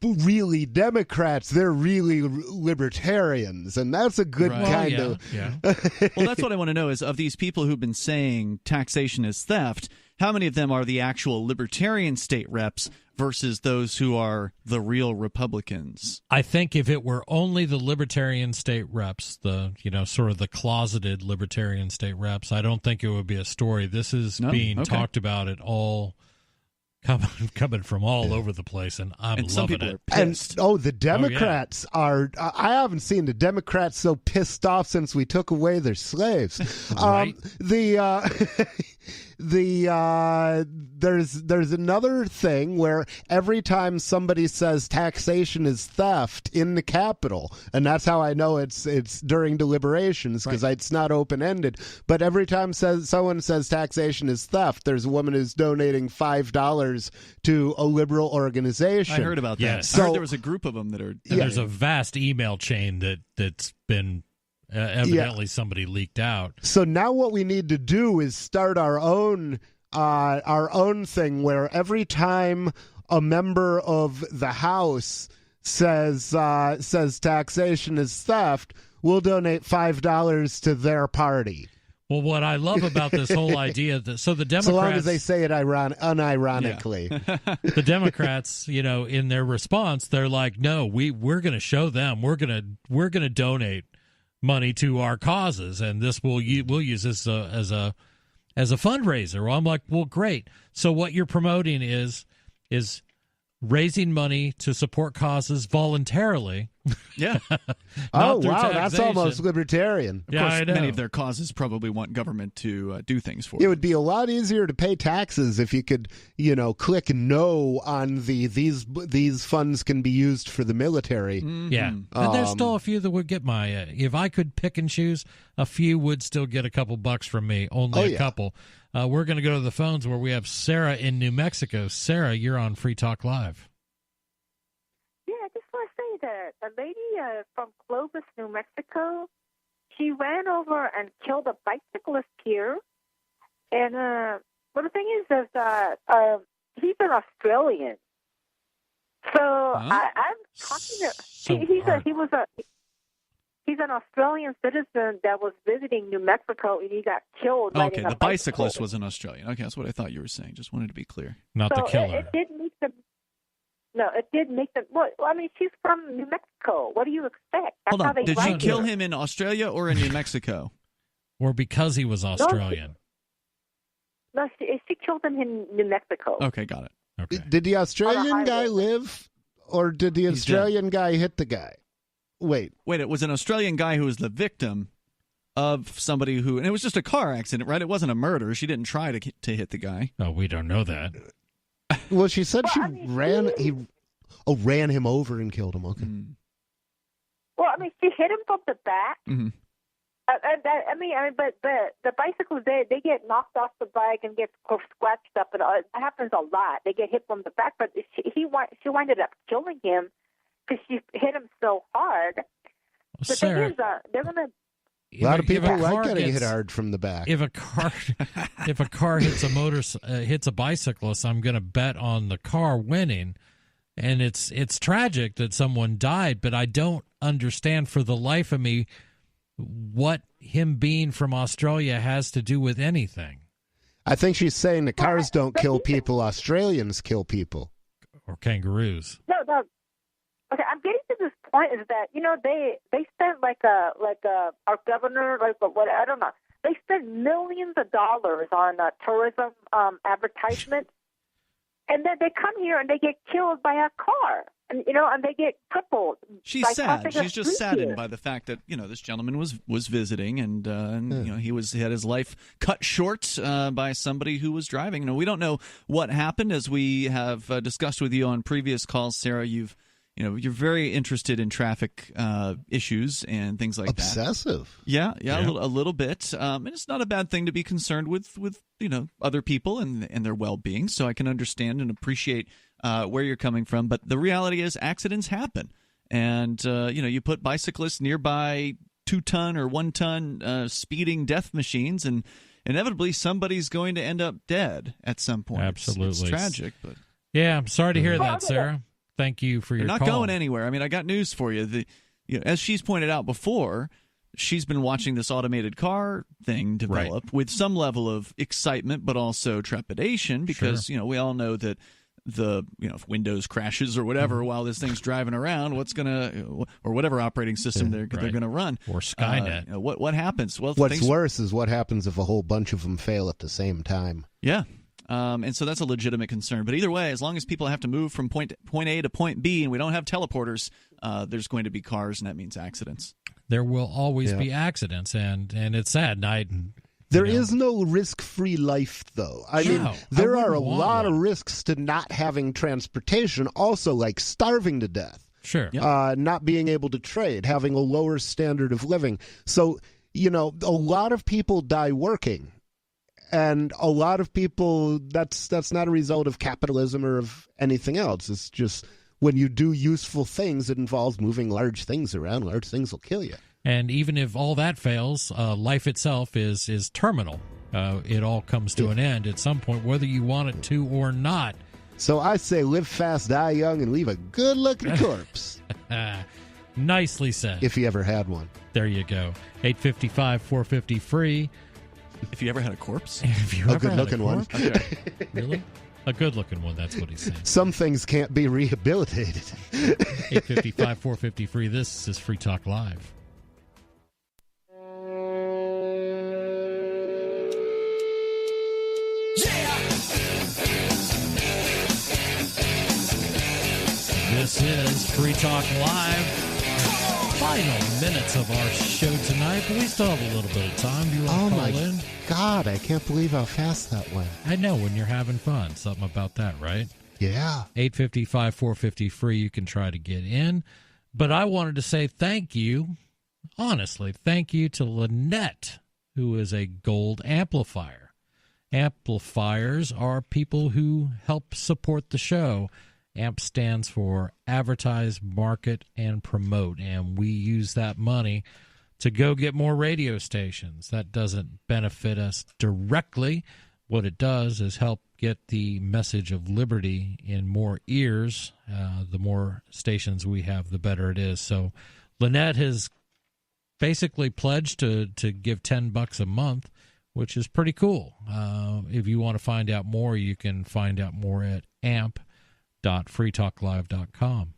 Speaker 3: really Democrats. They're really libertarians, and that's a good kind of.
Speaker 2: Yeah. Well, that's what I want to know is of these people who've been saying taxation is theft, how many of them are the actual libertarian state reps versus those who are the real Republicans?
Speaker 1: I think if it were only the libertarian state reps, the sort of the closeted libertarian state reps, I don't think it would be a story. This is being talked about at all. Coming from all over the place, and I'm loving it.
Speaker 3: And the Democrats are. I haven't seen the Democrats so pissed off since we took away their slaves.
Speaker 1: Right.
Speaker 3: There's another thing where every time somebody says taxation is theft in the Capitol, and that's how I know it's during deliberations because it's not open ended. But every time someone says taxation is theft, there's a woman who's donating $5 to a liberal organization.
Speaker 2: I heard about that.
Speaker 1: Yes.
Speaker 2: I heard there was a group of them that are.
Speaker 1: There's a vast email chain that's been. Evidently, somebody leaked out.
Speaker 3: So now what we need to do is start our own thing where every time a member of the House says taxation is theft, we'll donate $5 to their party.
Speaker 1: Well, what I love about this whole idea the Democrats,
Speaker 3: so long as they say it unironically,
Speaker 1: the Democrats, in their response, they're like, no, we're going to show them, we're going to donate money to our causes, and this we'll use this as a fundraiser. Well, I'm like, well, great. So what you're promoting is raising money to support causes voluntarily.
Speaker 2: Yeah.
Speaker 3: Oh, wow, that's almost libertarian.
Speaker 2: Of course, many of their causes probably want government to do things for them.
Speaker 3: It would be a lot easier to pay taxes if you could, click no on these funds can be used for the military.
Speaker 2: Mm-hmm.
Speaker 1: Yeah. And there's still a few that would get my if I could pick and choose, a few would still get a couple bucks from me, only a couple. We're going to go to the phones where we have Sarah in New Mexico. Sarah, you're on Free Talk Live.
Speaker 14: Yeah, I just want to say that a lady from Clovis, New Mexico, she ran over and killed a bicyclist here. And the thing is that he's an Australian. So I'm talking to He's an Australian citizen that was visiting New Mexico, and he got killed.
Speaker 2: Okay, the bicyclist was an Australian. Okay, that's what I thought you were saying. Just wanted to be clear.
Speaker 1: Not the killer.
Speaker 14: It did make them. No, it did make them. Well, I mean, she's from New Mexico. What do you expect? That's
Speaker 2: Hold on. Did she kill
Speaker 14: her.
Speaker 2: him in Australia or in New Mexico?
Speaker 1: Or because he was Australian?
Speaker 14: No, she killed him in New Mexico.
Speaker 2: Okay, got it.
Speaker 1: Okay.
Speaker 3: Did the Australian guy live, or did the Australian guy hit the guy? Wait,
Speaker 2: it was an Australian guy who was the victim of somebody who, and it was just a car accident, right? It wasn't a murder. She didn't try to hit the guy.
Speaker 1: Oh, we don't know that.
Speaker 3: Well, she said ran him over and killed him. Okay.
Speaker 2: Mm.
Speaker 14: Well, I mean, she hit him from the back.
Speaker 2: Mm-hmm.
Speaker 14: But the bicycles, they get knocked off the bike and get scratched up, and it happens a lot. They get hit from the back, but she winded up killing him because she hit him so hard. The
Speaker 1: Sarah,
Speaker 14: thing is, they're gonna.
Speaker 3: A lot of people like getting hit hard from the back.
Speaker 1: If a car hits a bicyclist, I'm going to bet on the car winning. And it's tragic that someone died, but I don't understand for the life of me what him being from Australia has to do with anything. I
Speaker 3: think she's saying the cars don't kill people, Australians kill people.
Speaker 1: Or kangaroos.
Speaker 14: No. Okay, I'm getting to this point is that, they spent like our governor, what, I don't know. They spent millions of dollars on tourism advertisements, and then they come here and they get killed by a car, and they get crippled.
Speaker 2: She's sad. She's just saddened by the fact that this gentleman was visiting, and he had his life cut short by somebody who was driving. We don't know what happened, as we have discussed with you on previous calls, Sarah. You're very interested in traffic issues and things like
Speaker 3: Obsessive.
Speaker 2: that. Yeah. A little bit. And it's not a bad thing to be concerned with other people and their well-being. So I can understand and appreciate where you're coming from. But the reality is accidents happen. and you put bicyclists nearby 2-ton or 1-ton speeding death machines, and inevitably somebody's going to end up dead at some point.
Speaker 1: Absolutely.
Speaker 2: It's tragic, but
Speaker 1: yeah, I'm sorry to hear that, Sarah. Thank you for your
Speaker 2: call.
Speaker 1: Not
Speaker 2: going anywhere. I mean, I got news for you. As she's pointed out before, she's been watching this automated car thing develop with some level of excitement, but also trepidation, because we all know that if Windows crashes or whatever while this thing's driving around, or whatever operating system they're going to run,
Speaker 1: or Skynet.
Speaker 2: What happens? Well,
Speaker 3: what's worse is what happens if a whole bunch of them fail at the same time.
Speaker 2: Yeah. And so that's a legitimate concern. But either way, as long as people have to move from point A to point B and we don't have teleporters, there's going to be cars, and that means accidents.
Speaker 1: There will always be accidents, and it's sad.
Speaker 3: There is no risk-free life, though. I mean, there are a lot of risks to not having transportation, also like starving to death.
Speaker 1: Sure.
Speaker 3: Not being able to trade, having a lower standard of living. So, a lot of people die working. And a lot of people, that's not a result of capitalism or of anything else. It's just when you do useful things, it involves moving large things around. Large things will kill you.
Speaker 1: And even if all that fails, life itself is terminal. It all comes to an end at some point, whether you want it to or not.
Speaker 3: So I say live fast, die young, and leave a good-looking corpse.
Speaker 1: Nicely said.
Speaker 3: If you ever had one.
Speaker 1: There you go. 855-450-FREE.
Speaker 2: If you ever had a corpse?
Speaker 3: A good-looking one.
Speaker 2: Okay.
Speaker 1: Really? A good-looking one, that's what he's saying.
Speaker 3: Some things can't be rehabilitated.
Speaker 1: 855-450-FREE. This is Free Talk Live. This is Free Talk Live. Final minutes of our show tonight, but we still have a little bit of time. Do you want to call in?
Speaker 3: God, I can't believe how fast that went.
Speaker 1: I know, when you're having fun. Something about that, right?
Speaker 3: Yeah.
Speaker 1: 855-450-FREE. You can try to get in. But I wanted to say thank you, honestly, thank you to Lynette, who is a gold amplifier. Amplifiers are people who help support the show. AMP stands for Advertise, Market, and Promote, and we use that money to go get more radio stations. That doesn't benefit us directly. What it does is help get the message of liberty in more ears. The more stations we have, the better it is. So Lynette has basically pledged to give $10 a month, which is pretty cool. If you want to find out more, you can find out more at amp.freetalklive.com.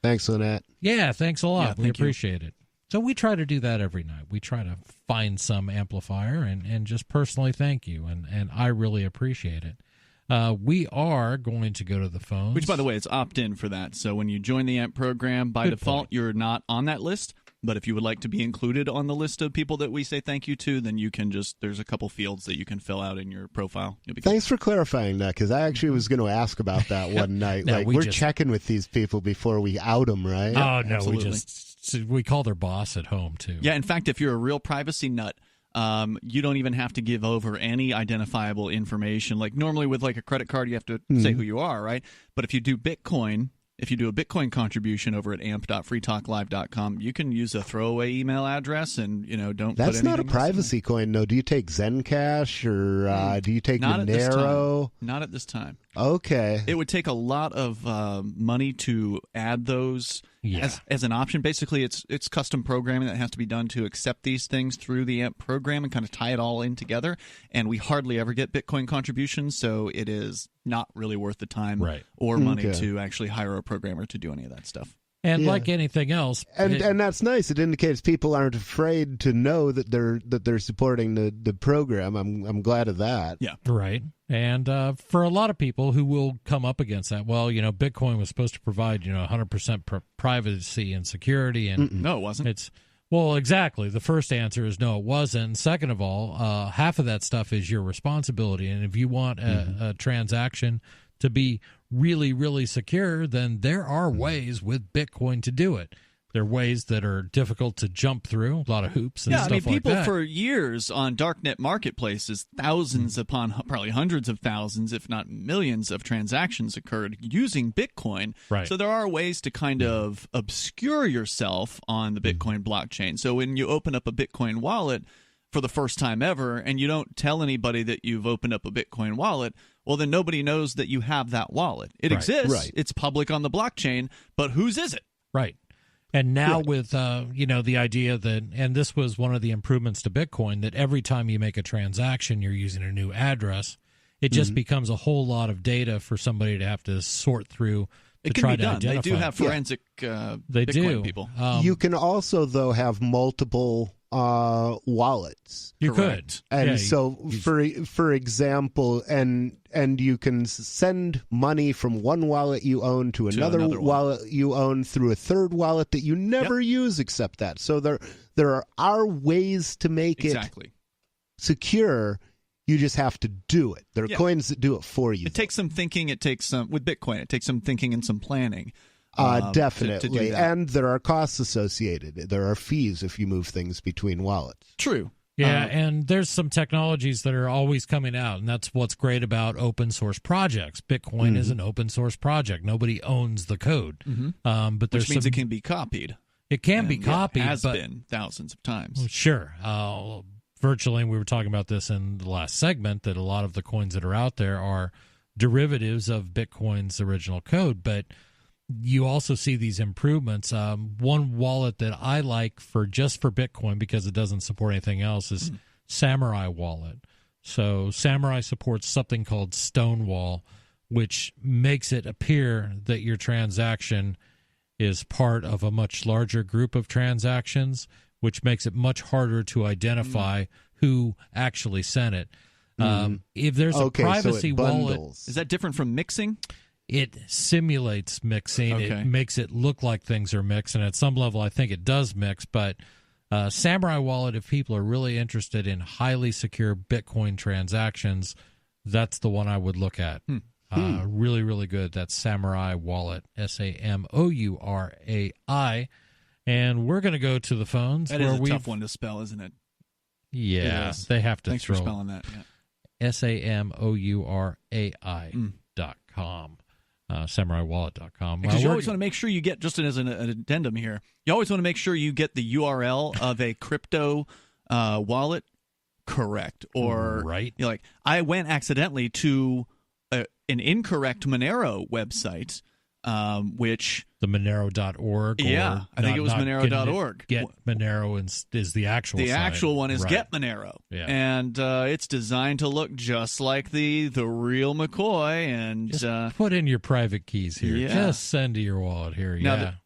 Speaker 3: Thanks, Lynette.
Speaker 1: Yeah, thanks a lot.
Speaker 2: Yeah,
Speaker 1: we appreciate it. So we try to do that every night. We try to find some amplifier and just personally thank you, and I really appreciate it. We are going to go to the phones.
Speaker 2: Which, by the way, it's opt-in for that. So when you join the AMP program, by default, you're not on that list. But if you would like to be included on the list of people that we say thank you to, then you can there's a couple fields that you can fill out in your profile.
Speaker 3: Thanks for clarifying that, because I actually was going to ask about that one night.
Speaker 1: No,
Speaker 3: we're checking with these people before we out them, right?
Speaker 1: Oh, no,
Speaker 2: absolutely.
Speaker 1: we call their boss at home, too.
Speaker 2: Yeah, in fact, if you're a real privacy nut, you don't even have to give over any identifiable information. Like normally with like a credit card, you have to say who you are, right? But if you do Bitcoin, if you do a Bitcoin contribution over at amp.freetalklive.com, you can use a throwaway email address and, don't
Speaker 3: That's
Speaker 2: put anything
Speaker 3: not a privacy coin, though. Do you take Zencash or do you take Monero?
Speaker 2: Not at this time.
Speaker 3: Okay.
Speaker 2: It would take a lot of money to add those as an option. Basically, it's custom programming that has to be done to accept these things through the AMP program and kind of tie it all in together. And we hardly ever get Bitcoin contributions, so it is not really worth the time or money to actually hire a programmer to do any of that stuff.
Speaker 1: And like anything else,
Speaker 3: and that's nice. It indicates people aren't afraid to know that they're supporting the program. I'm glad of that.
Speaker 2: Yeah,
Speaker 1: right. And for a lot of people who will come up against that, well, Bitcoin was supposed to provide 100% privacy and security, and
Speaker 2: no, it wasn't.
Speaker 1: Well, exactly. The first answer is no, it wasn't. And second of all, half of that stuff is your responsibility, and if you want a transaction to be really, really secure, then there are ways with Bitcoin to do it. There are ways that are difficult to jump through, a lot of hoops and stuff like that.
Speaker 2: People for years on darknet marketplaces, thousands upon probably hundreds of thousands, if not millions of transactions occurred using Bitcoin.
Speaker 1: Right.
Speaker 2: So there are ways to kind of obscure yourself on the Bitcoin blockchain. So when you open up a Bitcoin wallet for the first time ever and you don't tell anybody that you've opened up a Bitcoin wallet, well, then nobody knows that you have that wallet. It exists.
Speaker 3: Right.
Speaker 2: It's public on the blockchain, but whose is it?
Speaker 1: Right. And now with, the idea that, and this was one of the improvements to Bitcoin, that every time you make a transaction, you're using a new address. It just becomes a whole lot of data for somebody to have to sort through to
Speaker 2: It can
Speaker 1: try
Speaker 2: be
Speaker 1: to
Speaker 2: done.
Speaker 1: identify.
Speaker 2: They do have forensic Bitcoin people.
Speaker 3: You can also, though, have multiple wallets.
Speaker 1: You could.
Speaker 3: And for example, and you can send money from one wallet you own to another wallet you own through a third wallet that you never use except that. So there are ways to make it secure. You just have to do it. There are coins that do it for you.
Speaker 2: It takes some thinking. With Bitcoin, it takes some thinking and some planning.
Speaker 3: Definitely.
Speaker 2: To do that.
Speaker 3: And there are costs associated. There are fees if you move things between wallets.
Speaker 2: True.
Speaker 1: Yeah, and there's some technologies that are always coming out, and that's what's great about open source projects. Bitcoin is an open source project. Nobody owns the code. But
Speaker 2: which means it can be copied.
Speaker 1: It can be copied.
Speaker 2: It has been thousands of times.
Speaker 1: Sure. Virtually, we were talking about this in the last segment, that a lot of the coins that are out there are derivatives of Bitcoin's original code, but you also see these improvements. One wallet that I like just for Bitcoin, because it doesn't support anything else, is Samurai Wallet. So Samurai supports something called Stonewall, which makes it appear that your transaction is part of a much larger group of transactions, which makes it much harder to identify who actually sent it. If there's a privacy wallet...
Speaker 2: Is that different from mixing?
Speaker 1: It simulates mixing.
Speaker 2: Okay.
Speaker 1: It makes it look like things are mixed, and at some level I think it does mix, but Samurai Wallet, if people are really interested in highly secure Bitcoin transactions, that's the one I would look at. Really, really good. That's Samurai Wallet, SAMOURAI. And we're going to go to the phones.
Speaker 2: That is a tough one to spell, isn't it?
Speaker 1: Yeah, they have to
Speaker 2: Thanks
Speaker 1: throw
Speaker 2: for spelling that.
Speaker 1: Yeah. SAMOURAI.com. SamuraiWallet.com.
Speaker 2: Because you always want to make sure you get, just as an addendum here, you always want to make sure you get the URL of a crypto wallet correct. Or, I went accidentally to an incorrect Monero website, which...
Speaker 1: The Monero.org?
Speaker 2: Yeah, I think it was Monero.org.
Speaker 1: Get Monero is the actual site.
Speaker 2: The actual one is Get Monero.
Speaker 1: Yeah.
Speaker 2: And it's designed to look just like the real McCoy. And
Speaker 1: just put in your private keys here.
Speaker 2: Yeah.
Speaker 1: Just send to your wallet here.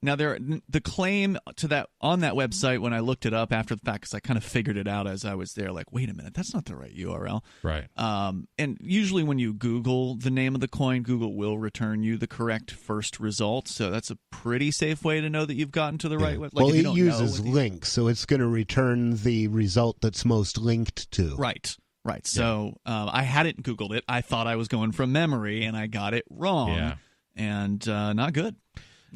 Speaker 2: Now the claim to that on that website, when I looked it up after the fact, because I kind of figured it out as I was there, like, wait a minute, that's not the right URL.
Speaker 1: Right.
Speaker 2: And usually when you Google the name of the coin, Google will return you the correct first result. So that's a pretty safe way to know that you've gotten to the right way.
Speaker 3: Like, it uses links, so it's going to return the result that's most linked to.
Speaker 2: Right. So I hadn't Googled it. I thought I was going from memory, and I got it wrong.
Speaker 1: Yeah.
Speaker 2: And not good.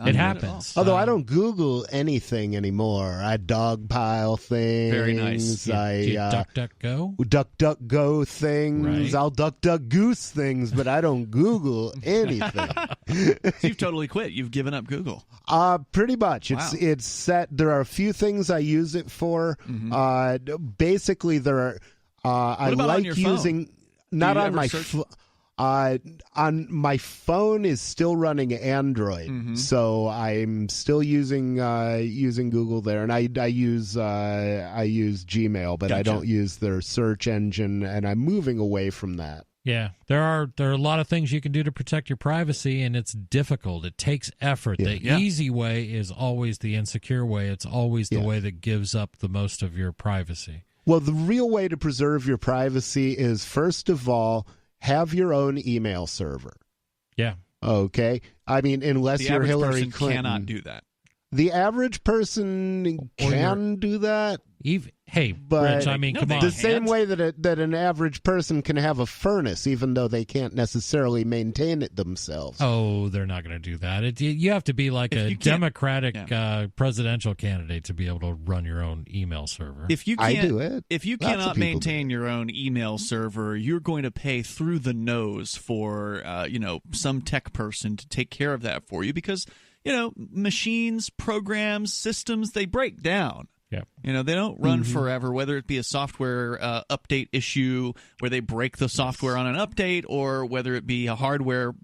Speaker 1: It happens.
Speaker 3: Although I don't Google anything anymore. I dogpile things.
Speaker 2: Very nice.
Speaker 1: DuckDuckGo?
Speaker 3: DuckDuckGo things.
Speaker 1: Right.
Speaker 3: I'll DuckDuckGoose things, but I don't Google anything.
Speaker 2: So you've totally quit. You've given up Google.
Speaker 3: Pretty much.
Speaker 2: Wow.
Speaker 3: It's set. There are a few things I use it for. Basically, there are. I
Speaker 2: about
Speaker 3: like
Speaker 2: on your
Speaker 3: using.
Speaker 2: phone?
Speaker 3: Not on my phone. On my phone is still running Android, so I'm still using Google there, and I use Gmail, but I don't use their search engine, and I'm moving away from that.
Speaker 1: Yeah, there are a lot of things you can do to protect your privacy, and it's difficult. It takes effort. The easy way is always the insecure way. It's always the way that gives up the most of your privacy.
Speaker 3: Well, the real way to preserve your privacy is, first of all, have your own email server.
Speaker 1: Yeah.
Speaker 3: Okay. I mean, unless
Speaker 2: the
Speaker 3: you're
Speaker 2: average
Speaker 3: Hillary
Speaker 2: person
Speaker 3: Clinton,
Speaker 2: cannot do that.
Speaker 3: The average person can do that.
Speaker 1: But Rich, I mean, come on.
Speaker 3: The same way that an average person can have a furnace, even though they can't necessarily maintain it themselves.
Speaker 1: Oh, they're not going to do that. You have to be like a Democratic presidential candidate to be able to run your own email server.
Speaker 2: If you can't,
Speaker 3: I do it.
Speaker 2: If you cannot maintain your own email server, you're going to pay through the nose for some tech person to take care of that for you, because machines, programs, systems, they break down.
Speaker 1: Yeah.
Speaker 2: They don't run forever, whether it be a software update issue where they break the software on an update, or whether it be a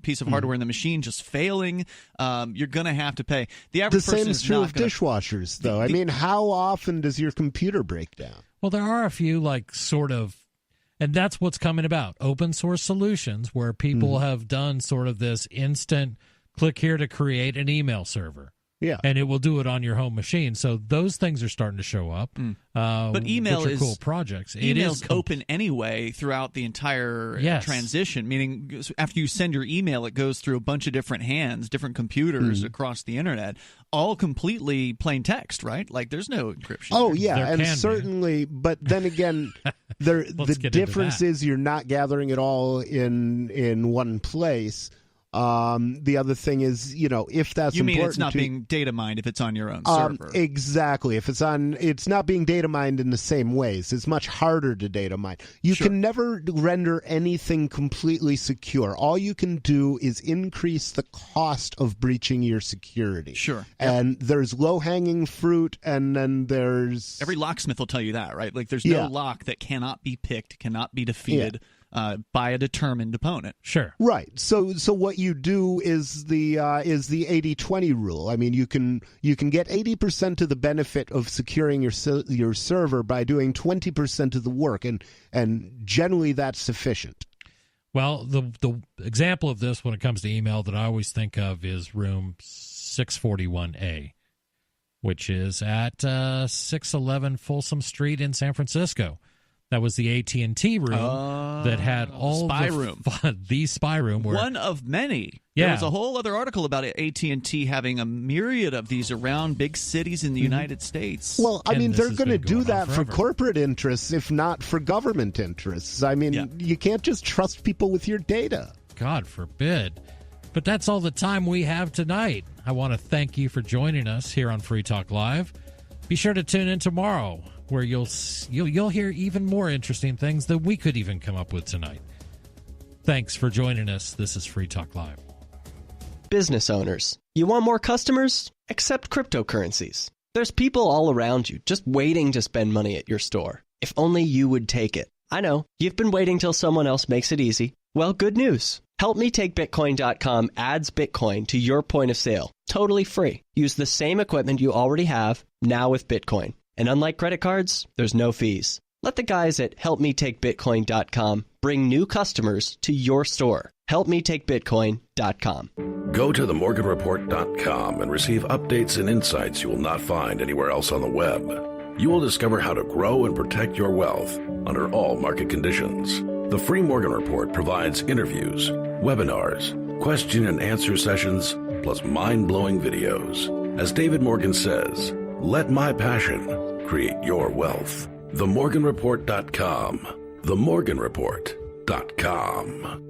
Speaker 2: piece of hardware in the machine just failing. You're going to have to pay. The average person
Speaker 3: same is true of dishwashers, though. I mean, how often does your computer break down?
Speaker 1: Well, there are a few and that's what's coming about. Open source solutions where people have done sort of this instant click here to create an email server.
Speaker 3: Yeah,
Speaker 1: and it will do it on your home machine. So those things are starting to show up.
Speaker 2: But email
Speaker 1: which are
Speaker 2: is
Speaker 1: cool projects.
Speaker 2: Email's open anyway throughout the entire transition. Meaning, after you send your email, it goes through a bunch of different hands, different computers across the internet, all completely plain text, right? Like there's no encryption.
Speaker 3: Oh yeah, and certainly. But then again, the difference is you're not gathering it all in one place. The other thing is, if that's
Speaker 2: you mean
Speaker 3: important,
Speaker 2: it's not being data mined if it's on your own server.
Speaker 3: Exactly. If it's not being data mined in the same ways. It's much harder to data mine. You can never render anything completely secure. All you can do is increase the cost of breaching your security.
Speaker 2: Sure.
Speaker 3: And there's low-hanging fruit, and then there's...
Speaker 2: Every locksmith will tell you that, right? Like there's no lock that cannot be picked, cannot be defeated. By a determined opponent.
Speaker 1: Sure.
Speaker 3: Right. So what you do is the 80-20 rule. I mean, you can get 80% of the benefit of securing your server by doing 20% of the work, and generally that's sufficient.
Speaker 1: Well, the example of this when it comes to email that I always think of is room 641A, which is at 611 Folsom Street in San Francisco. That was the AT&T room that had all the spy room.
Speaker 2: One of many.
Speaker 1: Yeah.
Speaker 2: There was a whole other article about AT&T having a myriad of these around big cities in the United States.
Speaker 3: Well, I mean, they're going to do that for corporate interests, if not for government interests. I mean, you can't just trust people with your data.
Speaker 1: God forbid. But that's all the time we have tonight. I want to thank you for joining us here on Free Talk Live. Be sure to tune in tomorrow, where you'll hear even more interesting things than we could even come up with tonight. Thanks for joining us. This is Free Talk Live.
Speaker 15: Business owners, you want more customers? Accept cryptocurrencies. There's people all around you just waiting to spend money at your store. If only you would take it. I know, you've been waiting till someone else makes it easy. Well, good news. HelpMeTakeBitcoin.com adds Bitcoin to your point of sale, totally free. Use the same equipment you already have, now with Bitcoin. And unlike credit cards, there's no fees. Let the guys at HelpMeTakeBitcoin.com bring new customers to your store. HelpMeTakeBitcoin.com.
Speaker 16: Go to themorganreport.com and receive updates and insights you will not find anywhere else on the web. You will discover how to grow and protect your wealth under all market conditions. The Free Morgan Report provides interviews, webinars, question and answer sessions, plus mind-blowing videos. As David Morgan says, let my passion create your wealth. TheMorganReport.com. TheMorganReport.com.